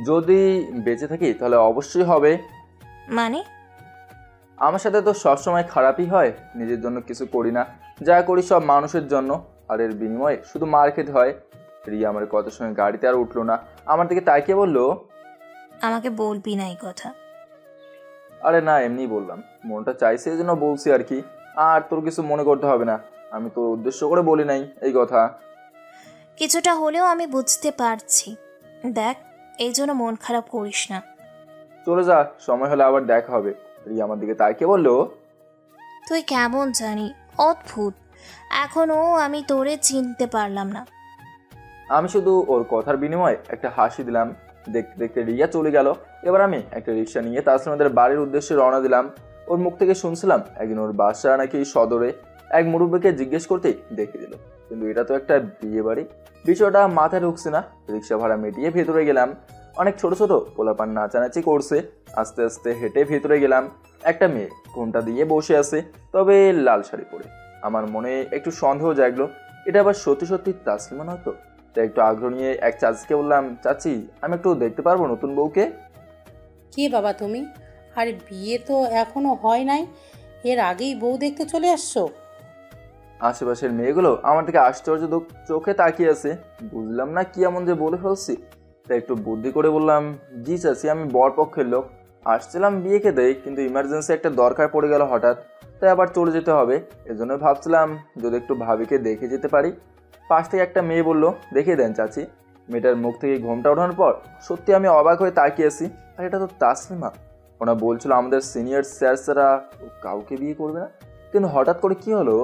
যদি বেঁচে থাকি তাহলে অবশ্যই হবে। মানে? আমার সাথে তো সবসময় খারাপই হয়। নিজের জন্য কিছু করি না, যা করি সব মানুষের জন্য, আর এর বিনিময়ে শুধু মার খেতে হয়। রিয়া আমার কথা শুনে গাড়িতে আর উঠলো না, আমার দিকে তাকিয়ে বলল, আমাকে বলবি না এই কথা? আরে না, এমনি বললাম, মনটা চাইছে এই জন্য বলছি আর কি। আর তোর কিছু মনে করতে হবে না, আমি তোর উদ্দেশ্য করে বলি নাই এই কথা। কিছুটা হলেও আমি বুঝতে পারছি। দেখ, এই জন্য মন খারাপ করিস না। চলে যা, সময় হলে আবার দেখা হবে। রিয়া আমার দিকে তাকিয়ে বলল, তুই কেমন জানি অদ্ভুত, এখনো আমি তোরে চিনতে পারলাম না। আমি শুধু ওর কথার বিনিময়ে একটা হাসি দিলাম। দেখতে দেখতে রিয়া চলে গেল। এবার আমি একটা রিক্সা নিয়ে তাসলিমাদের বাড়ির উদ্দেশ্যে রওনা দিলাম। ওর মুখ থেকে শুনছিলাম একদিন ওর বাসা নাকি সদরে। এক মুরব্বীকে জিজ্ঞেস করতেই দেখিয়ে দিল, কিন্তু এটা তো একটা বিয়ে বাড়ি। বিষয়টা মাথায় ঢুকছে না। রিক্সা ভাড়া মিটিয়ে ভেতরে গেলাম। অনেক ছোট ছোট পোলাপান নাচানাচি করছে। আস্তে আস্তে হেঁটে ভেতরে গেলাম। একটা মেয়ে ঘোমটা দিয়ে বসে আছে, তবে লাল শাড়ি পরে। আমার মনে একটু সন্দেহ জাগলো, এটা আবার সত্যি সত্যি তাসলিমা নয়তো। তাই একটু আগ্রহ নিয়ে এক চাচিকে বললাম, চাচি, আমি একটু দেখতে পারবো নতুন বউকে? কে বাবা তুমি? আরে বিয়ে তো এখনো হয় নাই, এর আগেই বউ দেখতে চলে আসছো? আশেপাশের মেয়েগুলো আমার থেকে আশ্চর্য চোখে তাকিয়ে আছে। বুঝলাম না কি এমন যে বলে ফেলছি। তাই একটু বুদ্ধি করে বললাম, জি চাচি, আমি বরপক্ষের লোক, আসছিলাম বিয়ে খেতে, কিন্তু ইমার্জেন্সি একটা দরকার পড়ে গেল হঠাৎ, তাই আবার চলে যেতে হবে। এজন্য ভাবছিলাম যদি একটু ভাবিকে দেখে যেতে পারি। পাশ থেকে একটা মেয়ে বলল, দেখিয়ে দেন চাচি। মেয়েটার মুখ থেকে ঘোমটা ওঠানোর পর সত্যি আমি অবাক হয়ে তাকিয়েছি। আর এটা তো তাসলিমা। ওনা বলছিল আমাদের সিনিয়র স্যাররা কাউকে বিয়ে করবে না, কিন্তু হঠাৎ করে কি হলো?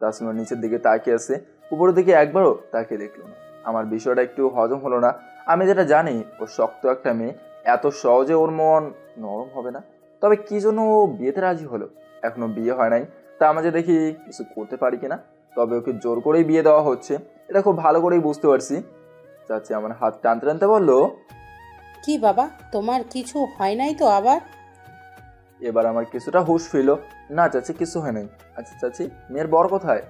তাসলিমার নিচের দিকে তাকিয়ে আছে, উপরের দিকে একবারও তাকিয়ে দেখলো না। আমার বিষয়টা একটু হজম হলো না। আমি যেটা জানি ও শক্ত একটা মেয়ে, এত সহজে ওর মন নরম হবে না। তবে কি জন্য ও বিয়েতে রাজি হলো? এখনো বিয়ে হয় নাই, তা আমাদের দেখি কিছু করতে পারি কিনা। তবে ওকে জোর করেই বিয়ে দেওয়া হচ্ছে, এটা খুব ভালো করেই বুঝতে পারছি। চাচি আমার হাত টানতে টানতে বললো, কি বাবা, তোমার কিছু হয় নাই তো আবার? এবার আমার কিছুটা হুঁশ ফিরল। না চাচি, কিছু হয় নাই। আচ্ছা চাচি, মেয়ের বর কোথায়?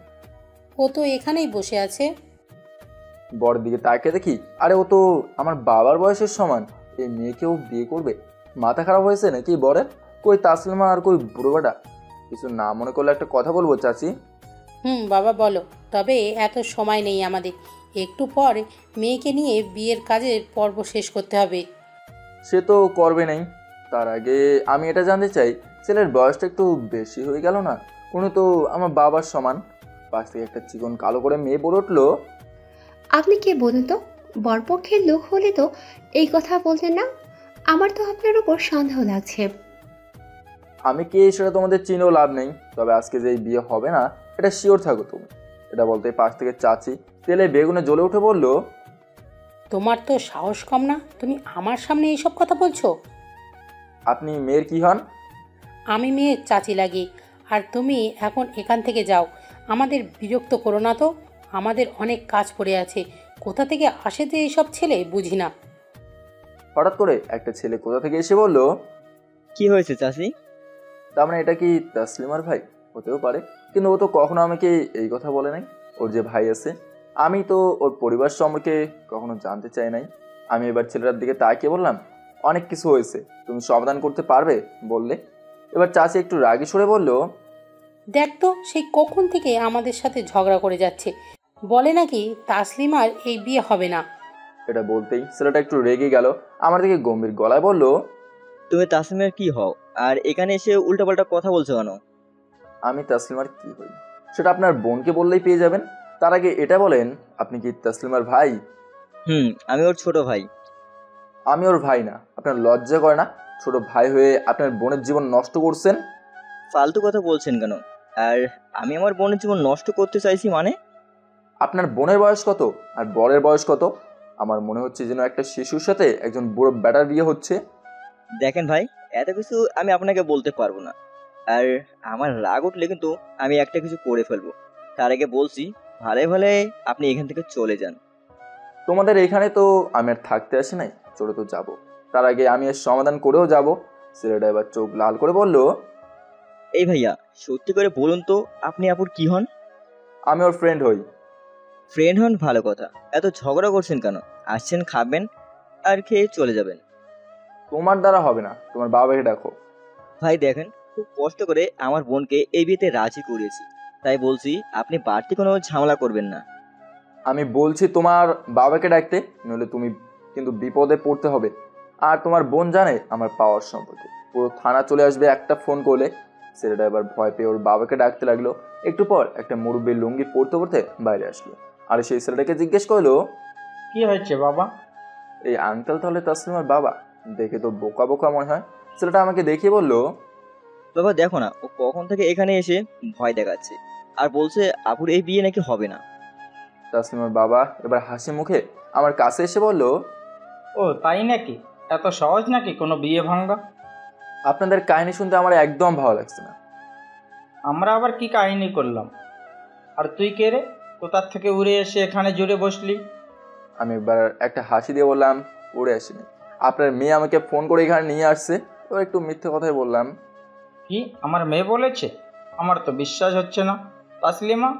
ও তো এখানেই বসে আছে। বরের দিকে তাকিয়ে দেখি, আরে ও তো আমার বাবার বয়সের সমান। এই মেয়েকেও বিয়ে করবে? মাথা খারাপ হয়েছে নাকি বরের? কই তাসলিমা আর কই বুড়োটা? কিছু না মনে করলে একটা কথা বলবো চাচি? বাবা বলো, তবে এত সময় নেই আমাদের, একটু পর মেয়েকে নিয়ে বিয়ের কাজের পর্ব শেষ করতে হবে। সে তো করবে নাই, তার আগে আমি এটা জানতে চাই ছেলের বয়সটা একটু বেশি হয়ে গেল না? উনি তো আমার বাবার সমান। পাশ থেকে একটা চিকন কালো করে মেয়ে বলে উঠলো, আপনি কে বলুন তো? বরপক্ষের লোক হলে তো এই কথা বলতেন না। আমার তো আপনার উপর সন্দেহ লাগছে। আমি কে সেটা তোমাদের চিনেও লাভ নেই, তবে আজকে যে এই বিয়ে হবে না এটা শিওর থাকো তুমি। এটা বলতে পাশ থেকে চাচি তেলে বেগুনে জ্বলে উঠে বলল, তোমার তো সাহস কম না, তুমি আমার সামনে এইসব কথা বলছো? আপনি মেয়ের কি হন? আমি মেয়ের চাচি লাগি। আর তুমি এখন এখান থেকে যাও, আমাদের বিরক্ত করো না তো। আমাদের অনেক কাজ পড়ে আছে। কোথা থেকে আসে যে এইসব ছেলে বুঝি না। হঠাৎ করে একটা ছেলে কোথা থেকে এসে বলল, কি হয়েছে চাচি? তার মানে এটা কি তাসলিমার ভাই? হতেও পারে, কিন্তু ও তো কখনো আমাকে এই কথা বলে নাই। ওর যে ভাই আছে, আমি তো ওর পরিবার সম্পর্কে কখনো জানতে চাই নাই। আমি এবার ছেলেটার দিকে তাকিয়ে বললাম, অনেক কিছু হয়েছে, তুমি সমাধান করতে পারবে বললে? এবার চাচি একটু রাগি সরে বলল, দেখ তো সেই কখন থেকে আমাদের সাথে ঝগড়া করে যাচ্ছে, বলে নাকি তাসলিমার এই বিয়ে হবে না। এটা বলতেই ছেলেটা একটু রেগে গেল, আমার দিকে গম্ভীর গলায় বলল, তুমি তাসলিমার কি হও আর এখানে এসে উল্টাপাল্টা কথা বলছো কেন? আমি তাসলিমার কি হই সেটা আপনার বোনকে বললেই পেয়ে যাবেন। তার আগে এটা বলেন, আপনি কি তাসলিমার ভাই? আমি ওর ছোট ভাই। আমি ওর ভাই না, আপনার লজ্জা করে না? ছোট ভাই হয়ে আপনার বোনের জীবন নষ্ট করছেন। ফালতু কথা বলছেন কেন? আর আমি আমার বোনের জীবন নষ্ট করতে চাইছি মানে? আপনার বোনের বয়স কত আর বরের বয়স কত? আমার মনে হচ্ছে যেন একটা শিশুর সাথে একজন বুড়ো ব্যাটার বিয়ে হচ্ছে। দেখেন ভাই, এত কিছু আমি আপনাকে বলতে পারবো না। আর আমার রাগ উঠলে কিন্তু আমি একটা কিছু করে ফেলবো। তার আগে বলছি, ভালো ভালো আপনি এখান থেকে চলে যান। তোমাদের এখানে তো আমি আর থাকতে আসি নাই, চলে তো যাবো। তার আগে আমি এর সমাধান করেও যাব। ছেলেটা এবার চোখ লাল করে বলল, এই ভাইয়া সত্যি করে বলুন তো, আপনি আপুর কি হন? আমি ওর ফ্রেন্ড হই। ফ্রেন্ড হন, ভালো কথা। এত ঝগড়া করছেন কেন? আসছেন, খাবেন আর খেয়ে চলে যাবেন। তোমার দ্বারা হবে না, তোমার বাবাকে ডাকো। ভাই দেখেন, খুব কষ্ট করে আমার বোনকে এই বিয়েতে রাজি করিয়েছি, তাই বলছি আপনি বাড়তি কোনো ঝামেলা করবেন না। আমি বলছি তোমার বাবাকে ডাকতে, নইলে তুমি কিন্তু বিপদে পড়তে হবে। আর তোমার বোন জানে আমার পাওয়ার সম্পর্কে, পুরো থানা চলে আসবে একটা ফোন করলে। ছেলেটা এবার ভয় পেয়ে ওর বাবাকে ডাকতে লাগলো। একটু পর একটা মুরব্বীর লুঙ্গি পরতে পরতে বাইরে আসলো, আর সেই ছেলেটাকে জিজ্ঞেস করলো, কি হয়েছে বাবা? এই আঙ্কেল তাহলে তাসলিমার বাবা? দেখে তো বোকা বোকা মনে হয়। ছেলেটা আমাকে দেখিয়ে বলল, বাবা দেখো না, ও কখন থেকে এখানে এসে ভয় দেখাচ্ছে আর বলছে আপুর এই বিয়ে নাকি হবে না। তাসলিমার বাবা এবার হাসি মুখে আমার কাছে এসে বলল, ও তাই নাকি? এত সহজ নাকি কোনো বিয়ে ভাঙা? আপনাদের কাহিনী শুনতে আমার একদম ভালো লাগছে না। আমরা আবার কি কাহিনী করলাম? আর তুই কে রে? কোথার থেকে উড়ে এসে এখানে জুড়ে বসলি? আমি একবার একটা হাসি দিয়ে বললাম, উড়ে আসিনি, আপনার মেয়ে আমাকে ফোন করে এখানে নিয়ে আসছে। তো একটু মিথ্যে কথাই বললাম। কি আমার মেয়ে বলেছে? আমার তো বিশ্বাস হচ্ছে না। তাসলিমা,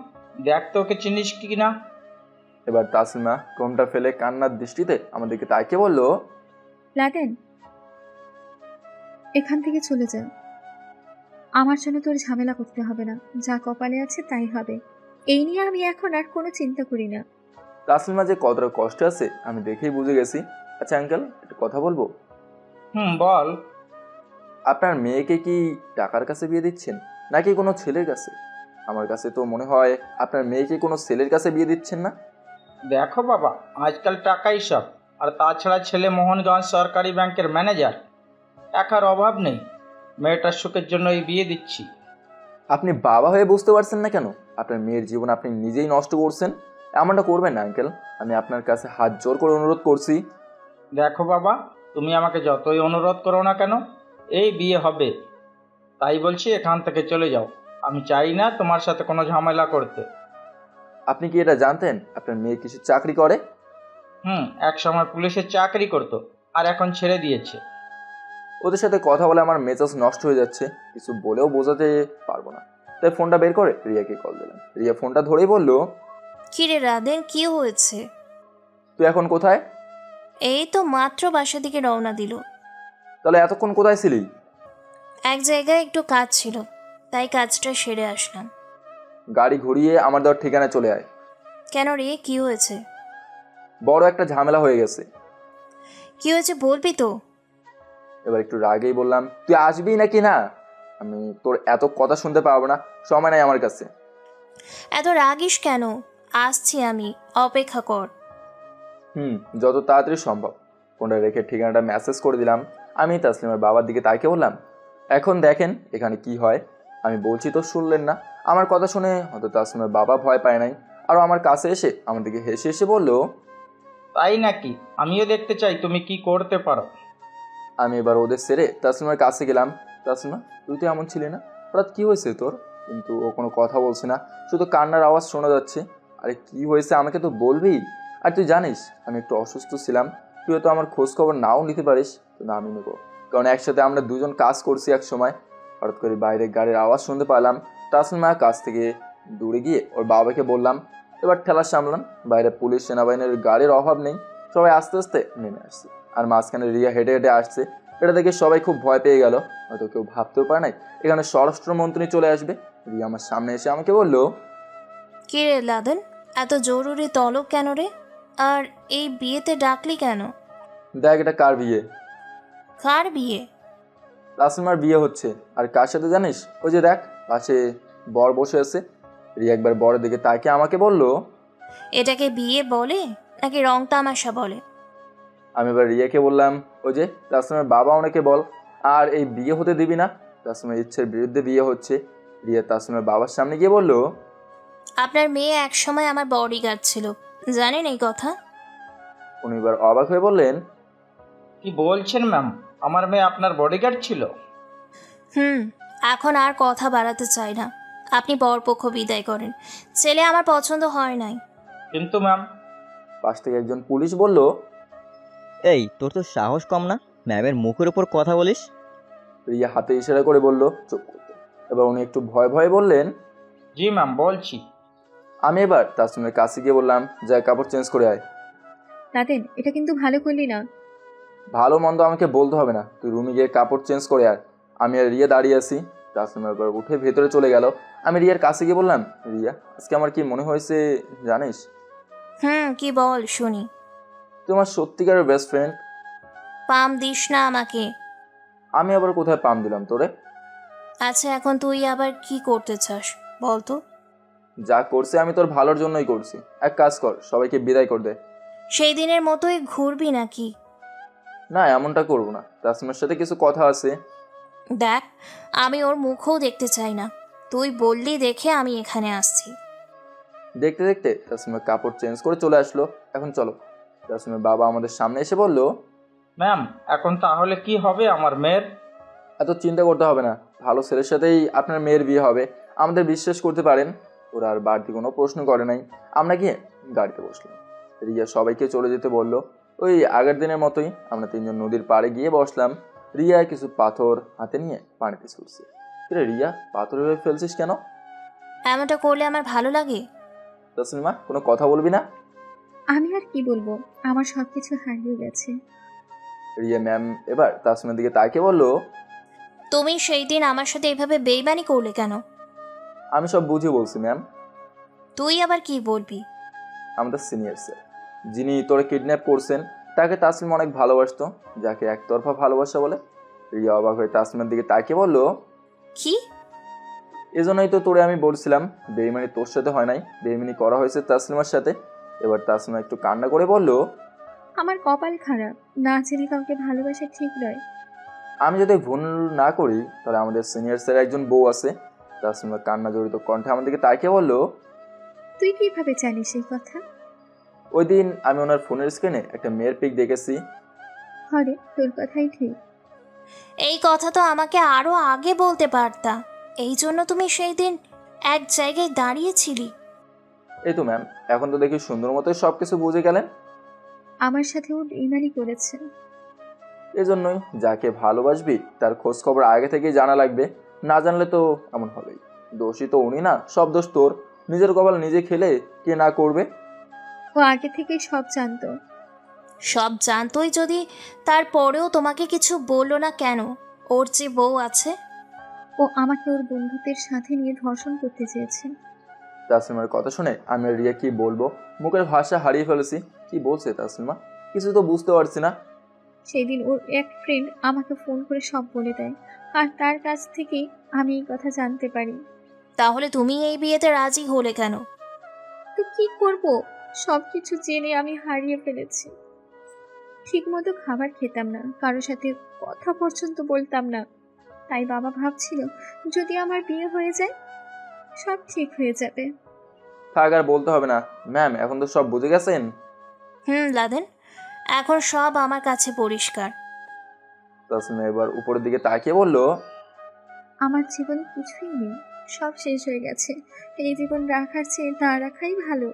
দেখ তো ওকে চিনিস কি না। এবার তাসলিমা ঘোমটা ফেলে কান্নার দৃষ্টিতে আমাদেরকে তাকিয়ে বলল, লাদেন, এখান থেকে চলে যা। আমার জন্য তোর ঝামেলা করতে হবে না, যা কপালে আছে তাই হবে। এই নিয়ে আমি এখন আর কোনো চিন্তা করি না। তাসলিমা যে কতটা কষ্ট আছে আমি দেখেই বুঝে গেছি। আচ্ছা আঙ্কেল, একটু কথা বলবো? বল। আপনার মেয়েকে কি টাকার কাছে বিয়ে দিচ্ছেন নাকি কোনো ছেলের কাছে? আমার কাছে তো মনে হয় আপনার মেয়েকে কোনো ছেলের কাছে বিয়ে দিচ্ছেন না। দেখো বাবা, আজকাল টাকাই সব। আর তাছাড়া ছেলে মোহনগঞ্জ সরকারি ব্যাংকের ম্যানেজার, টাকার অভাব নেই। মেয়েটার সুখের জন্য এই বিয়ে দিচ্ছি। আপনি বাবা হয়ে বুঝতে পারছেন না কেন? আপনার মেয়ের জীবন আপনি নিজেই নষ্ট করছেন। এমনটা করবেন না আঙ্কেল, আমি আপনার কাছে হাত জোর করে অনুরোধ করছি। দেখো বাবা, তুমি আমাকে যতই অনুরোধ করো না কেন, এই বিয়ে হবে। তাই বলছি এখান থেকে চলে যাও। আমি চাই না তোমার সাথে কোনো ঝামেলা করতে। আপনি কি এটা জানতেন আপনার মেয়ে কিছু চাকরি করে? এক সময় পুলিশের চাকরি করতো, আর এখন ছেড়ে দিয়েছে। ওদের সাথে কথা বলে আমার মেজাজ নষ্ট হয়ে যাচ্ছে, কিছু বলেও বোঝাতে পারবো না। তাই ফোনটা বের করে রিয়াকে কল দিলাম। রিয়া ফোনটা ধরেই বলল, কিরে রাধেন, কি হয়েছে? তুই এখন কোথায়? এই তো মাত্র বাসা দিকে রওনা দিল। তাহলে এতক্ষণ কোথায় ছিলি? এক জায়গায় একটু কাজ ছিল, তাই কাজটা সেরে আসলাম। গাড়ি ঘুরিয়ে আমার দেওয়ার ঠিকানায় চলে আয়। কেন রে, কি হয়েছে? বড় একটা ঝামেলা হয়ে গেছে। কি হয়েছে বলবি তো? এবার একটু রাগেই বললাম, তুই আসবি নাকি না? আমি তোর এত কথা শুনতে পারবো না, সময় নাই আমার কাছে। এত রাগিস কেন? আসছি আমি, অপেক্ষা কর। যত তাড়াতাড়ি সম্ভব। ফোনটা রেখে ঠিকানাটা মেসেজ করে দিলাম। আমি তাসলিমার বাবার দিকে তাকিয়ে বললাম, এখন দেখেন এখানে কি হয়। আমি বলছি তো শুনলেন না। আমার কথা শুনে হয়তো তাসলিমার বাবা ভয় পায় নাই, আরও আমার কাছে এসে আমার দিকে হেসে হেসে বললো, তাই নাকি? আমিও দেখতে চাই তুমি কি করতে পারো। আমি এবার ওদের সেরে তাসলিমার কাছে গেলাম। তাসলিমা, তুই তো এমন ছিলি না, হঠাৎ কি হয়েছে তোর? কিন্তু ও কোনো কথা বলছে না, শুধু কান্নার আওয়াজ শোনা যাচ্ছে। আরে কি হয়েছে আমাকে তো বলবি। আর তুই জানিস আমি একটু অসুস্থ ছিলাম, তুই তো আমার খোঁজ খবর নাও নিতে পারিস, কিন্তু আমি নেবো, কারণ একসাথে আমরা দুজন কাজ করছি এক সময়। হঠাৎ করে বাইরে গাড়ির আওয়াজ শুনতে পেলাম। তাসলিমা কাছ থেকে দূরে গিয়ে ওর বাবাকে বললাম, এবার ঠেলা সামলান, বাইরে পুলিশ সেনাবাহিনীর গাড়ির অভাব নেই, সবাই আস্তে আস্তে নেমে আসছে। আর মাঝখানে রিয়া হেঁটে হেঁটে আসছে। এটা দেখে সবাই খুব ভয় পেয়ে গেল, হয়তো কেউ ভাবতেও পারে নাই এখানে স্বরাষ্ট্রমন্ত্রী চলে আসবে। রিয়া আমার সামনে এসে আমাকে বলল, কি রে লাদেন, এত জরুরি তলব কেন রে? আর এই বিয়েতে ডাকলি কেন? দেখ এটা কার বিয়ে। কার বিয়ে? তাসলিমার বিয়ে হচ্ছে। আর কার সাথে জানিস? ওই যে দেখ পাশে বর বসে আছে। রিয়া একবার বরের দিকে তাকিয়ে আমাকে বলল, এটাকে বিয়ে বলে নাকি রং তামাশা বলে? আমি এবার রিয়াকে বললাম, ওই যে তাসলিমার বাবা ওনাকে বল, আর এই বিয়ে হতে দিবি না, তাসলিমার ইচ্ছের বিরুদ্ধে বিয়ে হচ্ছে। রিয়া তাসলিমার বাবার সামনে গিয়ে বলল, আপনার মেয়ে একসময় আমার বডিগার্ড ছিল, জানেন এই কথা? উনি এবার অবাক হয়ে বললেন, কি বলছেন ম্যাম, আমার মেয়ে আপনার বডিগার্ড ছিল? এখন আর কথা বাড়াতে চাই না, আপনি বরপক্ষ বিদায় করেন, ছেলে আমার পছন্দ হয় নাই। কিন্তু ম্যাম। পাশ থেকে একজন পুলিশ বলল, এই তোর তো সাহস কম না, ম্যামের মুখের উপর কথা বলিস? রিয়া হাতে ইশারা করে বলল চুপ করতে। এবার উনি একটু ভয় ভয়ে বললেন, জি ম্যাম বলছি। আমি এবার তাসলিমের কাছে গিয়ে বললাম, যা কাপড় চেঞ্জ করে আয়। রাতেন, এটা কিন্তু ভালো করলি না। ভালো মন্দ আমাকে বলতে হবে না, তুই রুমে গিয়ে কাপড় চেঞ্জ করে আয়। আমি আর রিয়া দাঁড়িয়ে আছি। তাসলিমা এবার উঠে ভেতরে চলে গেল। আমি রিয়ার কাছে গিয়ে বললাম, রিয়া আজকে আমার কি মনে হয়েছে জানিস? কি বল শুনি। তোমার সত্যিকারের বেস্ট ফ্রেন্ড। পাম দিস না আমাকে। আমি আবার কোথায় পাম দিলাম তোরে? আচ্ছা এখন তুই আবার কি করতে চাস বল তো? যা করছি আমি তোর ভালোর জন্যই করছি। এক কাজ কর, সবাইকে বিদায় করে দে। সেই দিনের মতোই ঘুরবি নাকি? না এমনটা করবো না, তাসলিমার সাথে কিছু কথা আছে। দেখ আমি ওর মুখও দেখতে চাই না, তুই বললি দেখে আমি এখানে আসছি। দেখতে দেখতে তাসলিমা কাপড় চেঞ্জ করে চলে আসলো। এখন চলো। তাসলিমার বাবা আমাদের সামনে এসে বলল, ম্যাম এখন তাহলে কি হবে আমার মেয়ের? এত চিন্তা করতে হবে না, ভালো ছেলের সাথেই আপনার মেয়ের বিয়ে হবে, আমাদের বিশ্বাস করতে পারেন। ওরা আর বাড়তি কোনো প্রশ্ন করে নাই। আমরা গিয়ে গাড়িতে বসলাম। রিয়া সবাইকে চলে যেতে বলল। ওই আগের দিনের মতোই আমরা তিনজন নদীর পাড়ে গিয়ে বসলাম। রিয়া কিছু পাথর হাতে নিয়ে পানিতে ছুটছে। রিয়া পাথর ভেবে ফেলছিস কেন? এমনটা করলে আমার ভালো লাগে। তাসলিমা কোনো কথা বলবি না? আমি আর কি বলবো, আমার সবকিছু হারিয়ে গেছে। রিয়া ম্যাম এবার তাসলিমার দিকে তাকিয়ে বলল, তুমি সেই দিন আমার সাথে এভাবে বেইমানি করলে কেন? আমি সব বুঝে বলছি ম্যাম। তুই আবার কি বলবি? আমাদের সিনিয়র স্যার যিনি তোরে কিডন্যাপ করছেন তাকে তাসলিমা অনেক ভালোবাসতো, যাকে একতরফা ভালোবাসা বলে। রিয়া অবাক হয়ে তাসলিমার দিকে তাকিয়ে বলল, কি? এজন্যই তো তোরে আমি বলছিলাম বেইমানি তোর সাথে হয় নাই, বেইমানি করা হয়েছে তাসলিমার সাথে। এবার তাসলিমা একটু কান্না করে বলল, আমার কপাল খারাপ, না চিনি কাউকে ভালোবাসা ঠিক নয়। আমি যদি ভুল না করি তাহলে আমাদের সিনিয়র স্যার একজন বউ আছে। তাসলিমা কান্না জড়িত কণ্ঠে আমাদেরকে তাকিয়ে বলল, তুই কিভাবে জানিস এই কথা? ওই দিন আমি ওনার ফোনের স্ক্রিনে একটা মেয়ের পিক দেখেছি। হরে তোর কথাই ঠিক। এই কথা তো আমাকে আরো আগে বলতে পারতা, এই জন্য তুমি সেই দিন এক জায়গায় দাঁড়িয়েছিলি। এই তো ম্যাম, এখন তো দেখি সুন্দর মতো সবকিছু বুঝে গেলেন। আমার সাথেও বেইমানি করেছে। এজন্যই যাকে ভালোবাসবি তার খোঁজ খবর আগে থেকেই জানা লাগবে, না জানলে তো এমন হবেই। দোষী তো উনি না, সব দোষ তোর। নিজের কপাল নিজে খেলে কে না করবে? ও আগে থেকেই সব জানতো। সব জানতোই যদি, তারপরেও তোমাকে কিছু বললো না কেন? ওর যে বউ আছে। ও আমাকে ওর বন্ধুদের সাথে নিয়ে ধর্ষণ করতে চেয়েছে। তাসলিমার কথা শুনে আমি আর রিয়া কি বলবো, মুখের ভাষা হারিয়ে ফেলেছি। কি বলছে তাসলিমা, কিছু তো বুঝতে পারছি না। সেদিন ওর এক ফ্রেন্ড আমাকে ফোন করে সব বলে দেয়, আর তার কাছ থেকেই আমি এই কথা জানতে পারি। তাহলে তুমি এই বিয়েতে রাজি হলে কেন? তো কি করব, সব কিছু জেনে আমি হারিয়ে ফেলেছি। ঠিকমতো খাবার খেতাম না, কারোর সাথে কথা পর্যন্ত বলতাম না। তাই বাবা ভাবছিল যদি আমার বিয়ে হয়ে যায় সব ঠিক হয়ে যাবে। থাক, আর বলতে হবে না ম্যাম, এখন তো সব বুঝে গেছেন। লাদেন, এখন সব আমার কাছে পরিষ্কার। তাসলিমা এবার উপরের দিকে তাকিয়ে বলল, আমার জীবন কিছুই নেই, সব শেষ হয়ে গেছে। এই জীবন রাখার চেয়ে না রাখাই ভালো।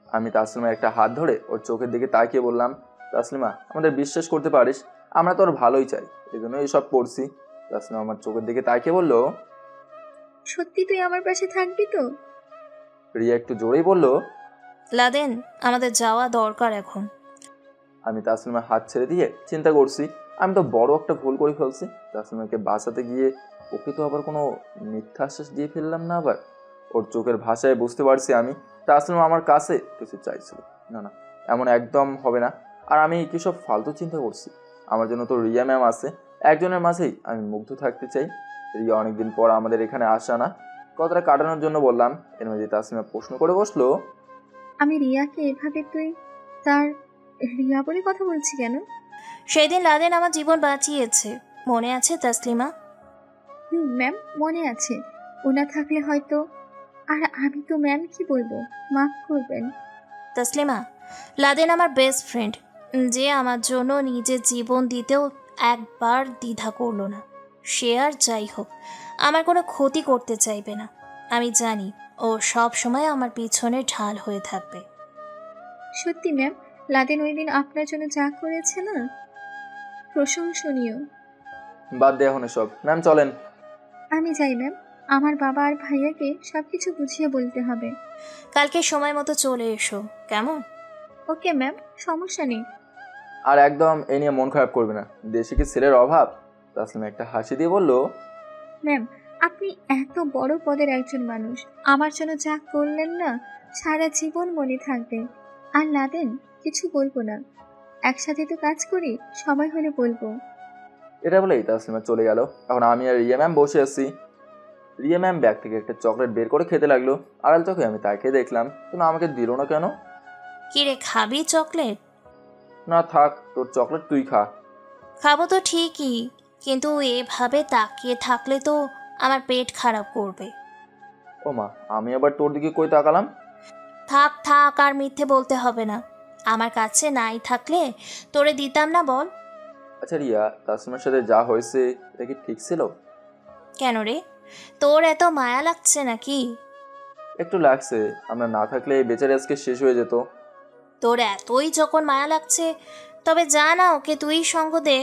আমি তাসলিমার একটা হাত ধরে ওর চোখের দিকে তাকিয়ে বললাম, তাসলিমা আমাদের বিশ্বাস করতে পারিস, আমরা তোর ভালোই চাই, এই জন্য এইসব করছি। তাসলিমা আমার চোখের দিকে তাকিয়ে বলল, সত্যি তুই আমার পাশে থাকবি তো? রিয়া একটু জোরেই বলল, লাদেন, আমাদের যাওয়া দরকার এখন। আমি তাসলিমার হাত ছেড়ে দিয়ে চিন্তা করছি আমি তো বড় একটা ভুল করে ফেলছি। তাসলিমাকে বাঁচাতে গিয়ে ওকে তো আবার কোনো মিথ্যা আশ্বাস দিয়ে ফেললাম না আবার। ওর চোখের ভাষায় বুঝতে পারছি আমি তাসলিমা আমার কাছে কিছু চাইছিল। না না, এমন একদম হবে না। আর আমি কি সব ফালতু চিন্তা করছি? আমার জন্য তো রিয়া ম্যাম আছে, একজনের মাঝেই আমি মুগ্ধ থাকতে চাই। রিয়া অনেকদিন পর আমাদের এখানে আসা না, কথাটা কাটানোর জন্য বললাম। এর মাঝে তাসলিমা প্রশ্ন করে বসলো, আমি রিয়াকে এভাবে তুই তার রিয়া বলে কথা বলছি কেন? সেই দিন লাদেন আমার জীবন বাঁচিয়েছে, মনে আছে তাসলিমা? ম্যাম, মনে আছে। ওনা থাকলে হয়তো। আর আমি তো ম্যাম কি বলবো, মাফ করবেন। তাসলিমা, লাদেন আমার বেস্ট ফ্রেন্ড, যে আমার জন্য নিজের জীবন দিতেও একবার দ্বিধা করলো না। সে আর যাই হোক আমার কোনো ক্ষতি করতে চাইবে না। আমি জানি ও সব সময় আমার পিছনে ঢাল হয়ে থাকবে। সত্যি ম্যাম, লাদেন ওই দিন আপনার জন্য যা করেছে না, প্রশংসনীয়। বাদ দে এখন এসব, ম্যাম চলেন। আমি যাই ম্যাম, আমার বাবা আর ভাইয়াকে সবকিছু বুঝিয়ে বলতে হবে। কালকে সময় মতো চলে এসো, কেমন? ওকে ম্যাম, সমস্যা নেই। আর একদম এ নিয়ে মন খারাপ করবে না, দেশে কি ছেলের অভাব? তাসলিমা একটা হাসি দিয়ে বলল, ম্যাম, আপনি এত বড় পদের একজন মানুষ, আমার জন্য যা করলেন না সারা জীবন মনে থাকবে। আর লাদেন, কিছু বলবো না, একসাথে তো কাজ করি, সময় হলে বলবো। এটা বলেই তাসলিমা চলে গেল। এখন আমি আর রিয়া ম্যাম বসে আছি। রিয়া ম্যাম ব্যাগ থেকে একটা চকলেট বের করে খেতে লাগলো। আড়াল চোখে আমি তাকে দেখলাম, কিন্তু আমাকে দিল না কেন? কি রে, খাবি চকলেট? না থাক, তোর চকলেট তুই খা। খাবো তো ঠিকই, কিন্তু এভাবে তাকিয়ে থাকলে তো আমার পেট খারাপ করবে। ও মা, আমি আবার তোর দিকে কই তাকালাম? থাক থাক, আর মিথ্যে বলতে হবে না। আমার কাছে নাই থাকলে তোরে দিতাম না, বল। আচ্ছা রিয়া, তাসলিমার সাথে যা হয়েছে এটা কি ঠিক ছিল? কেন রে, তোর এত মায়া লাগছে নাকি? একটু লাগছে, আমরা না থাকলে এই বেচারি আজকে শেষ হয়ে যেত। তোর এতই যখন মায়া লাগছে, তবে যা না, ওকে তুই সঙ্গ দে।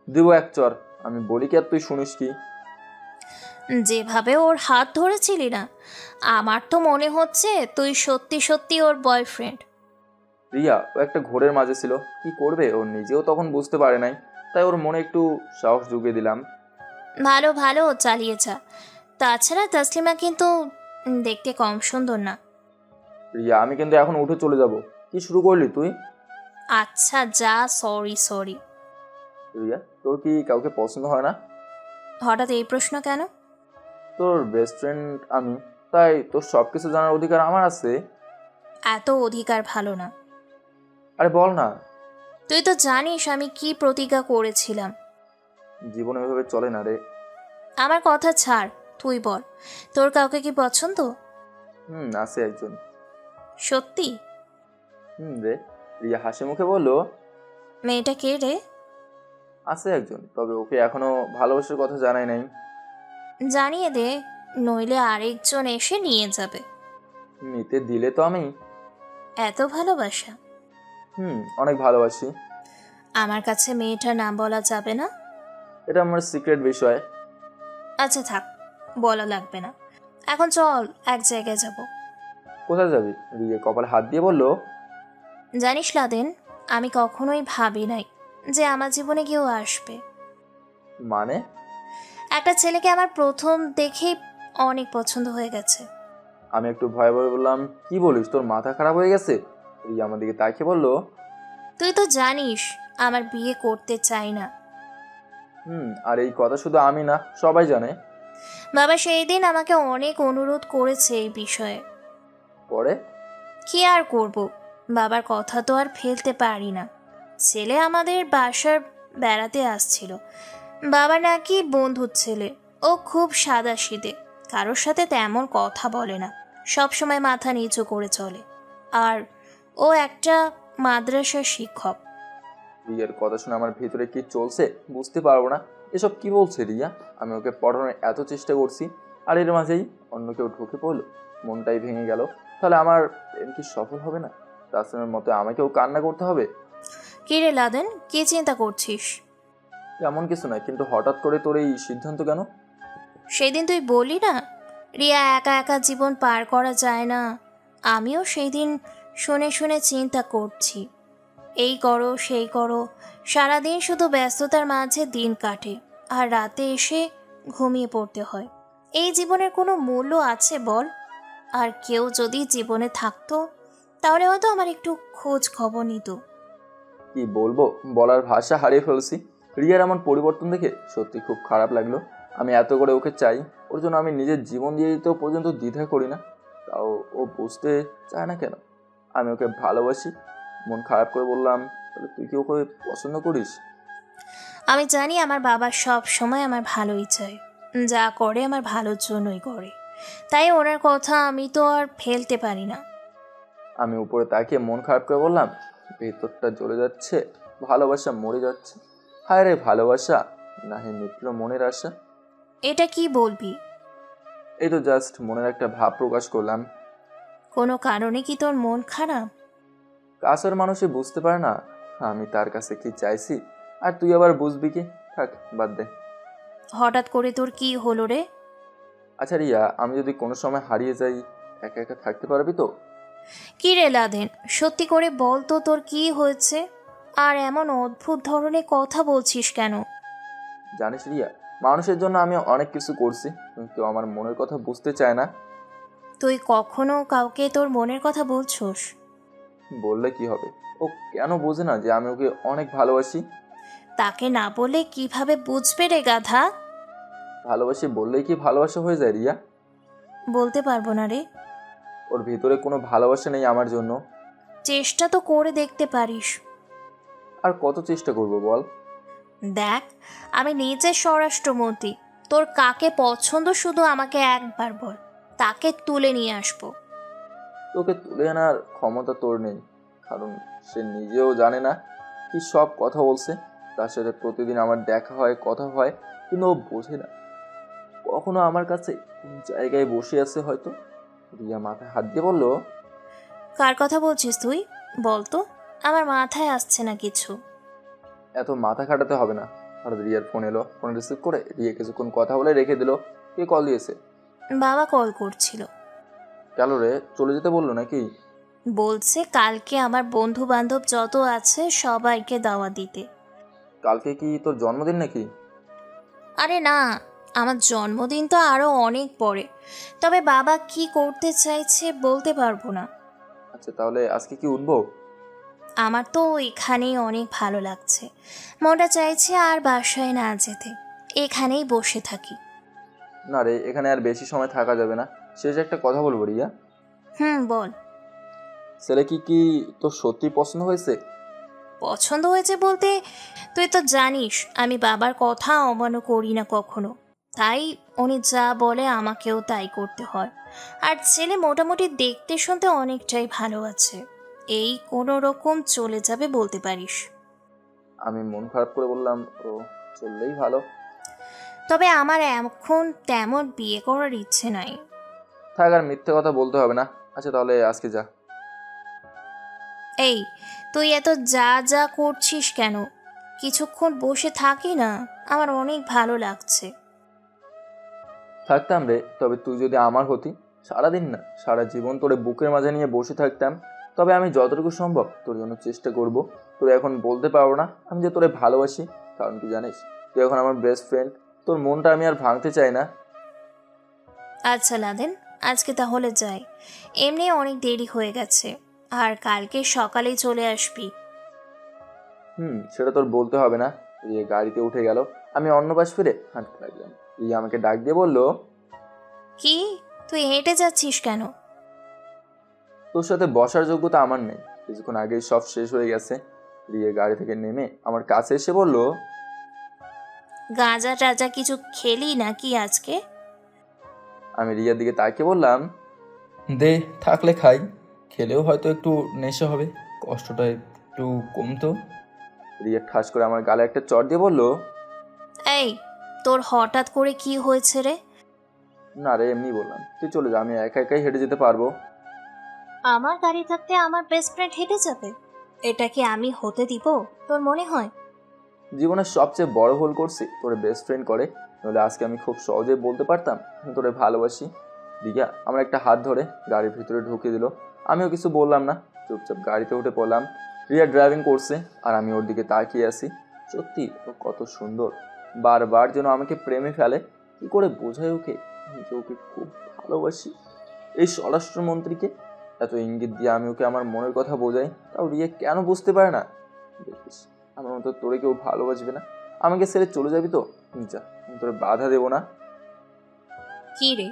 দিব এক চর, আমি বলি কি আর তুই শুনিস কি? যেভাবে ওর হাত ধরেছিলি না, আমার তো মনে হচ্ছে তুই সত্যি সত্যি ওর বয়ফ্রেন্ড। রিয়া ও একটা ঘোরের মাঝে ছিল, কি করবে ও নিজেও তখন বুঝতে পারে নাই, তাই ওর মনে একটু সাহস জুগিয়ে দিলাম। ভালো ভালো, চালিয়ে যা। তাছাড়া তাসলিমা কিন্তু দেখতে কম সুন্দর না। রিয়া, আমি কিন্তু এখন উঠে চলে যাব। কি শুরু করলি তুই? আচ্ছা যা, সরি সরি। রিয়া, তোর কি কাউকে পছন্দ হয় না? হঠাৎ এই প্রশ্ন কেন? তোর বেস্ট ফ্রেন্ড আমি, তাই তোর সব কিছু জানার অধিকার আমার আছে। এত অধিকার ভালো না। আরে বল না। তুই তো জানিস আমি কি প্রতিজ্ঞা করেছিলাম। জীবন এভাবে চলে না রে। আমার কথা ছাড়, তুই বল, তোর কাউকে কি পছন্দ? আছে একজন। সত্যি? রে। রিয়া হাসি মুখে বলল, মেয়েটা কে রে? আছে একজন, তবে ওকে এখনো ভালোবাসার কথা জানাই নাই। জানিয়ে দে, নইলে আরেকজন এসে নিয়ে যাবে। নিতে দিলে তো আমি। এত ভালোবাসা? অনেক ভালোবাসি। আমার কাছে মেয়েটার নাম বলা যাবে না? এটা আমার সিক্রেট বিষয়। আচ্ছা থাক, বলা লাগবে না। এখন চল, এক জায়গায় যাব। কোথায় যাবি? রিয়া কপালে হাত দিয়ে বলল, জানিস লাদেন, আমি কখনোই ভাবি নাই যে আমার জীবনে কেউ আসবে। মানে? একটা ছেলেকে আমার প্রথম দেখেই অনেক পছন্দ হয়ে গেছে। আমি একটু ভয়ে ভয়ে বললাম, কি বলিস, তোর মাথা খারাপ হয়ে গেছে? রিয়া আমার দিকে তাকিয়ে বলল, তুই তো জানিস আমার বিয়ে করতে চাই না। আর এই কথা শুধু আমি না, সবাই জানে। বাবা সেই দিন আমাকে অনেক অনুরোধ করেছে এই বিষয়ে। পরে কি আর করব, বাবার কথা তো আর ফেলতে পারি না। ছেলে আমাদের বাসার বেড়াতে আসছিল। বাবা নাকি বন্ধুর ছেলে, ও খুব সাদাসিধে, কারোর সাথে তেমন কথা বলে না, সব সময় মাথা নিচু করে চলে। আর ও একটা মাদ্রাসার শিক্ষক। রিয়ার কথা শুনে আমার ভিতরে কি চলছে বুঝতে পারবো না। এসব কি বলছে রিয়া? আমি ওকে পড়ানোর এত চেষ্টা করছি, আর এর মাঝেই অন্য কেউ ঢুকে পড়লো, মনটাই ভেঙে গেল। তাহলে আমার প্রেম কি সফল হবে না? তাসলিমের মতো আমাকেও কান্না করতে হবে? কি রে লাদেন, কি চিন্তা করছিস? এমন কিছু নয়, কিন্তু হঠাৎ করে তোর এই সিদ্ধান্ত কেন? সেদিন তুই বললি না রিয়া একা একা জীবন পার করা যায় না, আমিও সেই দিন শুনে শুনে চিন্তা করছি। এই করো সেই করো, সারাদিন শুধু ব্যস্ততার মাঝে দিন কাটে, আর রাতে এসে ঘুমিয়ে পড়তে হয়। এই জীবনের কোনো মূল্য আছে বল? আর কেউ যদি জীবনে থাকতো তাহলে হয়তো আমার একটু খোঁজ খবর নিত। কি বলবো, বলার ভাষা হারিয়ে ফেলছি। রিয়ার এমন পরিবর্তন দেখে সত্যি খুব খারাপ লাগলো। আমি এত করে ওকে চাই, ওর জন্য আমি নিজের জীবন দিয়ে দিতেও পর্যন্ত দ্বিধা করি না, তাও ও বুঝতে চায় না কেন? আমি ওকে ভালোবাসি। মন খারাপ করে বললাম, তাহলে তুই কি ওকে পছন্দ করিস? আমি জানি আমার বাবা সব সময় আমার ভালোই চায়, যা করে আমার ভালোর জন্যই করে, তাই ওনার কথা আমি তো আর ফেলতে পারি না। আমি উপরে তাকিয়ে মন খারাপ করে বললাম, ভেতরটা জ্বলে যাচ্ছে, ভালোবাসা মরে যাচ্ছে। হায় রে ভালোবাসা, নাহি মিত্র মনের আশা। এটা কি বলবি? এই তো জাস্ট মনের একটা ভাব প্রকাশ করলাম। কোনো কারণে কি তোর মন খারাপ? কাছের মানুষই বুঝতে পারে না আমি তার কাছে কি চাইছি, আর তুই আবার বুঝবি কি? থাক, বাদ দে। হঠাৎ করে তোর কি হলো রে? আচ্ছা রিয়া, আমি যদি কোনো সময় হারিয়ে যাই, একা একা থাকতে পারবি তো? কি রে লাদেন, সত্যি করে বল তো তোর কি হয়েছে? আর এমন অদ্ভুত ধরনের কথা বলছিস কেন? জানিস রিয়া, মানুষের জন্য আমি অনেক কিছু করছি, কিন্তু আমার মনের কথা বুঝতে চায় না। তুই কখনো কাউকে তোর মনের কথা বলছোস? বললে কি হবে? ও কেন বোঝে না যে আমি ওকে অনেক ভালোবাসি? তাকে না বলে কিভাবে বুঝবে রে গাধা? ভালোবাসি বললেই কি ভালোবাসা হয়ে যায় রিয়া? বলতে পারবো না রে। ওর ভিতরে কোনো ভালোবাসা নেই আমার জন্য। চেষ্টা তো করে দেখতে পারিস। আর কত চেষ্টা করব বল? দেখ, আমি নিজে স্বরাষ্ট্রমন্ত্রী, তোর কাকে পছন্দ শুধু আমাকে একবার বল, তাকে তুলে নিয়ে আসবো। তোকে তুলে আনার ক্ষমতা তোর নেই, কারণ সে নিজেও জানে না কি সব কথা বলছে। তার সাথে প্রতিদিন আমার দেখা হয়, কথা হয়, কিন্তু ও বোঝে না। কখনো আমার কাছে কোন জায়গায় বসে আছে হয়তো। রিয়া মাথায় হাত দিয়ে বলল, কার কথা বলছিস তুই? বল তো, আমার মাথায় আসছে না কিছু। এত মাথা খাটাতে হবে না। হঠাৎ রিয়ার ফোন এলো, ফোন রিসিভ করে রিয়া কিছুক্ষণ কথা বলে রেখে দিল। কে কল দিয়েছে? বাবা কল করছিল। কেন রে, চলে যেতে বললো নাকি? বলছে কালকে আমার বন্ধু বান্ধব যত আছে সবাইকে দাওয়াত দিতে। কালকে কি তোর জন্মদিন নাকি? আরে না, আমার জন্মদিন তো আরো অনেক পরে, তবে বাবা কি করতে চাইছে বলতে পারবো না। আচ্ছা, তাহলে আজকে কি উঠবো? আমার তো এখানেই অনেক ভালো লাগছে, মনটা চাইছে আর বাসায় না যেতে, এখানেই বসে থাকি। না রে, এখানে আর বেশি সময় থাকা যাবে না। শেষ একটা কথা বলবো রিয়া। বল। ছেলে কি তোর সত্যি পছন্দ হয়েছে? পছন্দ হয়েছে বলতে, তুই তো জানিস আমি বাবার কথা অমান্য করি না কখনো, তাই উনি যা বলে আমাকেও তাই করতে হয়। আর ছেলে মোটামুটি দেখতে শুনতে অনেকটাই ভালো আছে, এই কোনো রকম চলে যাবে বলতে পারিস। আমি মন খারাপ করে বললাম, ও চললেই ভালো। তবে আমার এখন তেমন বিয়ে করার ইচ্ছে নাই। থাক, আর মিথ্যে কথা বলতে হবে না। আচ্ছা তাহলে আজকে যা। এই, তুই এত যা যা করছিস কেন? কিছুক্ষণ বসে থাকি না, আমার অনেক ভালো লাগছে। থাকতাম রে, তবে তুই যদি আমার হতি, সারাদিন না সারা জীবন তোরে বুকের মাঝে নিয়ে বসে থাকতাম। তবে আমি যতটুকু সম্ভব তোর জন্য চেষ্টা করব। তোর এখন বলতে পারবো না আমি যে তোরে ভালোবাসি, কারণ কি জানিস, তুই এখন আমার বেস্ট ফ্রেন্ড। তোর মনটা আমি আর ভাঙতে চাই না। আচ্ছা লাদেন, আজকে তাহলে যাই, এমনি অনেক দেরি হয়ে গেছে। আর কালকে সকালেই চলে আসবি। সেটা তোর বলতে হবে না। রিয়া গাড়িতে উঠে গেল, আমি অন্য পাশ ফিরে হাঁটতে লাগলাম। রিয়া আমাকে ডাক দিয়ে বলল, কি তুই হেঁটে যাচ্ছিস কেন? তোর সাথে বসার যোগ্যতা আমার নেই, কিছুক্ষণ আগেই সব শেষ হয়ে গেছে। রিয়া গাড়ি থেকে নেমে আমার কাছে এসে বলল, গাঁজা টাজা কিছু খেলি নাকি আজকে? আমি রিয়ার দিকে তাকিয়ে বললাম, দে থাকলে খাই, খেলেও হয়তো একটু নেশা হবে, কষ্টটা একটু কমতো। রিয়া ঠাস করে আমার গালে একটা চড় দিয়ে বলল, এই তোর হঠাৎ করে কি হয়েছে রে? না রে, এমনি বললাম, তুই চলে যা, আমি একা একাই হেঁটে যেতে পারবো। আমার গাড়ি থাকতে আমার বেস্ট ফ্রেন্ড হেঁটে যাবে? এটা কি আমি হতে দিব তোর মনে হয়? জীবনের সবচেয়ে বড় ভুল করছি তোরে বেস্ট ফ্রেন্ড করে, নাহলে আজকে আমি খুব সহজেই বলতে পারতাম আমি তোরে ভালোবাসি। রিয়া আমার একটা হাত ধরে গাড়ির ভিতরে ঢুকিয়ে দিল, আমিও কিছু বললাম না, চুপচাপ গাড়িতে উঠে পড়লাম। রিয়া ড্রাইভিং করছে আর আমি ওর দিকে তাকিয়ে আছি। সত্যি ও কত সুন্দর, বারবার যেন আমাকে প্রেমে ফেলে। কি করে বোঝায় ওকে আমি যে ওকে খুব ভালোবাসি? এই স্বরাষ্ট্রমন্ত্রীকে এত ইঙ্গিত দিয়ে আমি ওকে আমার মনের কথা বোঝাই, তাও রিয়া কেন বুঝতে পারে না? দেখিস আমার মতো তোরে কেউ ভালোবাসবে না, আমাকে ছেড়ে চলে যাবি তো? যা, আমি তোরে বাধা দেবো না। কি রে,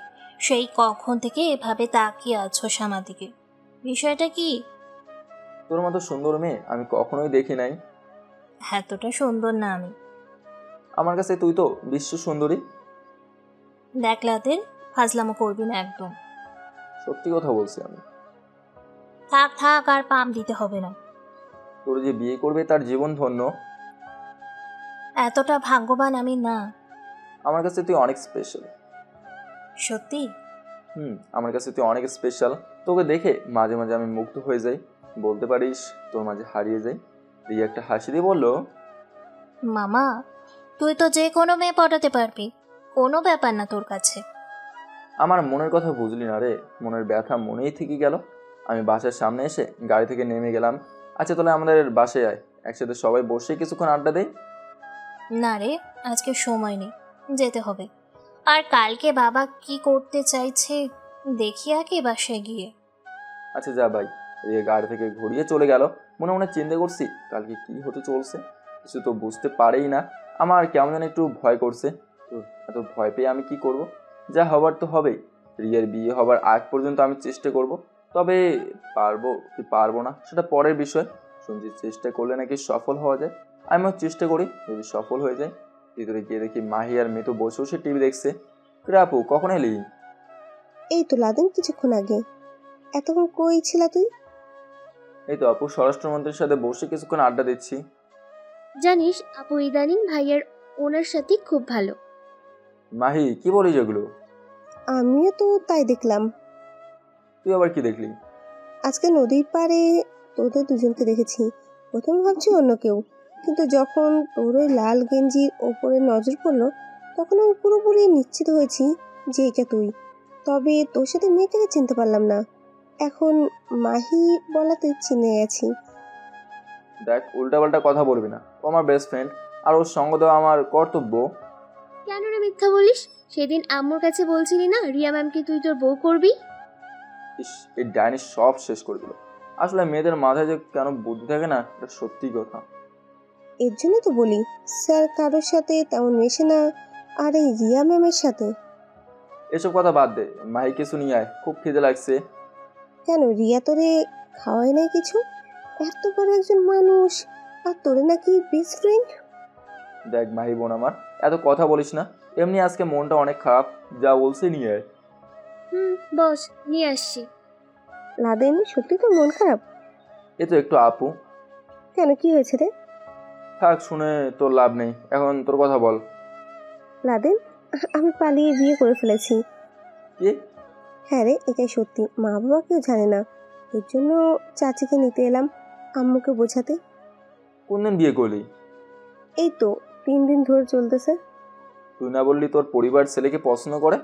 সেই কখন থেকে এভাবে তাকিয়ে আছো আমার দিকে? বিষয়টা কি? তোর মতো সুন্দর মেয়ে আমি কখনোই দেখি নাই। এতটা সুন্দর না আমি। আমার কাছে তুই তো বিশ্ব সুন্দরী। দেখলাদের ফাজলামো করবি না একদম। সত্যি কথা বলছি আমি। থাক থাক, আর পাম দিতে হবে না। তোর যে বিয়ে করবে তার জীবন ধন্য। এতটা ভাগ্যবান আমি না। আমার কাছে তুই অনেক স্পেশাল। সত্যি? আমার কাছে তুই অনেক স্পেশাল। তোকে দেখে মাঝে মাঝে আমি মুগ্ধ হয়ে যাই, বলতে পারিস তোর মাঝে হারিয়ে যাই। রিয়া একটা হাসি দিয়ে বলল, মামা তুই তো যে কোনো মেয়ে পটাতে পারবি, কোনো ব্যাপার না তোর কাছে। আমার মনের কথা বুঝলি না রে, মনের ব্যথা মনেই থেকে গেল। আমি বাসার সামনে এসে গাড়ি থেকে নেমে গেলাম। আচ্ছা তাহলে আমাদের বাসায় আয়, একসাথে সবাই বসে কিছুক্ষণ আড্ডা দেই। না রে, আজকে সময় নেই, যেতে হবে। আর কালকে বাবা কি করতে চাইছে দেখি আগে বাসায় গিয়ে। আচ্ছা যা ভাই। রিয়া গাড়ি থেকে ঘুরিয়ে চলে গেল। মনে মনে চিন্তা করছি কালকে কি হতে চলছে, কিছু তো বুঝতে পারেই না। আমার কেমন যেন একটু ভয় করছে। এত ভয় পেয়ে আমি কি করব? যা হবার তো হবেই। রিয়ার বিয়ে হবার আগ পর্যন্ত আমি চেষ্টা করব, তবে পারবো কি পারবো না সেটা পরের বিষয়। শুনছি চেষ্টা করলে নাকি সফল হওয়া যায়, আমিও চেষ্টা করি, যদি সফল হয়ে যায়। ভিতরে গিয়ে দেখি মাহি আর মিতু বসে বসে টিভি দেখছে। আপু কখন এলি? এই তো লাদেন, কিছুক্ষণ আগে। এতক্ষণ কই ছিলা তুই? এই তো আপু, স্বরাষ্ট্রমন্ত্রীর সাথে বসে কিছুক্ষণ আড্ডা দিচ্ছি। জানিস আপু ইদানিং ভাইয়ার ওনার সাথে খুব ভালো। মাহি কি বলিস এগুলো? আমিও তো তাই দেখলাম। তুই আবার কি দেখলি? আজকে নদীর পাড়ে তোদের দুজনকে দেখেছি। প্রথমে ভাবছি অন্য কেউ, কিন্তু যখন তোর ওই লাল গেঞ্জির ওপরে নজর পড়লো তখন আমি পুরোপুরি নিশ্চিত হয়েছি যে এটা তুই। তবে তোর সাথে মেয়েটাকে চিনতে পারলাম না, এখন মাহি বলাতে চিনে গেছি। দেখ উল্টাপাল্টা কথা বলবি না, ও আমার বেস্ট ফ্রেন্ড আর ওর সঙ্গ দেওয়া আমার কর্তব্য। কেন রে মিথ্যা বলিস? সেদিন আম্মুর কাছে বলছিলি না রিয়া ম্যামকে তুই তোর বউ করবি? ইস, এই ডাইনি সব শেষ করে দিল। আসলে মেয়েদের মাথায় যে কেন বুদ্ধি থাকে না, এটা সত্যি কথা। এর জন্য তো বলি স্যার কারোর সাথে তেমন মেশে না, আর এই রিয়া ম্যামের সাথে। এসব কথা বাদ দে, মাহি কিছু নিয়ে আয়, খুব খিদে লাগছে। কেন রিয়া তোরে খাওয়ায় নাই কিছু? এত বড় একজন মানুষ আর তোরে নাকি বেস্ট ফ্রেন্ড। দেখ মাহি বোন আমার, এত কথা বলিস না, এমনি আজকে মনটা অনেক খারাপ, যা বলছে নিয়ে আয়। বস, নিয়ে আসছি। লাদেন সত্যি তো মন খারাপ? এ তো একটু আপু। কেন কি হয়েছে রে? থাক, শুনে তোর লাভ নেই, এখন তোর কথা বল। লাদেন আমি পালিয়ে বিয়ে করে ফেলেছি। কি? হ্যাঁ রে, এটাই সত্যি। মা বাবা কেউ জানে না, এর জন্য চাচিকে নিতে এলাম আম্মুকে বোঝাতে। কোন দিন বিয়ে করলি? এই তো 3 দিন ধরে চলতেছে। তুই না বললি তোর পরিবার ছেলেকে পছন্দ করে?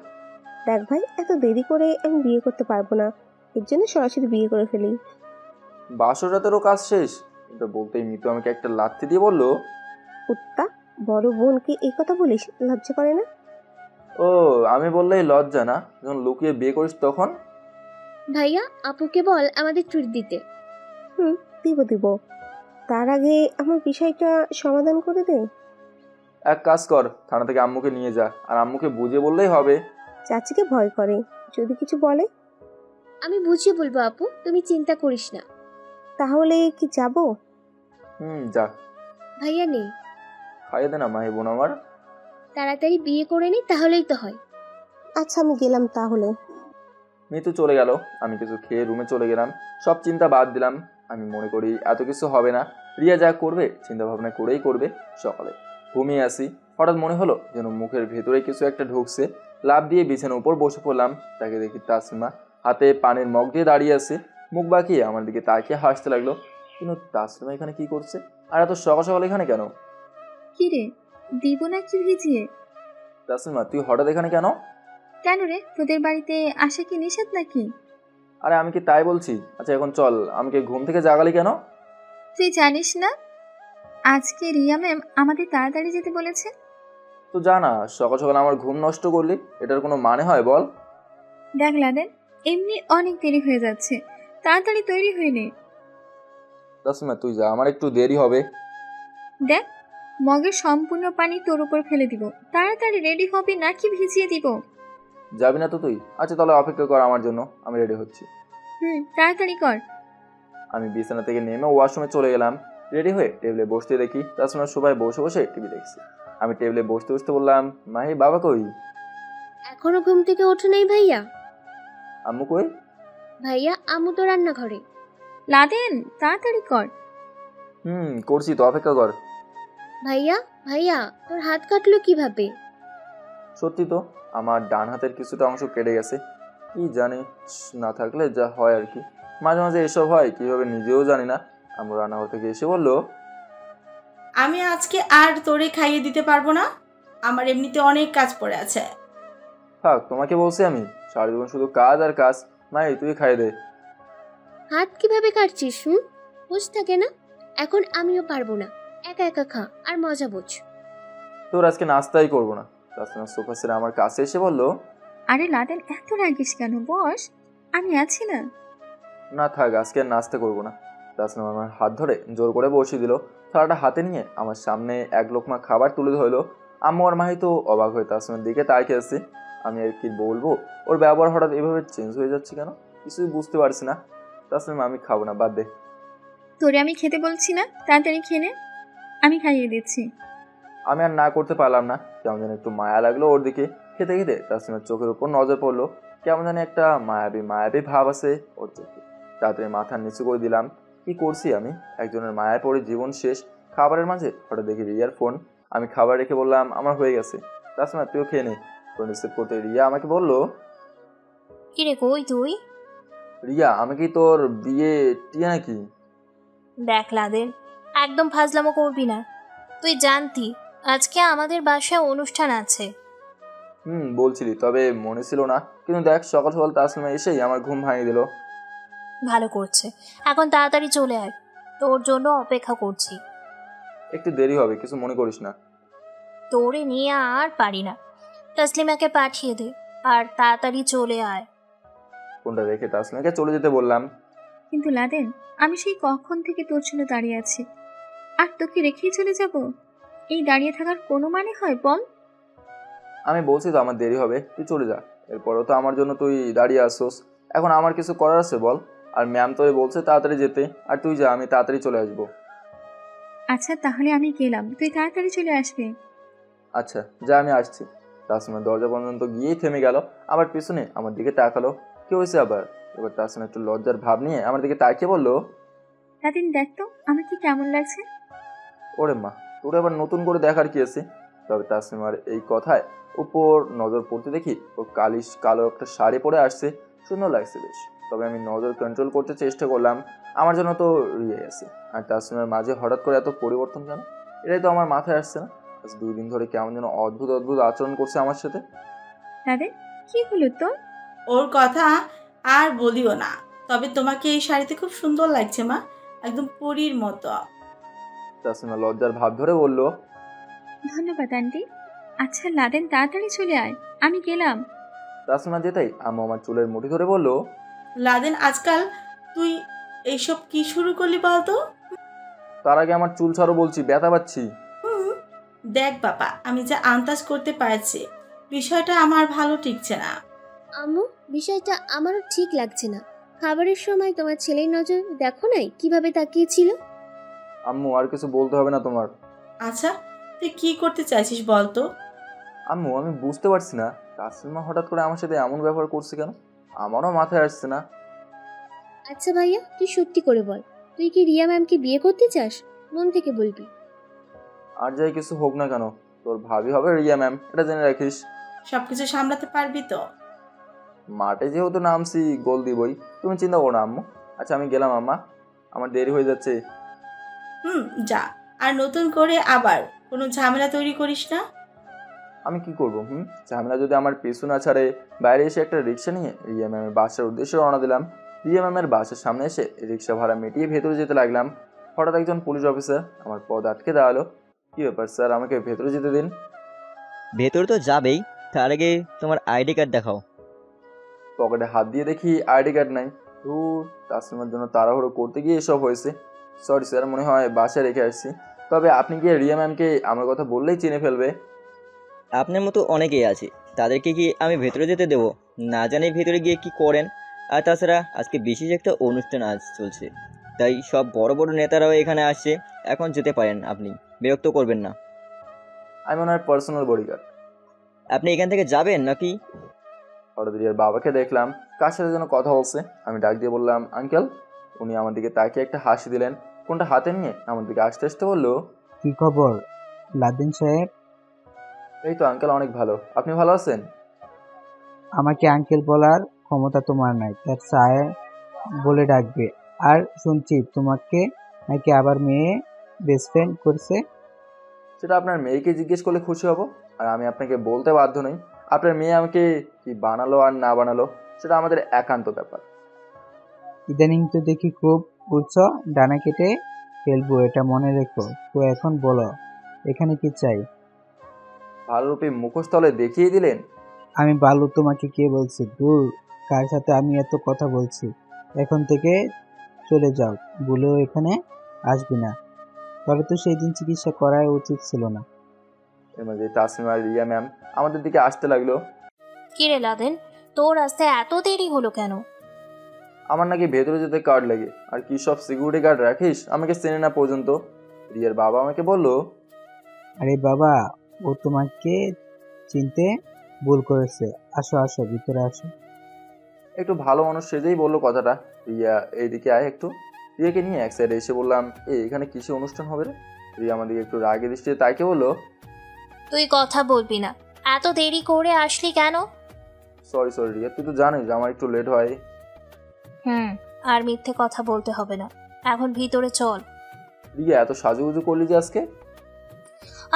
দেখ ভাই, এত দেরি করে আমি বিয়ে করতে পারবো না, এর জন্য সরাসরি বিয়ে করে ফেলি। বাসর রাতেরও কাজ শেষ? এটা বলতেই মিতু আমাকে একটা লাথি দিয়ে বললো, কুত্তা, বড় বোনকে এই কথা বলিস? লজ্জা করে না? ও, আমি বললেই লজ্জা না? যখন লুকিয়ে বিয়ে করিস তখন? ভাইয়া আপুকে বল আমাদের ট্রিট দিতে। দিব দিব, তার আগে আমার বিষয়টা সমাধান করে দে। এক কাজ কর, থানা থেকে আম্মুকে নিয়ে যা, আর আম্মুকে বুঝিয়ে বললেই হবে। চাচিকে ভয় করে, যদি কিছু বলে? আমি বুঝিয়ে বলবো আপু, তুমি চিন্তা করিস না। তাহলে কি যাব? যা। ভাইয়া নেই। খাইয়ে দে না মাহি বোন আমার। তাড়াতাড়ি বিয়ে করে নি, তাহলেই তো হয়। আচ্ছা আমি গেলাম তাহলে। মিতু চলে গেল, আমি কিছু খেয়ে রুমে চলে গেলাম। সব চিন্তা বাদ দিলাম। আমি মনে করি এত কিছু হবে না, রিয়া যা করবে চিন্তা ভাবনা করেই করবে। সকালে ঘুমিয়ে আসি, হঠাৎ মনে হলো যেন মুখের ভেতরে কিছু একটা ঢুকছে। লাফ দিয়ে বিছানার উপর বসে পড়লাম। তাকে দেখি তাসলিমা হাতে পানির মগ দিয়ে দাঁড়িয়ে আছে, মুখ বাঁকিয়ে আমার দিকে তাকিয়ে হাসতে লাগলো। কিন্তু তাসলিমা এখানে কি করছে, আর এত সকাল সকাল এখানে কেন? কি রে, দিব না কি ভিজিয়ে? তাসলিমা তুই হঠাৎ এখানে কেন? কেন রে, তোদের বাড়িতে আসা কি নিষেধ নাকি? আরে আমি কি তাই বলছি? আচ্ছা এখন চল, আমাকে ঘুম থেকে জাগালি কেন? তুই জানিস না আজকে রিয়া ম্যাম আমাদের তাড়াতাড়ি যেতে বলেছে? তো জানা, সকাল সকাল আমার ঘুম নষ্ট করলি, এটার কোনো মানে হয় বল? দেখ লাদেন, এমনি অনেক দেরি হয়ে যাচ্ছে, তাড়াতাড়ি তৈরি হয়ে নে। তাসলিমা তুই যা, আমার একটু দেরি হবে। দেখ, মগের সম্পূর্ণ পানি তোর উপর ফেলে দিব, তাড়াতাড়ি রেডি হবি নাকি ভিজিয়ে দিব? যাবি না তো তুই? আচ্ছা তাহলে অপেক্ষা কর আমার জন্য, আমি রেডি হচ্ছি। তাড়াতাড়ি কর। আমি বিছানা থেকে নেমে ওয়াশরুমে চলে গেলাম। রেডি হয়ে টেবিলে বসতে দেখি তাসলিমা সবাই বসে বসে টিভি দেখছি। আমি টেবিলে বসতে বসতে বললাম, মাহি বাবা কই? এখনো ঘুম থেকে ওঠো নাই ভাইয়া? আম্মু কই? ভাইয়া আম্মু তো রান্নাঘরে। লাদেন তাড়াতাড়ি কর। করছি তো, অপেক্ষা কর। ভাইয়া ভাইয়া তোর হাত কাটলো কিভাবে? সত্যি তো, আমার ডান হাতের কিছুটা অংশ কেটে গেছে। কি জানি, না থাকলে যা হয় আর কি। মাঝে মাঝে এসব হয়, কিভাবে নিজেও জানি না। আমরা রান্নাঘর থেকে এসে বললো, আমি আজকে আর তোরে খাইয়ে দিতে পারবো না, আমার এমনিতে অনেক কাজ পড়ে আছে। থাক, তোমাকে বলছি আমি, সারা জীবন শুধু কাজ আর কাজ। মাই তুই খাইয়ে দে। হাত কিভাবে কাটছিস? বুঝ থাকে না? এখন আমিও পারবো না, একা একা খা আর মজা বোঝ। তোর আজকে নাস্তাই করবো না। তাসলিমা সোফা ছেড়ে আমার কাছে এসে বললো, আরে লাদেন এত রাগিস কেন, বস, আমি আছি না। না থাক, আজকে আর নাস্তা করবো না। তাসলিমা আমার হাত ধরে জোর করে বসিয়ে দিল। থালাটা হাতে নিয়ে আমার সামনে এক লোকমা খাবার তুলে ধরলো। আম্মু আর মাহি তো অবাক হয়ে তাসলিমার দিকে তাকিয়ে আছে। আমি আর কি বলবো, ওর ব্যবহার হঠাৎ এভাবে চেঞ্জ হয়ে যাচ্ছে কেন, কিছুই বুঝতে পারছি না। তাসলিমা আমি খাবো না, বাদ দে। তোরে আমি খেতে বলছি না, তাড়াতাড়ি খেয়ে নে, আমি খাইয়ে দিচ্ছি। আমি আর না করতে পারলাম না, কেমন যেন একটু মায়া লাগলো ওর দিকে। খেতে খেতে তাসলিমার চোখের উপর নজর পড়লো, কেমন যেন একটা মায়াবী মায়াবী ভাব আছে ওর চোখে। তাড়াতাড়ি মাথা নিচু করে দিলাম। কি করছি আমি? একজনের মায়ায় পড়ে জীবন শেষ। খাবারের মাঝে হঠাৎ দেখি রিয়ার ফোন। আমি খাবার রেখে বললাম, আমার হয়ে গেছে। তাসলিমা তুইও খেয়ে নে। ফোন রিসিভ করতে রিয়া আমাকে বললো, কিরে কই তুই? রিয়া আমি কি তোর বিয়ে টিয়া নাকি? দেখ লাদেন, একদম ফাজলামো করবি না। তুই জানতি আজকে আমাদের বাসায় অনুষ্ঠান আছে। বলছিলি, তবে মনে ছিল না। কিন্তু দেখ, সকাল সকাল তাসলিমা এসেই আমার ঘুম ভাঙিয়ে দিল। ভালো করছে, এখন তাড়াতাড়ি চলে আয়, তোর জন্য অপেক্ষা করছি। একটু দেরি হবে, কিছু মনে করিস না। তোরে নিয়ে আর পারি না, তাসলিমাকে পাঠিয়ে দে আর তাড়াতাড়ি চলে আয়। ফোনটা রেখে তাসলিমাকে চলে যেতে বললাম। কিন্তু লাদেন, আমি সেই কখন থেকে তোর জন্য দাঁড়িয়ে আছি, আর তোকে রেখেই চলে যাব? এই দাঁড়িয়ে থাকার কোনো মানে হয় বল? আমি বলছি তো আমার দেরি হবে, তুই চলে যা। এরপরও তো আমার জন্য তুই দাঁড়িয়ে আসছোস, এখন আমার কিছু করার আছে বল? আর ম্যাম তো বলছে তাড়াতাড়ি যেতে, আর তুই যা, আমি তাড়াতাড়ি চলে আসবো। আচ্ছা তাহলে আমি গেলাম, তুই তাড়াতাড়ি চলে আসবে। আচ্ছা যা, আমি আসছি। তাসলিমা দরজা পর্যন্ত গিয়েই থেমে গেল, আবার পিছনে আমার দিকে তাকালো। কি হয়েছে আবার? এবার তাসলিমা একটু লজ্জার ভাব নিয়ে আমার দিকে তাকিয়ে বললো, লাদেন দেখ তো আমাকে কেমন লাগছে। ওরে মা, তোর আবার নতুন করে দেখার কি আছে? তবে তাসলিমার এই কথায় উপর নজর পড়তে দেখি ও কালিশ কালো একটা শাড়ি পরে আসছে, সুন্দর লাগছে বেশ। তবে আমি নজর কন্ট্রোল করতে চেষ্টা করলাম, আমার জন্য তো রিয়ে আছে। আর তাসলিমার মাঝে হঠাৎ করে এত পরিবর্তন কেন, এটাই তো আমার মাথায় আসছে না। আজ 2 দিন ধরে কেমন যেন অদ্ভুত অদ্ভুত আচরণ করছে আমার সাথে। লাদেন কি হলো তো? ওর কথা আর বলিও না, তবে তোমাকে এই শাড়িতে খুব সুন্দর লাগছে মা, একদম পরীর মতো। তাসলিমা লজ্জার ভাব ধরে বলল, ধন্যবাদ আন্টি। আচ্ছা লাদেন তাড়াতাড়ি চলে আয়, আমি গেলাম। তাসলিমা যেতেই আম্মু আমার চুলের মুঠি ধরে বলল, লাদেন, আজকাল তুই এইসব কি শুরু করলি বলতো? তার আগে আমার চুল ছাড়ো বলছি, ব্যথা পাচ্ছি। দেখ বাবা, আমি যা আন্দাজ করতে পারছি বিষয়টা আমার ভালো টিকছে না। আম্মু, বিষয়টা আমারও ঠিক লাগছে না। খাবারের সময় তোমার ছেলের নজর দেখো নাই কিভাবে তাকিয়েছিল? আম্মু আর কিছু বলতে হবে না তোমার। আচ্ছা, তুই কি করতে চাইছিস বলতো? আম্মু আমি বুঝতে পারছি না তাসলিমা হঠাৎ করে আমার সাথে এমন ব্যবহার করছে কেন, আমারও মাথায় আসছে না। আচ্ছা ভাইয়া, তুই সত্যি করে বল, তুই কি রিয়া ম্যামকে বিয়ে করতে চাস? মন থেকে বলবি। আর যাই কিছু হোক না কেন, তোর ভাবি হবে রিয়া ম্যাম, এটা জেনে রাখিস। সবকিছু সামলাতে পারবি তো? মাঠে যেহেতু নামছি গোল দিবই, তুমি চিন্তা করো না আম্মু। আচ্ছা আমি গেলাম আম্মা, আমার দেরি হয়ে যাচ্ছে। যা, আর নতুন করে আবার কোনো ঝামেলা তৈরি করিস না। আমি কি করবো? ঝামেলা যদি আমার পিছু না ছাড়ে, বাইরে এসে একটা রিক্সা নিয়ে রিয়া ম্যামের বাসার উদ্দেশ্যে রওনা দিলাম। রিয়া ম্যামের বাসার সামনে এসে রিক্সা ভাড়া মিটিয়ে ভেতরে যেতে লাগলাম। হঠাৎ একজন পুলিশ অফিসার আমার পদ আটকে দাঁড়ালো। কি ব্যাপার স্যার, আমাকে ভেতরে যেতে দিন। ভেতরে তো যাবেই, তার আগে তোমার আইডি কার্ড দেখাও। পকেটে হাত দিয়ে দেখি আইডি কার্ড নাই। তাসলিমার জন্য তাড়াহুড়ো করতে গিয়ে এসব হয়েছে। সরি স্যার, মনে হয় বাসায় রেখে আসছি। তবে আপনি কি রিয়া ম্যামকে আমার কথা বললেই চিনে ফেলবে? আপনার মতো অনেকেই আছে, তাদেরকে কি আমি ভেতরে যেতে দেবো? না জানি ভেতরে গিয়ে কি করেন। আর তাছাড়া আজকে বিশেষ একটা অনুষ্ঠান আজ চলছে, তাই সব বড় বড় নেতারাও এখানে আসছে। এখন যেতে পারেন, আপনি বিরক্ত করবেন না। আমি ওনার পার্সোনাল বডিগার্ড। আপনি এখান থেকে যাবেন নাকি? হঠাৎ রিয়ার বাবাকে দেখলাম কার সাথে যেন কথা বলছে। আমি ডাক দিয়ে বললাম আঙ্কেল। উনি আমার দিকে তাকিয়ে একটা হাসি দিলেন, কোনটা হাতে নিয়ে আমার দিকে আসতে আসতে বললো, কি খবর লাদেন সাহেব? এই তো আঙ্কেল, অনেক ভালো। আপনি ভালো আছেন? আমাকে আঙ্কেল বলার ক্ষমতা তোমার নাই, তার সাহেব বলে ডাকবে। আর শুনছি তোমাকে নাকি আবার মেয়ে বেস্ট ফ্রেন্ড করছে। সেটা আপনার মেয়েকে জিজ্ঞেস করলে খুশি হব, আর আমি আপনাকে বলতে বাধ্য নই। আপনার মেয়ে আমাকে কি বানালো আর না বানালো সেটা আমাদের একান্ত ব্যাপার। ইদানিং তো দেখি খুব উঠছ, ডানা কেটে ফেলবো, এটা মনে রেখো। তো এখন বলো এখানে কি চাই? ভালোরূপে মুখস্থলে দেখিয়ে দিলেন। আমি বালু তোমাকে কে বলছি? দূর, কার সাথে আমি এত কথা বলছি? এখন থেকে চলে যাও, বলেও এখানে আসবি না। তবে তো সেই দিন চিকিৎসা করাই উচিত ছিল না। এর মাঝে তাসলিমা আর রিয়া ম্যাম আমাদের দিকে আসতে লাগলো। কি রে লাদেন, তোর আসতে এত দেরি হলো কেন? আমার নাকি ভেতরে যেতে কার্ড লাগে, আর কি সব সিকিউরিটি গার্ড রাখিস, আমাকে চেনে না পর্যন্ত। রিয়ার বাবা আমাকে বলল, আরে বাবা, ও তোমাকে চিনতে ভুল করেছে। আসো আসো, ভিতরে আসো। একটু ভালো মানুষ সেজেই বললো কথাটা। রিয়া এইদিকে আয় একটু। রিয়াকে নিয়ে এক সাইডে এসে বললাম, এখানে কিসে অনুষ্ঠান হবে রে? রিয়া আমাদেরকে একটু রাগে দৃষ্টিতে তাইকে বললো, তুই কথা বলবি না, এত দেরি করে আসলি কেন? সরি রিয়া, তুই তো জানিস যে আমার একটু লেট হয়। আর মিথ্যে কথা বলতে হবে না, এখন ভিতরে চল। রিয়া এত সাজুগুজু করলি যে আজকে?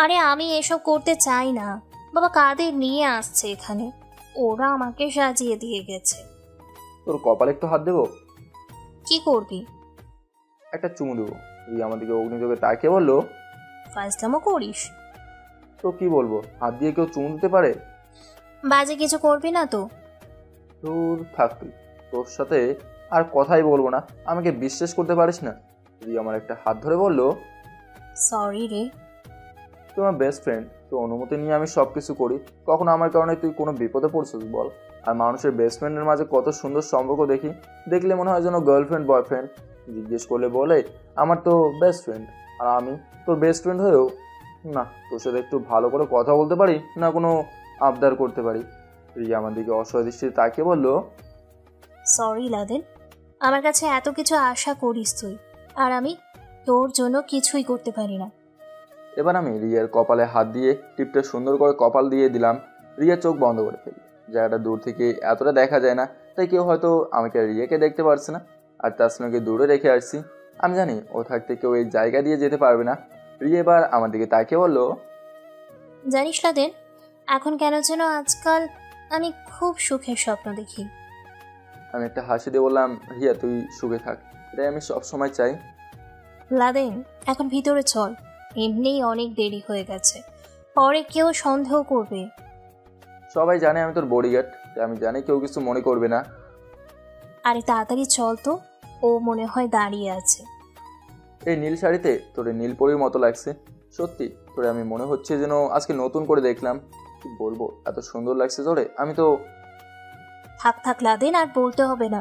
আরে আমি এসব করতে চাই না বাবা, কাদের নিয়ে আসছে এখানে, ওরা আমাকে সাজিয়ে দিয়ে গেছে। তোর কপালে একটু হাত দেবো? কি করবি? একটা চুমু দেবো। রিয়া আমাদেরকে অগ্নিযোগে তাকিয়ে বললো, ফাজলামো করিস? তো কি বলবো, হাত দিয়ে কেউ চুমু দিতে পারে? বাজে কিছু করবি না তো? তোর থাক, তুই তোর সাথে আর কথাই বলবো না, আমাকে বিশ্বাস করতে পারিস না। রিয়া আমার একটা হাত ধরে বললো, সরি রে। তুই আমার বেস্ট ফ্রেন্ড, তো অনুমতি নিয়ে আমি সব কিছু করি। কখনো আমার কারণে তুই কোনো বিপদে পড়ছিস বল? আর মানুষের বেস্ট ফ্রেন্ডের মাঝে কত সুন্দর সম্পর্ক দেখি, দেখলে মনে হয় যেন গার্লফ্রেন্ড বয়ফ্রেন্ড। জিজ্ঞেস করলে বলে আমার তো বেস্ট ফ্রেন্ড, আর আমি তোর বেস্ট ফ্রেন্ড হয়েও না তোর সাথে একটু ভালো করে কথা বলতে পারি না, কোনো আবদার করতে পারি। রিয়া আমার দিকে অসহায় দৃষ্টিতে তাকিয়ে বললো, সরি লাদেন, আমার কাছে এত কিছু আশা করিস তুই, আর আমি তোর জন্য কিছুই করতে পারি না। এবার আমি রিয়ার কপালে হাত দিয়ে টিপটা সুন্দর করে কপাল দিয়ে দিলাম। রিয়া চোখ বন্ধ করে ফেলি। জায়গাটা দূর থেকে এতটা দেখা যায় না, তাই কেউ হয়তো আমাকে রিয়াকে দেখতে পারছে না। আর তাসলিমাকে দূরে রেখে আসছি, আমি জানি ও থাকতে কেউ এই জায়গা দিয়ে যেতে পারবে না। রিয়া এবার আমার দিকে তাকিয়ে বললো, জানিস লাদেন, এখন কেন যেন আজকাল আমি খুব সুখের স্বপ্ন দেখি। আমি একটা হাসি দিয়ে বললাম, রিয়া তুই সুখে থাক, এটাই আমি সবসময় চাই। লাদেন এখন ভিতরে চল, এমনিই অনেক দেরি হয়ে গেছে, পরে কেউ সন্দেহ করবে। সবাই জানে আমি তোর বডিগার্ড, তাই আমি জানি কেউ কিছু মনে করবে না। আরে তাড়াতাড়ি চল তো, ও মনে হয় দাঁড়িয়ে আছে। এই নীল শাড়িতে তোর নীলপরির মতো লাগছে। সত্যি তোরে আমি মনে হচ্ছে যেন আজকে নতুন করে দেখলাম। কি বলবো, এত সুন্দর লাগছে তোরে। আমি তো থাক থাক লাদেন, আর বলতে হবে না।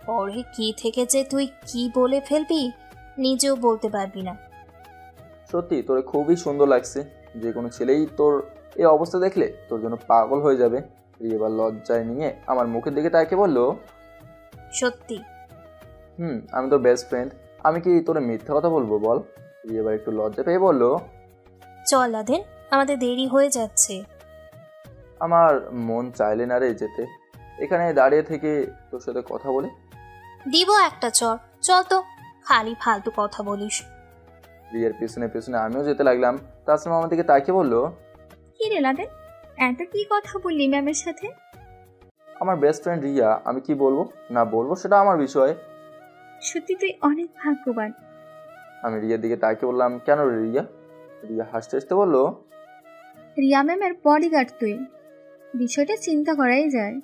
পরে কি থেকে যে তুই কি বলে ফেলবি নিজেও বলতে পারবি না। সত্যি তোরে খুবই সুন্দর লাগছে। যে কোনো ছেলেই তোর এই অবস্থা দেখলে তোর জন্য পাগল হয়ে যাবে। এবার লজ্জায় নিয়ে আমার মুখের দিকে তাকে বললো, সত্যি? আমি তোর বেস্ট ফ্রেন্ড, আমি কি তোরে মিথ্যা কথা বলবো বল? এবার একটু লজ্জা পেয়ে বললো, চল লাদেন, আমাদের দেরি হয়ে যাচ্ছে। আমার মন চাইলে না রে যেতে, এখানে দাঁড়িয়ে থেকে তোর সাথে কথা বলে। দিব একটা চর, চল তো, খালি ফালতু কথা বলিস। রিয়ার পিছনে পিছনে আমিও যেতে লাগলাম। তাসলিমা আমার দিকে তাকিয়ে বললো, কি রে লাদেন, এত কি কথা বললি ম্যামের সাথে? আমার বেস্ট ফ্রেন্ড রিয়া, আমি কি বলবো না বলবো সেটা আমার বিষয়। সত্যি তুই অনেক ভাগ্যবান। আমি রিয়ার দিকে তাকিয়ে বললাম, কেন রে রিয়া? রিয়া হাসতে হাসতে বললো, রিয়া ম্যামের বডিগার্ড তুই, বিষয়টা চিন্তা করাই যায়।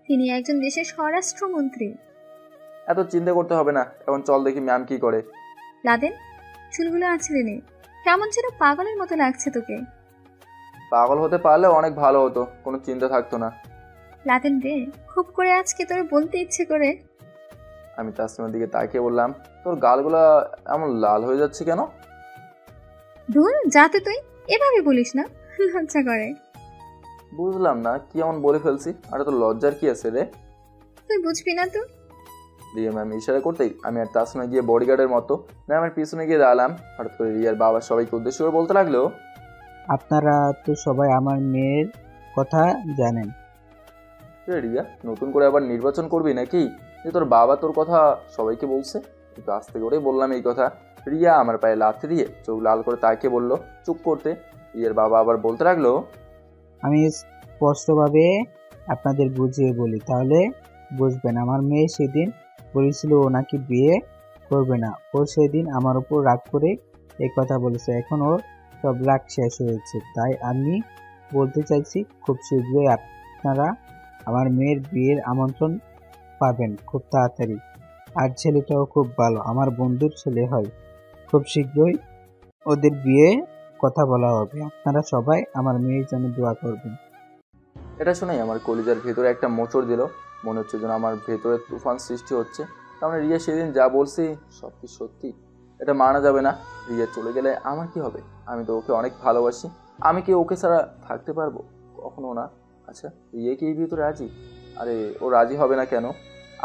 তিনি একজন দেশের স্বরাষ্ট্রমন্ত্রী। এত চিন্তা করতে হবে না, এখন চল দেখি ম্যাম কি করে। লাদেন, চুলগুলো আছড়ে নে, কেমন যেন পাগলের মতো লাগছে তোকে। পাগল হতে পারলে অনেক ভালো হতো, কোনো চিন্তা থাকতো না। লাদেন রে, খুব করে আজকে তোরে বলতে ইচ্ছে করে। আমি তাসলিমার দিকে তাকিয়ে বললাম, তোর গালগুলা এমন লাল হয়ে যাচ্ছে কেন? ধুর যাতে তুই এভাবে বলিস না, লজ্জা করে। বুঝলাম না কি এমন বলে ফেলছি, আর তো লজ্জার কি আছে রে? তুই বুঝবি না তো। রিয়া ম্যাম ইশারা করতেই আমি আর তাসলিমা গিয়ে বডিগার্ডের মতো ম্যামের পিছনে গিয়ে দাঁড়ালাম। হঠাৎ করে রিয়ার বাবা সবাইকে উদ্দেশ্য করে বলতে লাগলো, আপনারা তো সবাই আমার মেয়ের কথা জানেন। রিয়া, নতুন করে আবার নির্বাচন করবি নাকি যে তোর বাবা তোর কথা সবাইকে বলছে? একটু আস্তে করেই বললাম এই কথা। রিয়া আমার পায়ে লাথি দিয়ে চোখ লাল করে তাকিয়ে বলল চুপ করতে। রিয়ার বাবা আবার বলতে লাগলো, আমি স্পষ্টভাবে আপনাদের বুঝিয়ে বলি, তাহলে বুঝবেন। আমার মেয়ে সেদিন বলেছিল ও নাকি বিয়ে করবে না। ও সেদিন আমার উপর রাগ করে এই কথা বলেছে। এখন ওর সব রাগ শেষ হয়েছে। তাই আমি বলতে চাইছি, খুব শীঘ্রই আপনারা আমার মেয়ের বিয়ের আমন্ত্রণ পাবেন, খুব তাড়াতাড়ি। আর ছেলেটাও খুব ভালো, আমার বন্ধুর ছেলে হয়। খুব শীঘ্রই ওদের বিয়ে কথা বলা হবে। আপনারা সবাই আমার মেয়ের জন্য দোয়া করবেন। এটা শুনেই আমার কলিজার ভেতরে একটা মোচড় দিল। মনে হচ্ছে যেন আমার ভেতরে তুফান সৃষ্টি হচ্ছে। তাহলে রিয়া সেদিন যা বলছি সব কি সত্যি? এটা মানা যাবে না। রিয়া চলে গেলে আমার কি হবে? আমি তো ওকে অনেক ভালোবাসি। আমি কি ওকে ছাড়া থাকতে পারবো? কখনো না। আচ্ছা, রিয়া কি এই ভিতরে রাজি? আরে ও রাজি হবে না কেন?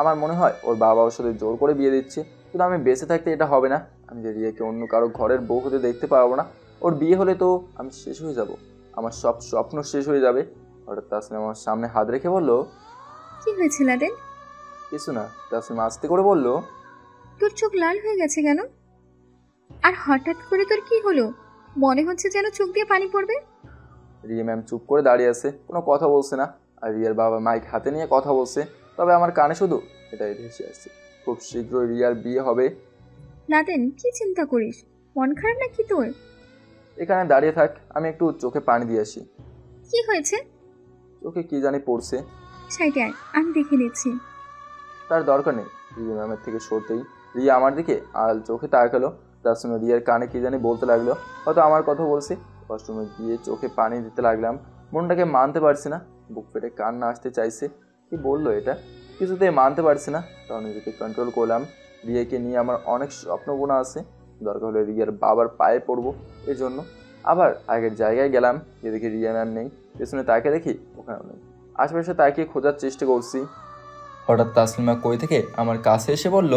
আমার মনে হয় ওর বাবা ওর সাথে জোর করে বিয়ে দিচ্ছে। কিন্তু আমি বেঁচে থাকতে এটা হবে না। আমি যে রিয়াকে অন্য কারো ঘরের বউ হতে দেখতে পারবো না। ওর বিয়ে হলে তো আমি শেষ হয়ে যাব, আমার সব স্বপ্ন শেষ হয়ে যাবে। হঠাৎ তাসলিমা আমার সামনে হাত রেখে বলল, কি হয়েছে লাদেন? কিছু না। তাসলিমা আস্তে করে বলল, তোর চোখ লাল হয়ে গেছে কেন? আর হঠাৎ করে তোর কি হলো? মনে হচ্ছে যেন চোখ দিয়ে পানি পড়বে। রিয়া ম্যাম চুপ করে দাঁড়িয়ে আছে, কোনো কথা বলছে না। আর রিয়ার বাবা মাইক হাতে নিয়ে কথা বলছে, তবে আমার কানে শুধু এটাই ভেসে আসছে, খুব শীঘ্রই রিয়ার বিয়ে হবে। লাদেন, কি চিন্তা করিস? মন খারাপ নাকি তোর? এখানে দাঁড়িয়ে থাক, আমি একটু চোখে পানি দিয়ে আসি। কি হয়েছে? চোখে কি জানি পড়ছে। সাইডে আয়, আমি দেখে নিচ্ছি। তার দরকার নেই। রিয়া ম্যামের থেকে সরতেই রিয়া আমার দিকে আড়াল চোখে তাকালো। তার সঙ্গে রিয়ার কানে কি জানি বলতে লাগলো, হয়তো আমার কথা বলছে। ওয়াশরুমে গিয়ে চোখে পানি দিতে লাগলাম। মনটাকে মানতে পারছি না, বুক ফেটে কান্না আসতে চাইছে। কি বললো এটা? কিছুতেই মানতে পারছি না, কারণ নিজেকে কন্ট্রোল করলাম। রিয়াকে নিয়ে আমার অনেক স্বপ্ন বোনা আছে। দরকার হলে রিয়ার বাবার পায়ে পড়বো। এই জন্য আবার আগের জায়গায় গেলাম, গিয়ে দেখি রিয়া ম্যাম নেই। পেছনে তাকে দেখি ওখানেও নেই। আশেপাশে তাকিয়ে খোঁজার চেষ্টা করছি। হঠাৎ তাসলিমা কই থেকে আমার কাছে এসে বলল,